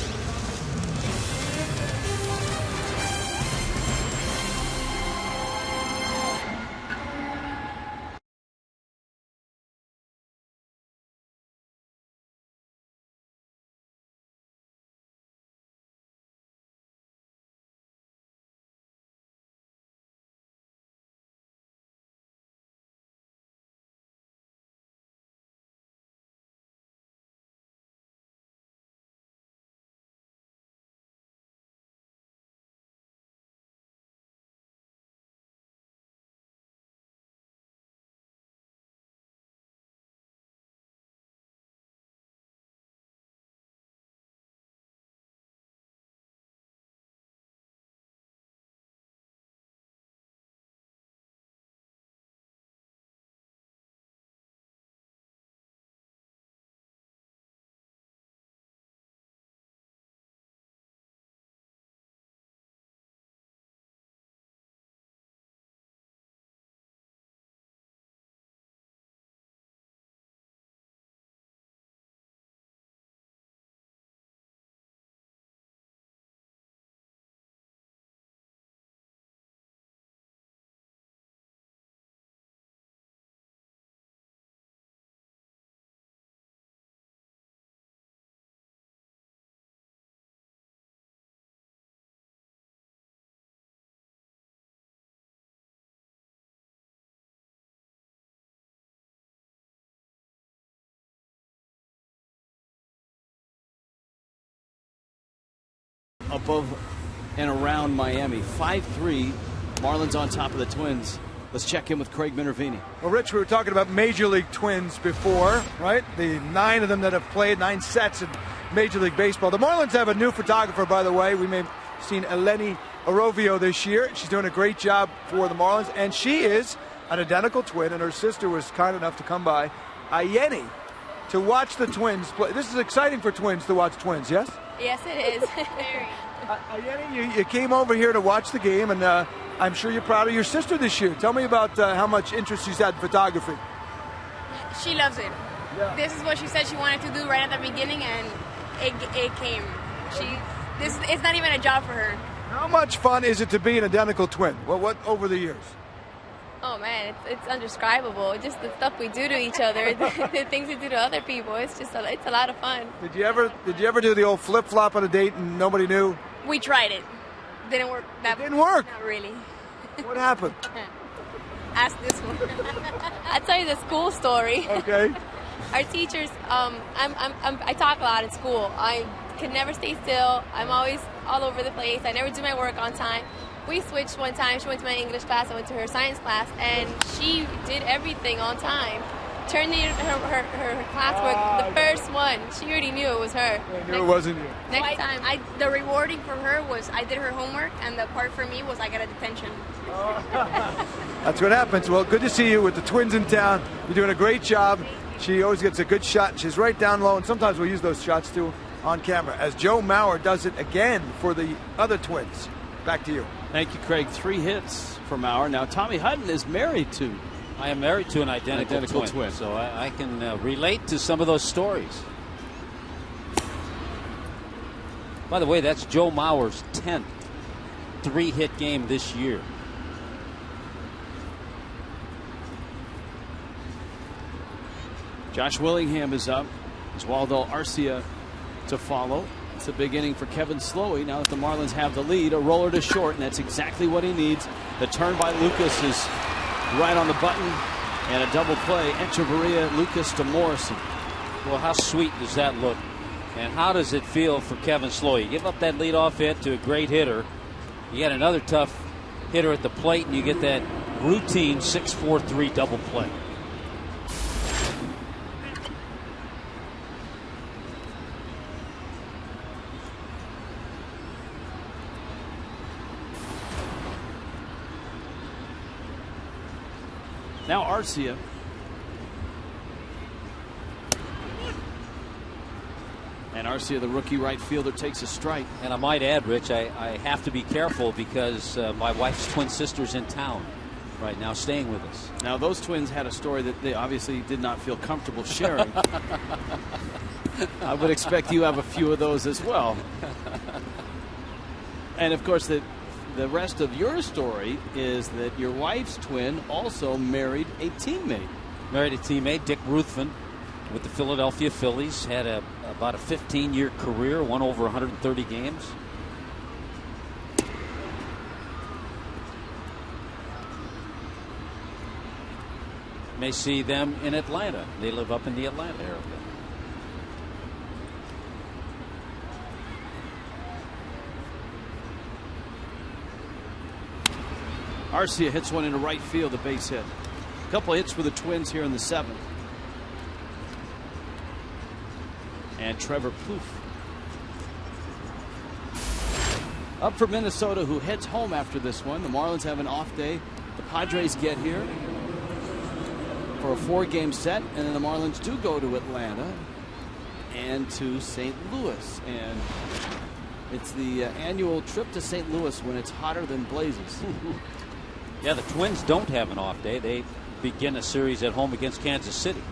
Above and around Miami. 5-3, Marlins on top of the Twins. Let's check in with Craig Minervini. Well, Rich, we were talking about Major League Twins before, right? The 9 of them that have played 9 sets in Major League Baseball. The Marlins have a new photographer, by the way. We may have seen Eleni Arovio this year. She's doing a great job for the Marlins, and she is an identical twin, and her sister was kind enough to come by, Ayeni, to watch the Twins play. This is exciting for twins to watch twins, yes? Yes, it is. Very. Ayeni, you came over here to watch the game, and I'm sure you're proud of your sister this year. Tell me about how much interest she's had in photography. She loves it. Yeah. This is what she said she wanted to do right at the beginning, and it came. It's not even a job for her. How much fun is it to be an identical twin? Well, what over the years? Oh man, it's undescribable. Just the stuff we do to each other, the things we do to other people. It's a lot of fun. Did you ever do the old flip flop on a date and nobody knew? We tried it. Didn't work. It didn't work. Not really. What happened? Ask this one. I'll tell you the school story. Okay. Our teachers, I talk a lot in school. I can never stay still. I'm always all over the place. I never do my work on time. We switched one time. She went to my English class. I went to her science class, and she did everything on time. turned in her classwork, the first one. She already knew it was her. I knew it wasn't you. Next time. The rewarding for her was I did her homework, and the part for me was I got a detention. That's what happens. Well, good to see you with the Twins in town. You're doing a great job. She always gets a good shot, and she's right down low, and sometimes we'll use those shots too on camera, as Joe Mauer does it again for the other Twins. Back to you. Thank you, Craig. 3 hits for Mauer. Now, Tommy Hutton is married to. I am married to an identical twin, so I can relate to some of those stories. By the way, that's Joe Mauer's 10th 3-hit game this year. Josh Willingham is up. Oswaldo Arcia to follow. It's a big inning for Kevin Slowey. Now that the Marlins have the lead, a roller to short, and that's exactly what he needs. The turn by Lucas is right on the button, and a double play. Echeverria, Lucas to Morrison. Well, how sweet does that look? And how does it feel for Kevin Slowey? You give up that leadoff hit to a great hitter. You get another tough hitter at the plate, and you get that routine 6-4-3 double play. Now Arcia. And Arcia, the rookie right fielder, takes a strike. And I might add, Rich, I have to be careful because my wife's twin sister's in town right now staying with us. Now, those twins had a story that they obviously did not feel comfortable sharing. I would expect you have a few of those as well. And, of course, the rest of your story is that your wife's twin also married a teammate. Married a teammate, Dick Ruthven, with the Philadelphia Phillies. Had about a 15-year career, won over 130 games. May see them in Atlanta. They live up in the Atlanta area. Arcia hits one into right field, a base hit. A couple hits for the Twins here in the 7th. And Trevor Plouffe up for Minnesota, who heads home after this one. The Marlins have an off day. The Padres get here for a 4-game set, and then the Marlins do go to Atlanta and to St. Louis. And it's the annual trip to St. Louis when it's hotter than blazes. Yeah, the Twins don't have an off day. They begin a series at home against Kansas City.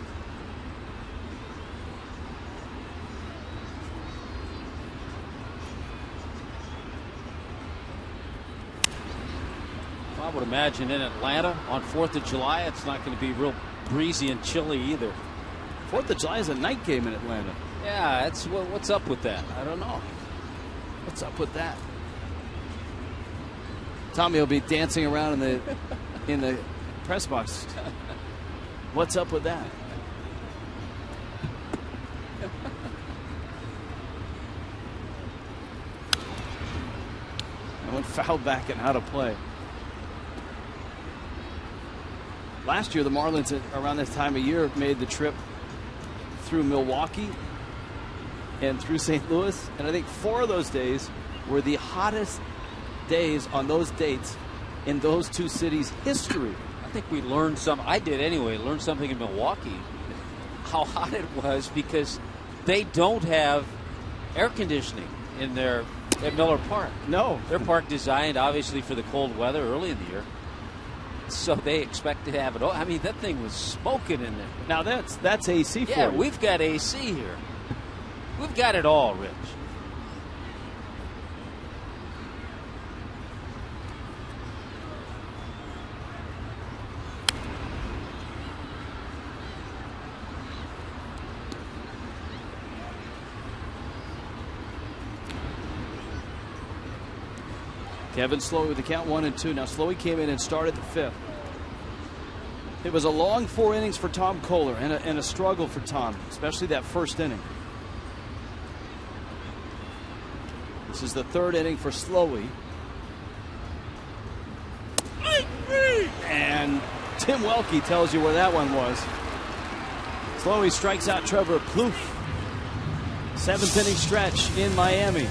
I would imagine in Atlanta on 4th of July, it's not going to be real breezy and chilly either. 4th of July is a night game in Atlanta. Yeah, what's up with that? I don't know. What's up with that? Tommy will be dancing around in the press box. What's up with that? I went foul back and out of play. Last year, the Marlins around this time of year made the trip through Milwaukee and through St. Louis, and I think 4 of those days were the hottest days on those dates in those 2 cities' history. I think we learned I did anyway, learned something in Milwaukee, how hot it was, because they don't have air conditioning at Miller Park. No. Their park designed obviously for the cold weather early in the year. So they expect to have it all. I mean, that thing was smoking in there. Now that's AC for you. Yeah, we've got AC here. We've got it all, Rich. Kevin Slowey with the count 1-2. Now Slowey came in and started the 5th. It was a long 4 innings for Tom Kohler and a struggle for Tom, especially that first inning. This is the 3rd inning for Slowey. And Tim Welke tells you where that one was. Chloe strikes out Trevor Plouffe. 7th inning stretch in Miami.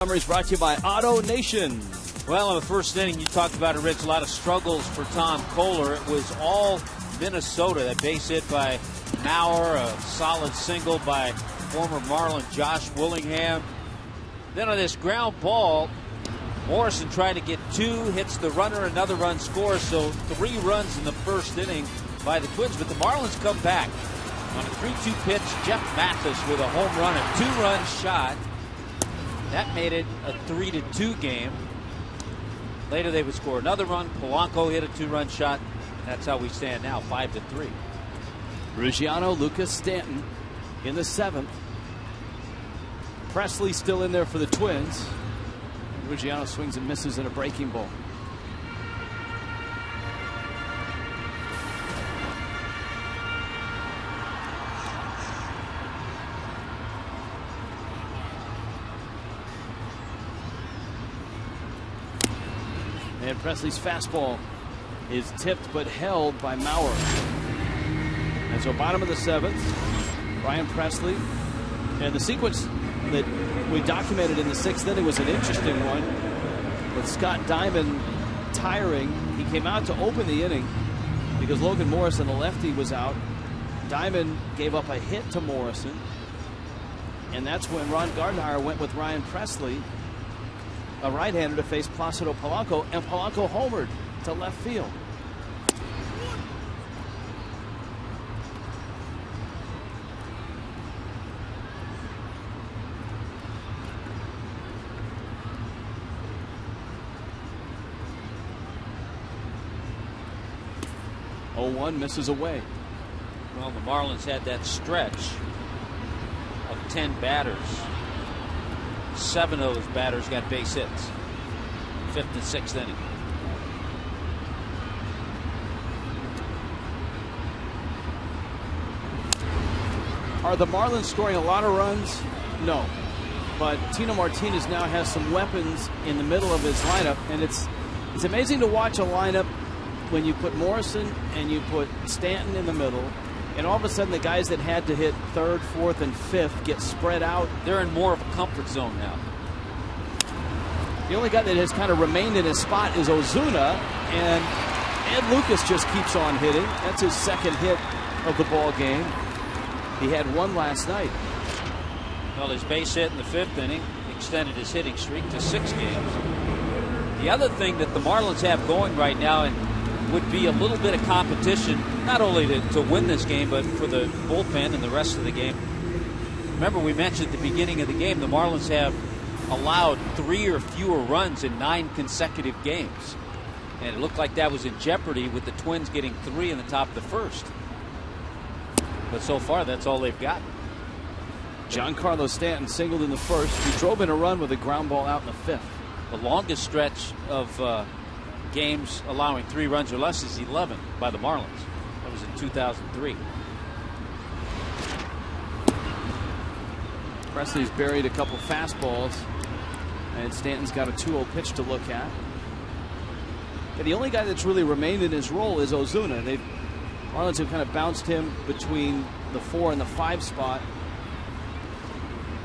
Summaries brought to you by Auto Nation. Well, in the first inning, you talked about it, Rich, a lot of struggles for Tom Kohler. It was all Minnesota. That base hit by Maurer, a solid single by former Marlin Josh Willingham. Then on this ground ball, Morrison tried to get 2, hits the runner, another run scores. So 3 runs in the first inning by the Twins. But the Marlins come back on a 3-2 pitch. Jeff Mathis with a home run, a 2-run shot. That made it a 3-2 game. Later they would score another run. Polanco hit a 2-run shot. That's how we stand now, 5-3. Ruggiano, Lucas Stanton in the 7th. Presley still in there for the Twins. Ruggiano swings and misses in a breaking ball. And Presley's fastball is tipped but held by Maurer. And so bottom of the 7th, Ryan Presley. And the sequence that we documented in the 6th inning was an interesting one with Scott Diamond tiring. He came out to open the inning because Logan Morrison, the lefty, was out. Diamond gave up a hit to Morrison. And that's when Ron Gardenhire went with Ryan Presley, a right-hander, to face Placido Polanco, and Polanco homered to left field. Oh, 1 misses away. Well, the Marlins had that stretch of 10 batters. 7 of those batters got base hits. 5th and 6th inning. Are the Marlins scoring a lot of runs? No. But Tino Martinez now has some weapons in the middle of his lineup, and it's amazing to watch a lineup when you put Morrison and you put Stanton in the middle, and all of a sudden the guys that had to hit 3rd, 4th, and 5th get spread out. They're in more of a comfort zone now. The only guy that has kind of remained in his spot is Ozuna, and Ed Lucas just keeps on hitting. That's his 2nd hit of the ball game. He had 1 last night. Well, his base hit in the 5th inning extended his hitting streak to 6 games. The other thing that the Marlins have going right now, and would be a little bit of competition, not only to win this game, but for the bullpen and the rest of the game. Remember, we mentioned at the beginning of the game, the Marlins have allowed 3 or fewer runs in 9 consecutive games. And it looked like that was in jeopardy with the Twins getting 3 in the top of the first. But so far, that's all they've got. Giancarlo Stanton singled in the first. He drove in a run with a ground ball out in the 5th. The longest stretch of games allowing 3 runs or less is 11 by the Marlins. That was in 2003. Presley's buried a couple fastballs, and Stanton's got a 2-0 pitch to look at. And the only guy that's really remained in his role is Ozuna. Marlins have kind of bounced him between the 4 and the 5 spot,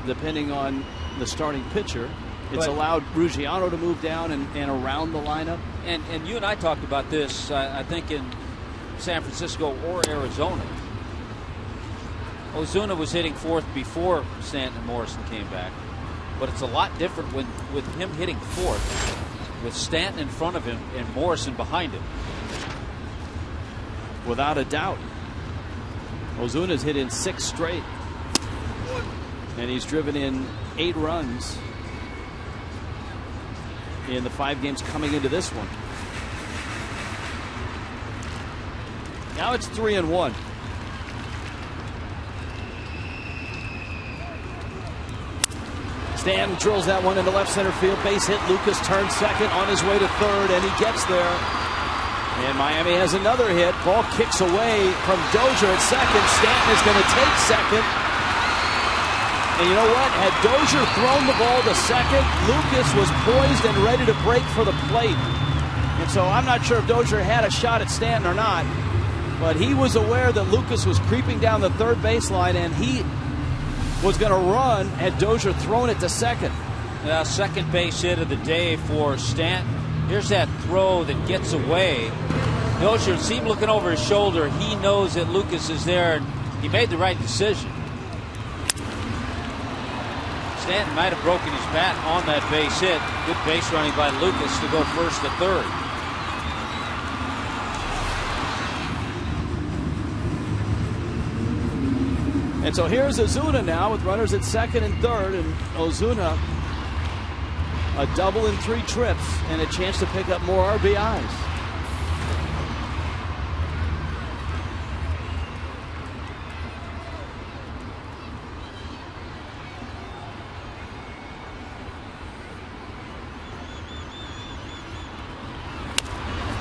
depending on the starting pitcher. It's allowed Ruggiano to move down and around the lineup. And you and I talked about this, I think, in San Francisco or Arizona. Ozuna was hitting 4th before Stanton and Morrison came back. But it's a lot different with him hitting 4th, with Stanton in front of him and Morrison behind him. Without a doubt. Ozuna's hit in 6 straight. And he's driven in 8 runs in the 5 games coming into this one. Now it's 3-1. Stanton drills that one into left center field. Base hit. Lucas turns second on his way to third, and he gets there. And Miami has another hit. Ball kicks away from Dozier at second. Stanton is going to take second. And you know what? Had Dozier thrown the ball to second, Lucas was poised and ready to break for the plate. And so I'm not sure if Dozier had a shot at Stanton or not, but he was aware that Lucas was creeping down the third baseline, and he was going to run had Dozier thrown it to second. Second base hit of the day for Stanton. Here's that throw that gets away. Dozier seemed looking over his shoulder. He knows that Lucas is there, and he made the right decision. Stanton might have broken his bat on that base hit. Good base running by Lucas to go first to third. And so here's Ozuna now with runners at second and third, and Ozuna a double in 3 trips and a chance to pick up more RBIs.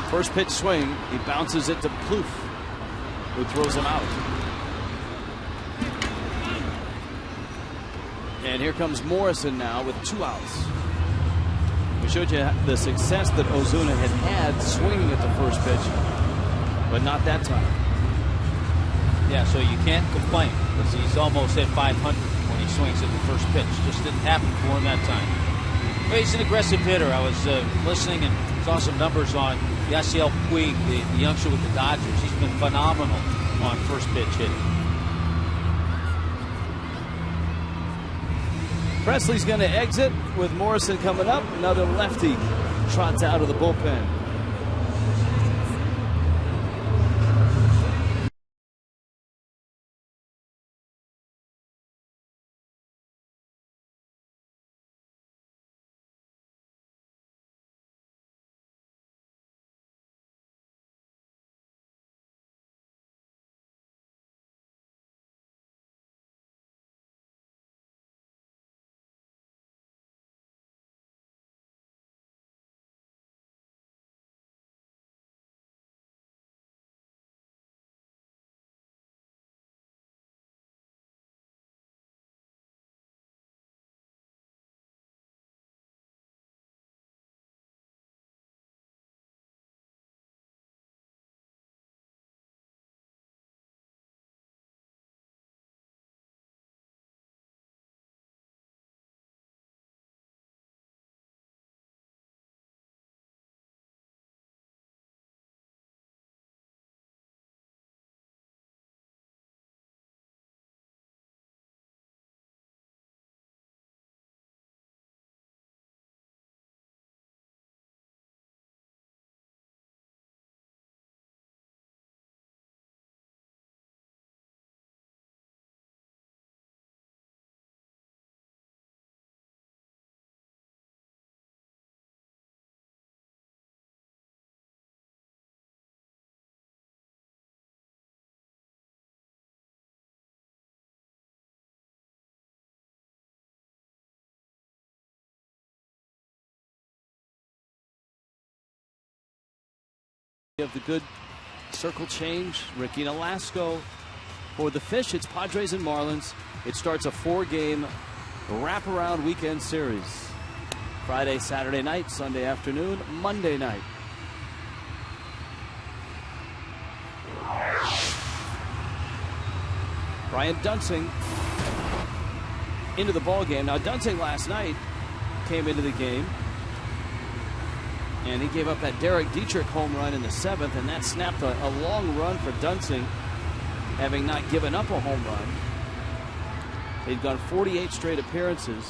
First pitch swing, he bounces it to Plouffe, who throws him out. And here comes Morrison now with 2 outs. We showed you the success that Ozuna had swinging at the first pitch, but not that time. Yeah, so you can't complain because he's almost hit 500 when he swings at the first pitch. Just didn't happen for him that time. Well, he's an aggressive hitter. I was listening and saw some numbers on Yasiel Puig, the youngster with the Dodgers. He's been phenomenal on first pitch hitting. Presley's going to exit with Morrison coming up. Another lefty trots out of the bullpen. Of the good circle change, Ricky Nolasco for the Fish. It's Padres and Marlins. It starts a 4-game wraparound weekend series. Friday, Saturday night, Sunday afternoon, Monday night. Brian Dunsing into the ball game. Now Dunsing last night came into the game and he gave up that Derek Dietrich home run in the 7th, and that snapped a long run for Dunsing, having not given up a home run. He'd gone 48 straight appearances,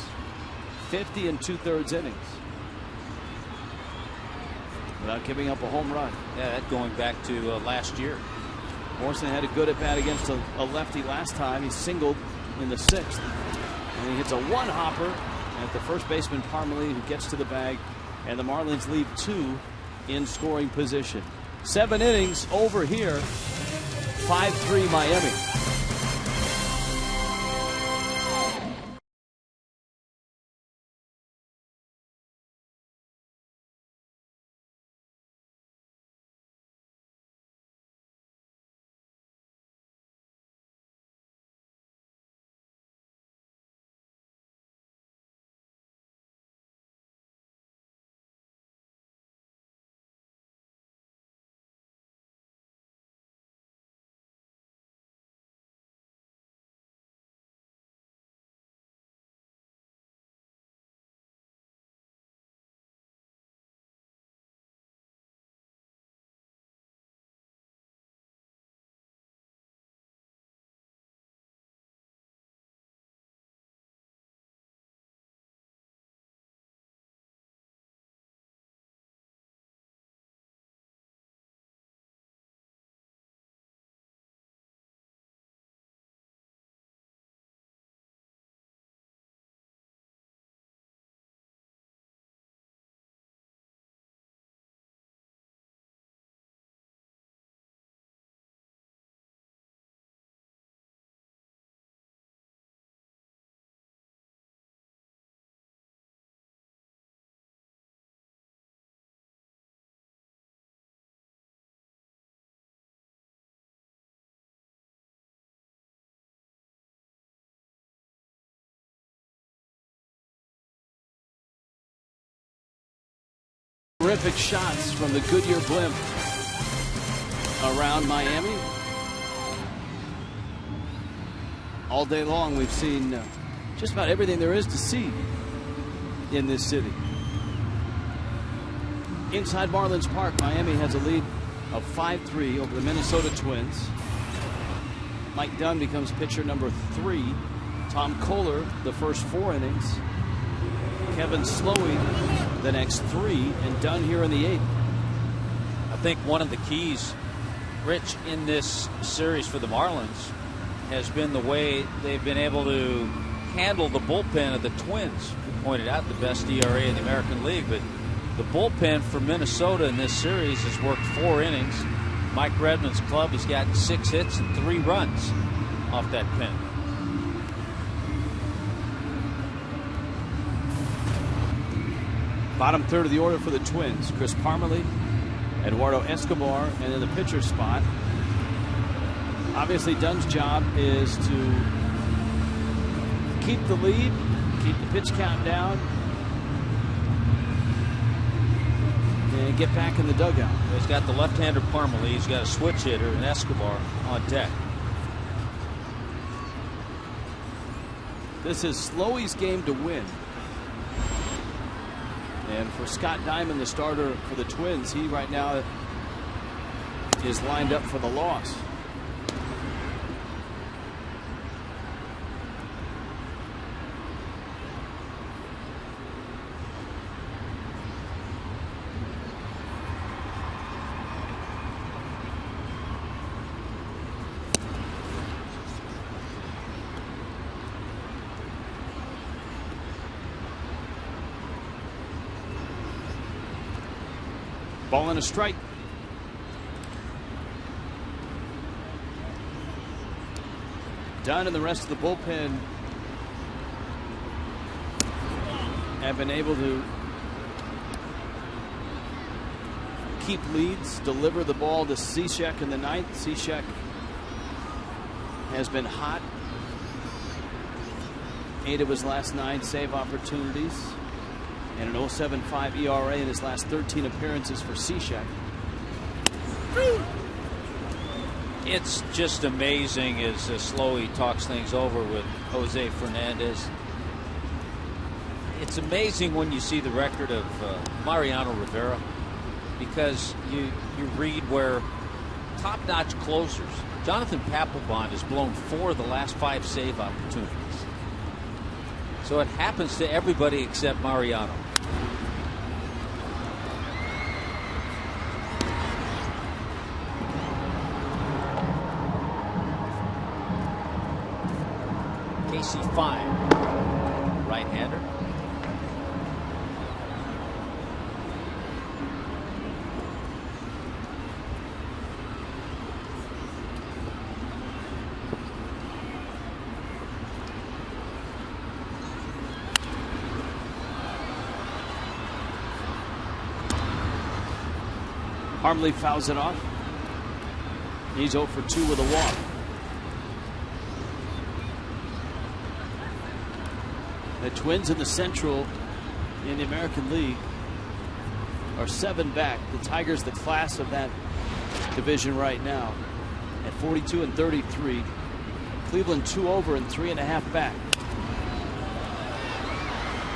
50 2/3 innings, without giving up a home run. Yeah, that going back to last year. Morrison had a good at bat against a lefty last time. He singled in the 6th, and he hits a one-hopper at the first baseman Parmelee, who gets to the bag. And the Marlins leave 2 in scoring position. 7 innings over here. 5-3 Miami. Terrific shots from the Goodyear blimp around Miami. All day long we've seen just about everything there is to see in this city. Inside Marlins Park, Miami has a lead of 5-3 over the Minnesota Twins. Mike Dunn becomes pitcher number 3. Tom Kohler the first 4 innings. Kevin Slowey the next 3, and Dunn here in the 8th. I think one of the keys, Rich, in this series for the Marlins has been the way they've been able to handle the bullpen of the Twins. You pointed out the best ERA in the American League, but the bullpen for Minnesota in this series has worked 4 innings. Mike Redmond's club has gotten 6 hits and 3 runs off that pen. Bottom third of the order for the Twins. Chris Parmelee, Eduardo Escobar, and in the pitcher spot. Obviously, Dunn's job is to keep the lead, keep the pitch count down, and get back in the dugout. He's got the left-hander Parmelee. He's got a switch hitter and Escobar on deck. This is Slowey's game to win. And for Scott Diamond, the starter for the Twins, he right now is lined up for the loss. Ball and a strike. Dunn and the rest of the bullpen have been able to keep leads, deliver the ball to Cishek in the ninth. Cishek has been hot. 8 of his last 9 save opportunities, and an 0.75 ERA in his last 13 appearances for Cishek. It's just amazing as Slowey talks things over with Jose Fernandez. It's amazing when you see the record of Mariano Rivera, because you read where top-notch closers, Jonathan Papelbon has blown 4 of the last 5 save opportunities. So it happens to everybody except Mariano. Casey Fine, right-hander. Parmelee fouls it off. He's 0 for 2 with a walk. The Twins in the Central in the American League are 7 back. The Tigers, the class of that division right now, at 42 and 33. Cleveland 2 over and 3.5 back.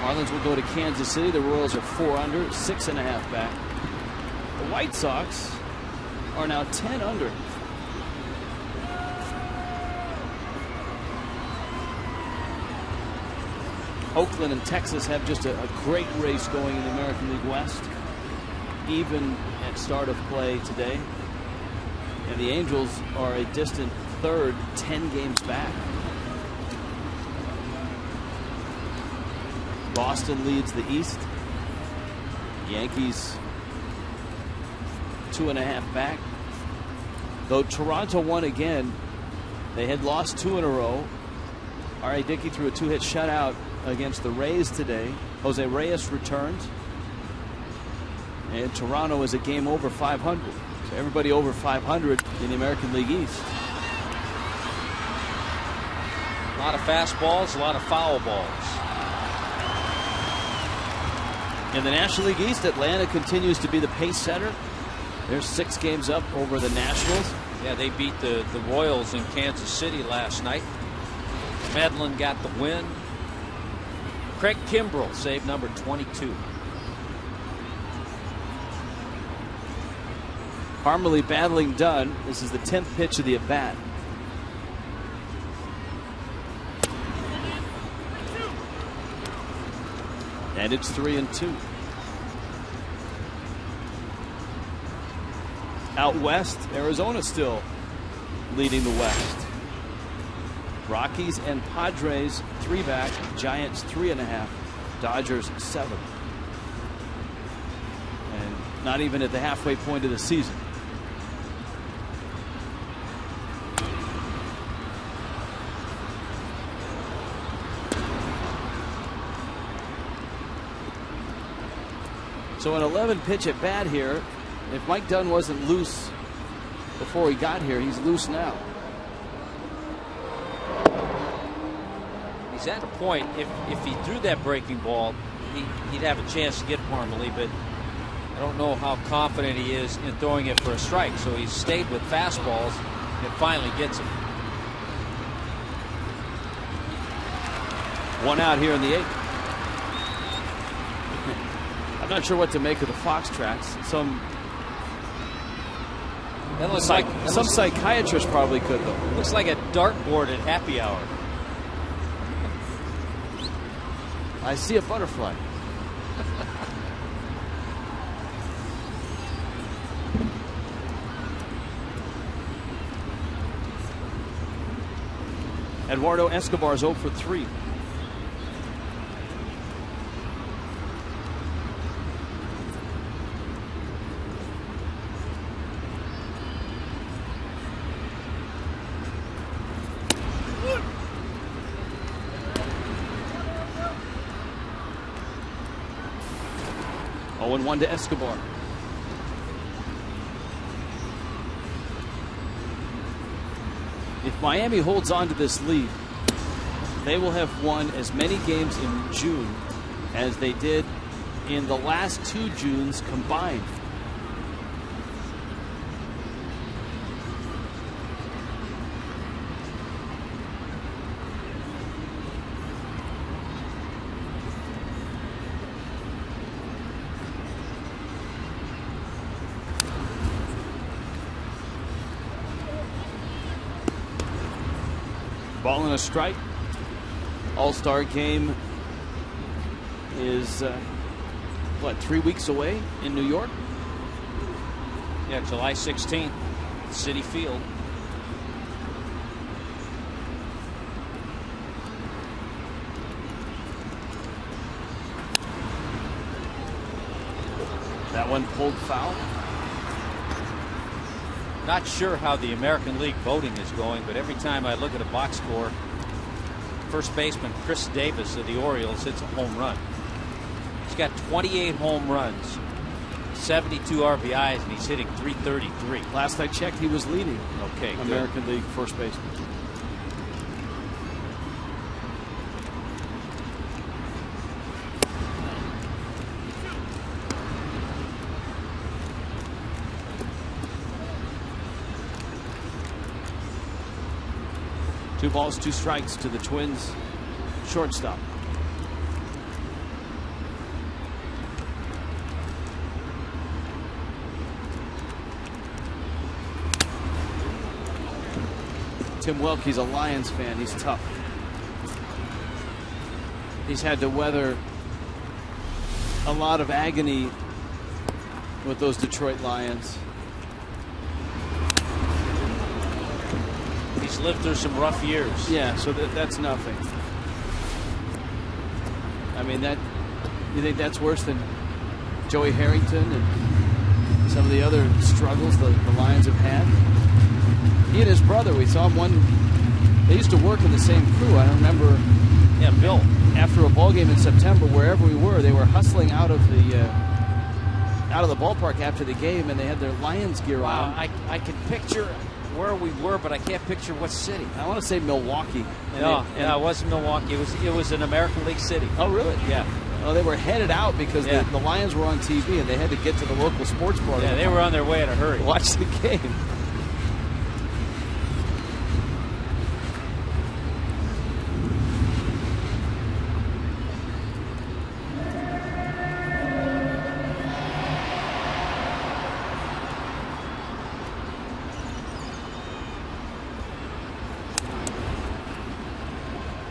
Marlins will go to Kansas City. The Royals are 4 under, 6.5 back. The White Sox are now 10 under. Oakland and Texas have just a great race going in the American League West, even at start of play today. And the Angels are a distant third, 10 games back. Boston leads the East. Yankees 2.5 back. Though Toronto won again, they had lost 2 in a row. R.A. Dickey threw a 2-hit shutout against the Rays today. Jose Reyes returns. And Toronto is a game over 500. So everybody over 500 in the American League East. A lot of fastballs, a lot of foul balls. In the National League East, Atlanta continues to be the pace setter. They're 6 games up over the Nationals. Yeah, they beat the Royals in Kansas City last night. Medlin got the win. Craig Kimbrell saved number 22. Parmelee battling Dunn. This is the 10th pitch of the at-bat. And it's 3-2. Out west, Arizona still leading the West. Rockies and Padres 3 back, Giants 3.5, Dodgers 7. And not even at the halfway point of the season. So an 11-pitch at bat here. If Mike Dunn wasn't loose before he got here, he's loose now. He's at a point, if he threw that breaking ball, he'd have a chance to get Parmelee, but I don't know how confident he is in throwing it for a strike. So he's stayed with fastballs and finally gets him. 1 out here in the 8th. I'm not sure what to make of the Fox tracks. Some psychiatrist probably could, though. Looks like a dartboard at happy hour. I see a butterfly. Eduardo Escobar's 0 for 3. Oh, and 1 to Escobar. If Miami holds on to this lead, they will have won as many games in June as they did in the last 2 Junes combined. Ball and a strike. All-Star game is, 3 weeks away in New York? Yeah, July 16th, Citi Field. That one pulled foul. Not sure how the American League voting is going, but every time I look at a box score, first baseman Chris Davis of the Orioles hits a home run. He's got 28 home runs, 72 RBIs, and he's hitting .333. Last I checked, he was leading. Okay, good. American League first baseman. Two balls, 2 strikes to the Twins shortstop. Tim Welke's a Lions fan. He's tough. He's had to weather a lot of agony with those Detroit Lions. He's lived through some rough years. Yeah, so that's nothing. I mean, you think that's worse than Joey Harrington and some of the other struggles the Lions have had? He and his brother, we saw him they used to work in the same crew. I remember. Yeah, Bill. After a ball game in September, wherever we were, they were hustling out of the ballpark after the game, and they had their Lions gear on. I can picture where we were, but I can't picture what city. I want to say Milwaukee. No, it wasn't Milwaukee. It was an American League city. Oh, really? Yeah. Well, they were headed out because the Lions were on TV, and they had to get to the local sports bar. Yeah, they were on their way in a hurry. Watch the game.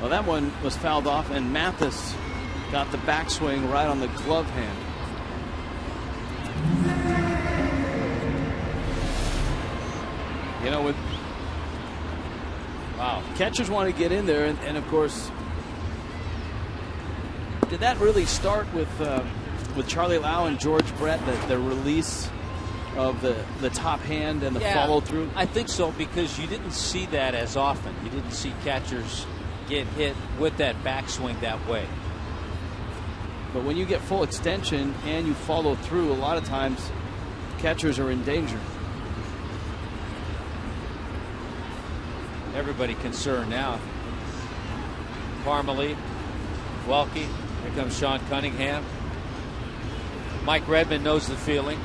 Well, that one was fouled off, and Mathis got the backswing right on the glove hand. You know, catchers want to get in there, and of course, did that really start with Charlie Lau and George Brett, the release of the top hand and the follow through? I think so, because you didn't see that as often. You didn't see catchers get hit with that backswing that way. But when you get full extension and you follow through, a lot of times catchers are in danger. Everybody concerned now. Parmelee, Welke, here comes Sean Cunningham. Mike Redmond knows the feeling.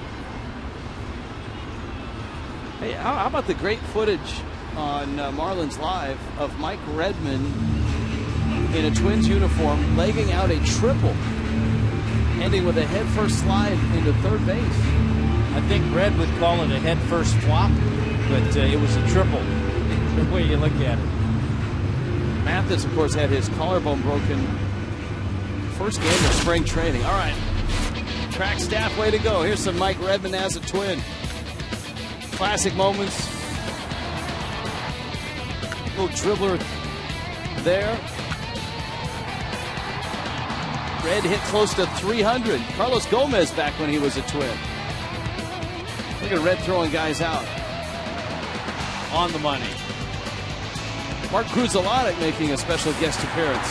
Hey, how about the great footage on Marlins Live of Mike Redmond in a Twins uniform legging out a triple, ending with a headfirst slide into third base. I think Red would call it a headfirst flop, but it was a triple, the way you look at it. Mathis, of course, had his collarbone broken first game of spring training. All right, track staff, way to go. Here's some Mike Redmond as a Twin. Classic moments. Little dribbler there. Red hit close to 300. Carlos Gomez back when he was a Twin. Look at Red throwing guys out. On the money. Mark Kruzalonic making a special guest appearance.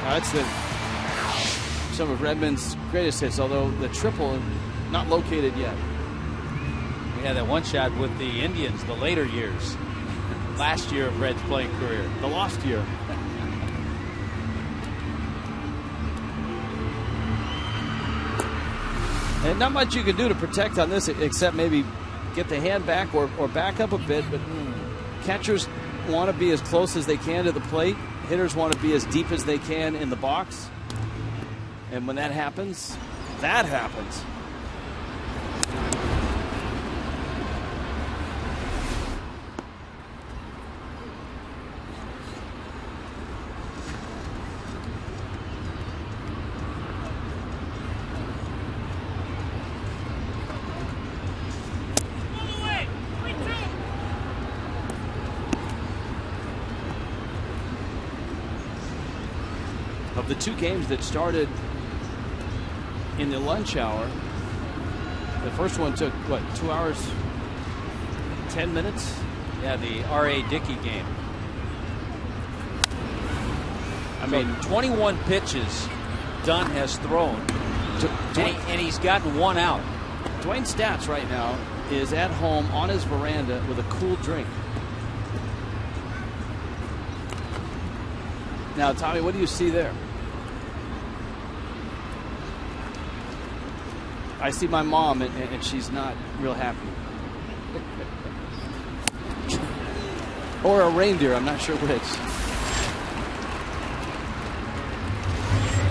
That's some of Redmond's greatest hits, although the triple not located yet. Yeah, that one shot with the Indians, the later years. Last year of Red's playing career. The lost year. And not much you can do to protect on this except maybe get the hand back or back up a bit. But catchers want to be as close as they can to the plate. Hitters want to be as deep as they can in the box. And when that happens, that happens. Of the two games that started in the lunch hour, the first one took, what, 2 hours, 10 minutes? Yeah, the R.A. Dickey game. I mean, 21 pitches Dunn has thrown, and he's gotten one out. Dwayne's stats right now is at home on his veranda with a cool drink. Now, Tommy, what do you see there? I see my mom, and she's not real happy. Or a reindeer, I'm not sure which.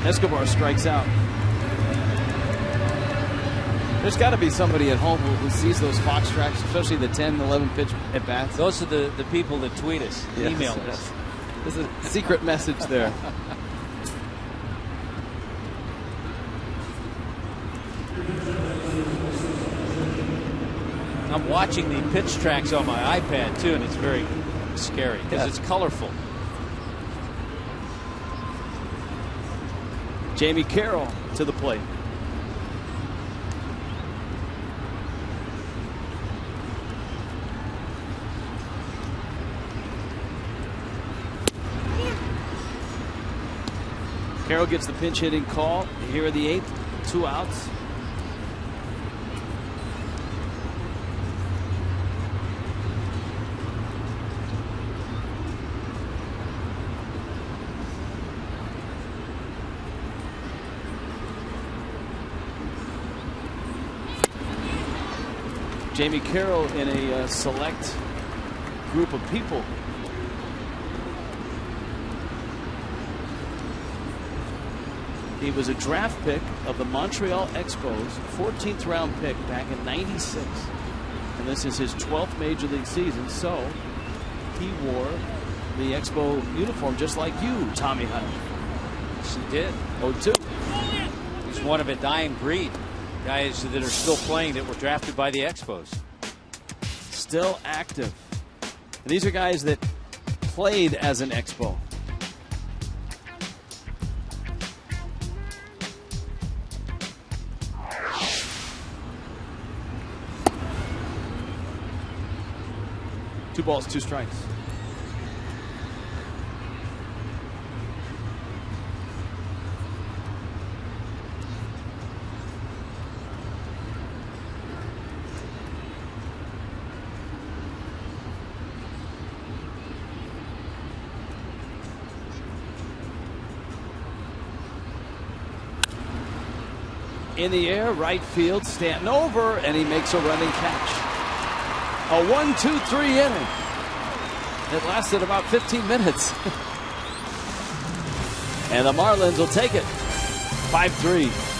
Escobar strikes out. There's got to be somebody at home who sees those Fox tracks, especially the 10, 11 pitch at bats. Those are the people that tweet us, yes, email us. Yes. There's a secret message there. I'm watching the pitch tracks on my iPad too, and it's very scary because it's colorful. Jamie Carroll to the plate. Carroll gets the pinch hitting call here in the 8th, 2 outs. Jamie Carroll in a select group of people. He was a draft pick of the Montreal Expos, 14th round pick back in '96. And this is his 12th major league season, so he wore the Expo uniform just like you, Tommy Hunt. Yes, he did. 0-2. He's one of a dying breed. Guys that are still playing that were drafted by the Expos. Still active. And these are guys that played as an Expo. Two balls, 2 strikes. In the air, right field, Stanton over, and he makes a running catch. A 1-2-3 inning. It lasted about 15 minutes. And the Marlins will take it. 5-3.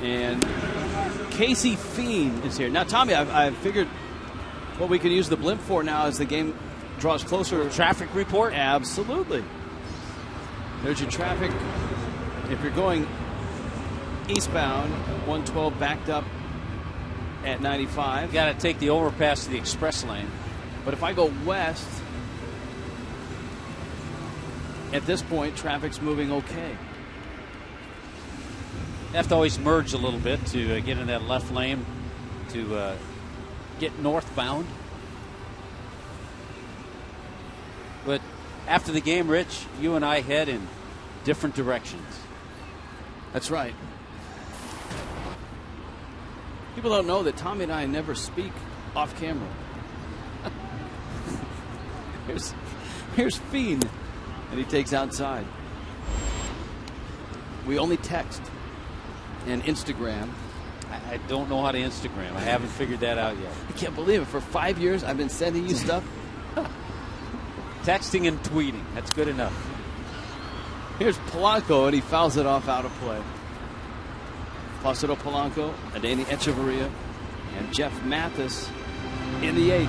And Casey Fiend is here. Now, Tommy, I've figured what we can use the blimp for now as the game draws closer. Traffic report? Absolutely. There's your traffic. If you're going eastbound, 112 backed up at 95. You got to take the overpass to the express lane. But if I go west, at this point, traffic's moving okay. You have to always merge a little bit to get in that left lane to get northbound. But after the game, Rich, you and I head in different directions. That's right. People don't know that Tommy and I never speak off camera. Here's Fiend, and he takes outside. We only text and Instagram. I don't know how to Instagram. I haven't figured that out yet. I can't believe it. For 5 years, I've been sending you stuff. Texting and tweeting. That's good enough. Here's Polanco, and he fouls it off out of play. Placido Polanco, Adeiny Echeverria, and Jeff Mathis in the 8th.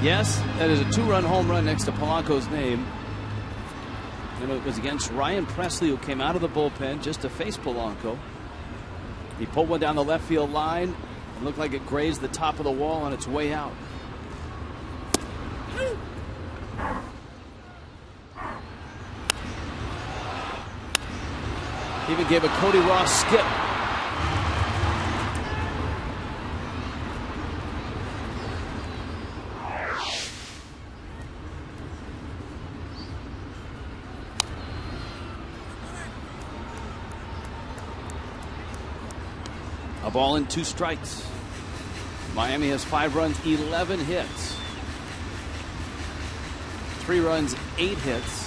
Yes, that is a 2-run home run next to Polanco's name. And it was against Ryan Presley, who came out of the bullpen just to face Polanco. He pulled one down the left field line. It looked like it grazed the top of the wall on its way out. Even gave a Cody Ross skip. A ball and 2 strikes. Miami has 5 runs, 11 hits. 3 runs, 8 hits.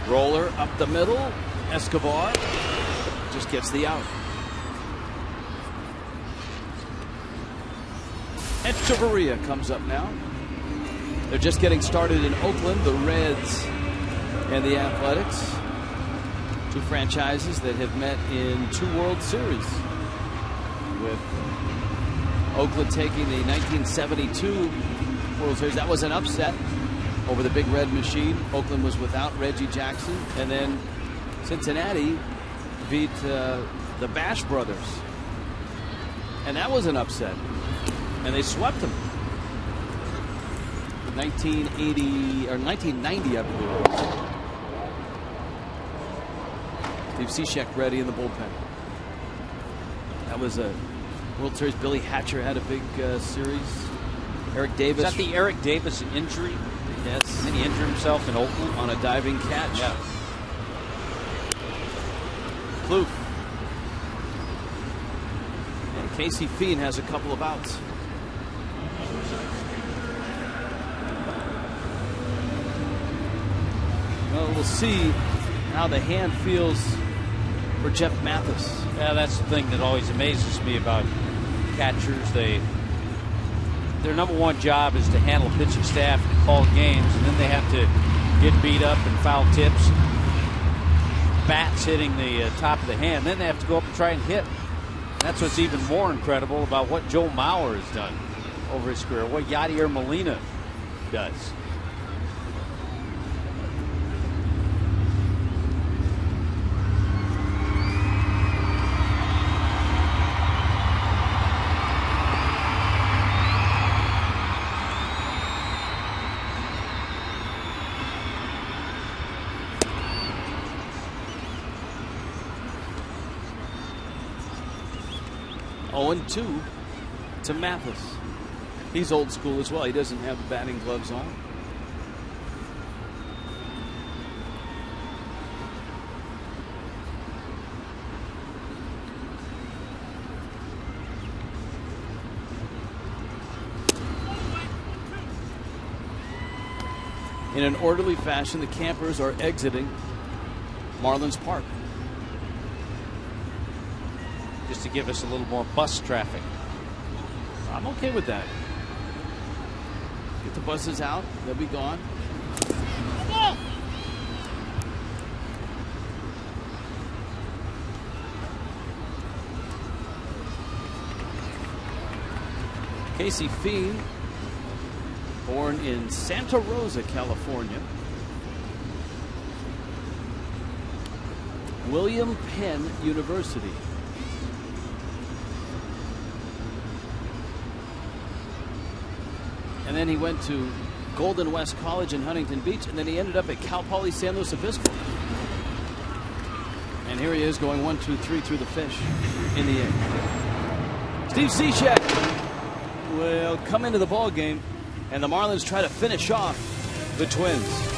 Roller up the middle. Escobar just gets the out. Echeverria comes up now. They're just getting started in Oakland, the Reds and the Athletics. 2 franchises that have met in 2 World Series, with Oakland taking the 1972 World Series. That was an upset over the Big Red Machine. Oakland was without Reggie Jackson. And then Cincinnati beat the Bash Brothers. And that was an upset. And they swept them. 1980 or 1990, I believe. Steve Cishek ready in the bullpen. That was a World Series. Billy Hatcher had a big series. Eric Davis. Is that the Eric Davis injury? Yes. And he injured himself in Oakland on a diving catch. Yeah. Plouffe. And Casey Fiend has a couple of outs. Well, we'll see how the hand feels for Jeff Mathis. Yeah, that's the thing that always amazes me about catchers. Their number one job is to handle pitching staff and call games, and then they have to get beat up and foul tips, bats hitting the top of the hand. Then they have to go up and try and hit. That's what's even more incredible about what Joe Mauer has done over his career, what Yadier Molina does. Oh, 2 to Mathis. He's old school as well. He doesn't have the batting gloves on. In an orderly fashion, the campers are exiting Marlins Park. just to give us a little more bus traffic. I'm okay with that. Get the buses out. They'll be gone. Casey Fee, born in Santa Rosa, California. William Penn University. And then he went to Golden West College in Huntington Beach, and then he ended up at Cal Poly San Luis Obispo. And here he is going 1-2-3 through the fish in the eighth. Steve Cishek will come into the ball game, and the Marlins try to finish off the Twins.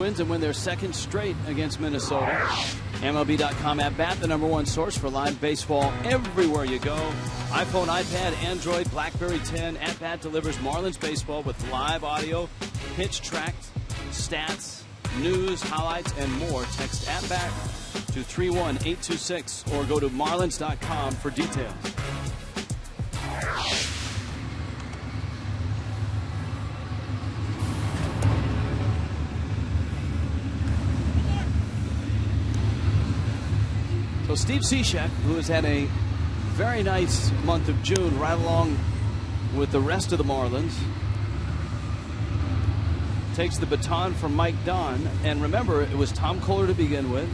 Twins and win their second straight against Minnesota. MLB.com at bat, the #1 source for live baseball everywhere you go. iPhone, iPad, Android, BlackBerry 10. At bat delivers Marlins baseball with live audio, pitch tracked, stats, news, highlights, and more. Text at bat to 31826 or go to Marlins.com for details. So Steve Cishek, who has had a very nice month of June right along with the rest of the Marlins, takes the baton from Mike Dunn. And remember, it was Tom Koehler to begin with,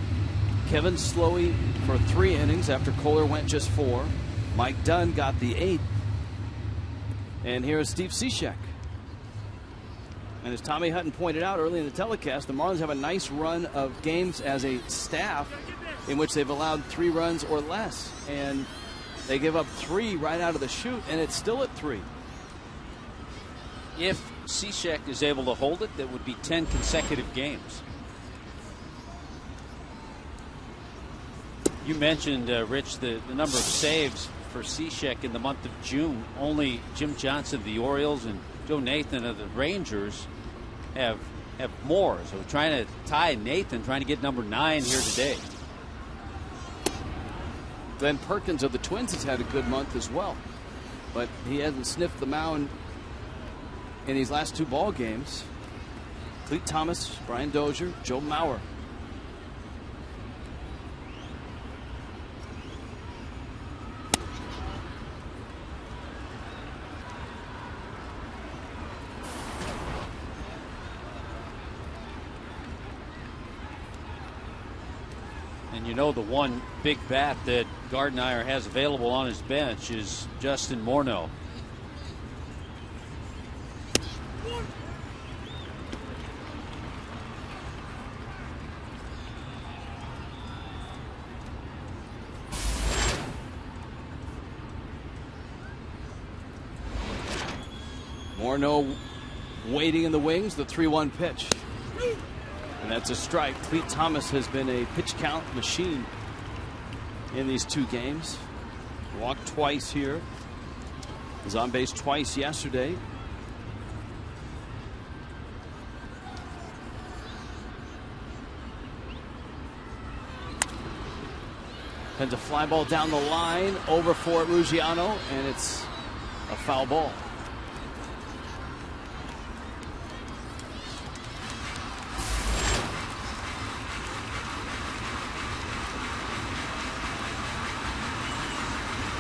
Kevin Slowey for 3 innings after Koehler went just 4. Mike Dunn got the 8th. And here is Steve Cishek. And as Tommy Hutton pointed out early in the telecast, the Marlins have a nice run of games as a staff in which they've allowed 3 runs or less. And they give up 3 right out of the chute, and it's still at 3. If Cishek is able to hold it, that would be 10 consecutive games. You mentioned, Rich, the number of saves for Cishek in the month of June. Only Jim Johnson of the Orioles and Joe Nathan of the Rangers have more. So trying to tie Nathan, trying to get number 9 here today. Glenn Perkins of the Twins has had a good month as well, but he hasn't sniffed the mound in these last 2 ball games. Clete Thomas, Brian Dozier, Joe Mauer. And you know the one big bat that Gardner has available on his bench is Justin Morneau. Morneau Waiting in the wings, the 3-1 pitch. And that's a strike. Clete Thomas has been a pitch count machine in these 2 games. Walked twice here. Was on base twice yesterday. Sends a fly ball down the line over for Ruggiano, and it's a foul ball.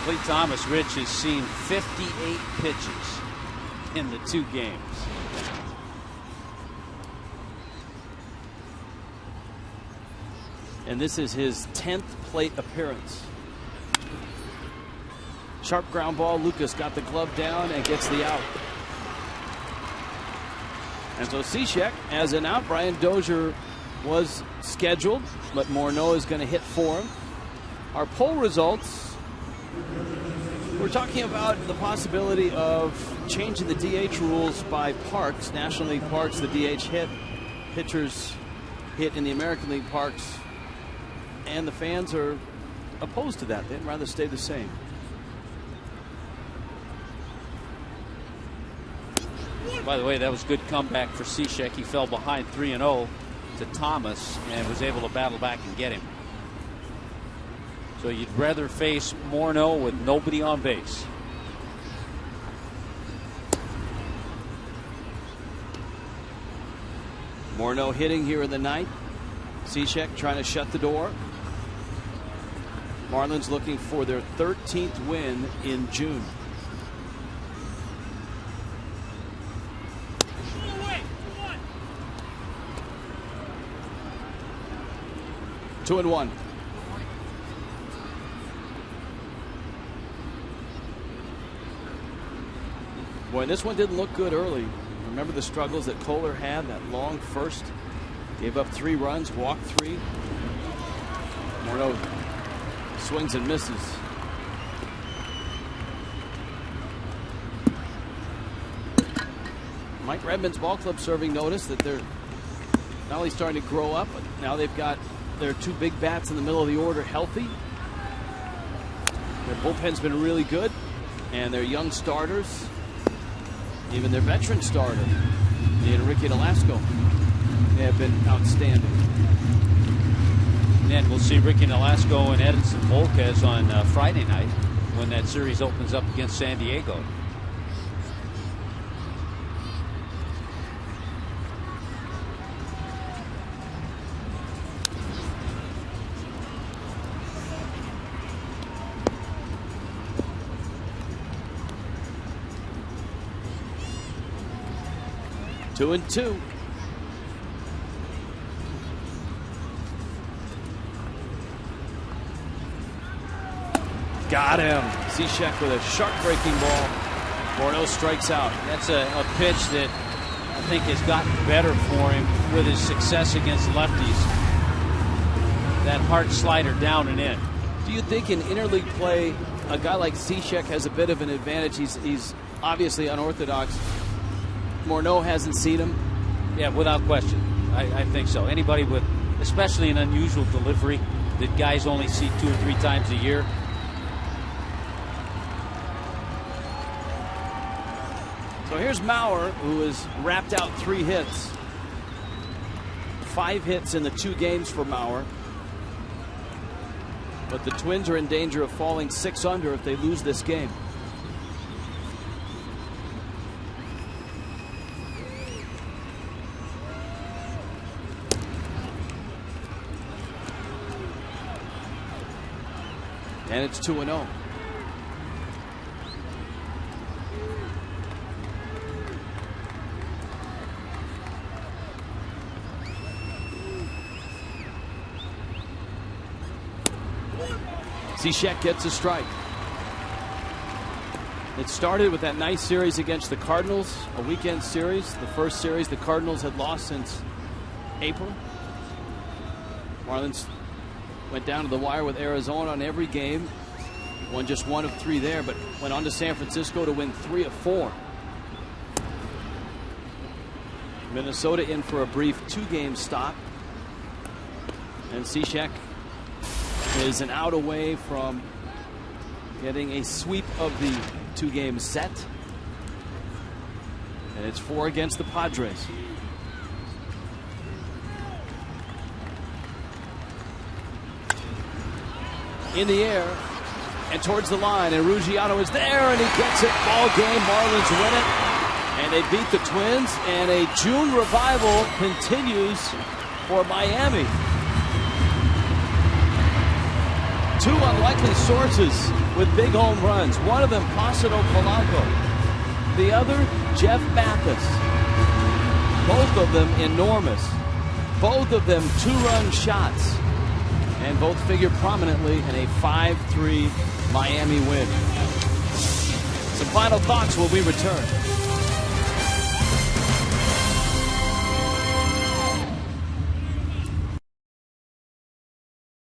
Clete Thomas, Rich, has seen 58 pitches in the 2 games. And this is his 10th plate appearance. Sharp ground ball. Lucas got the glove down and gets the out. And so Cishek has an out. Brian Dozier was scheduled, but Morneau is going to hit for him. Our poll results, we're talking about the possibility of changing the DH rules by parks. National League parks, the DH hit. Pitchers hit in the American League parks. And the fans are opposed to that. They'd rather stay the same. By the way, that was a good comeback for Cishek. He fell behind 3-0 to Thomas and was able to battle back and get him. So you'd rather face Morneau with nobody on base. Morneau hitting here in the ninth. Cishek trying to shut the door. Marlins looking for their 13th win in June. Two and one. Boy, this one didn't look good early. Remember the struggles that Kohler had, that long first. Gave up 3 runs, walked 3. Morneau swings and misses. Mike Redmond's ball club serving notice that they're not only starting to grow up, but now they've got their 2 big bats in the middle of the order healthy. Their bullpen's been really good, and their young starters, even their veteran starter, Enrique Nolasco, they have been outstanding. And we'll see Ricky Nolasco and Edinson Volquez on Friday night when that series opens up against San Diego. Two and two. Got him. Cishek with a sharp breaking ball. Morneau strikes out. That's a pitch that I think has gotten better for him with his success against lefties. That hard slider down and in. Do you think in interleague play, a guy like Cishek has a bit of an advantage? He's obviously unorthodox. Morneau hasn't seen him. Yeah, without question. I think so. Anybody with, especially an unusual delivery that guys only see 2 or 3 times a year. So here's Maurer, who has wrapped out 3 hits. 5 hits in the 2 games for Maurer. But the Twins are in danger of falling 6 under if they lose this game. And it's 2-0. Cishek gets a strike. It started with that nice series against the Cardinals, a weekend series. The first series the Cardinals had lost since April. Marlins went down to the wire with Arizona on every game. Won just 1 of 3 there, but went on to San Francisco to win 3 of 4. Minnesota in for a brief 2-game stop. And Cishek is an out away from getting a sweep of the 2-game set. And it's 4 against the Padres. In the air and towards the line, and Ruggiano is there, and he gets it. Ball game. Marlins win it, and they beat the Twins, and a June revival continues for Miami. 2 unlikely sources with big home runs. One of them, Placido Polanco. The other, Jeff Mathis. Both of them enormous. Both of them 2-run shots. And both figure prominently in a 5-3 Miami win. Some final thoughts when we return.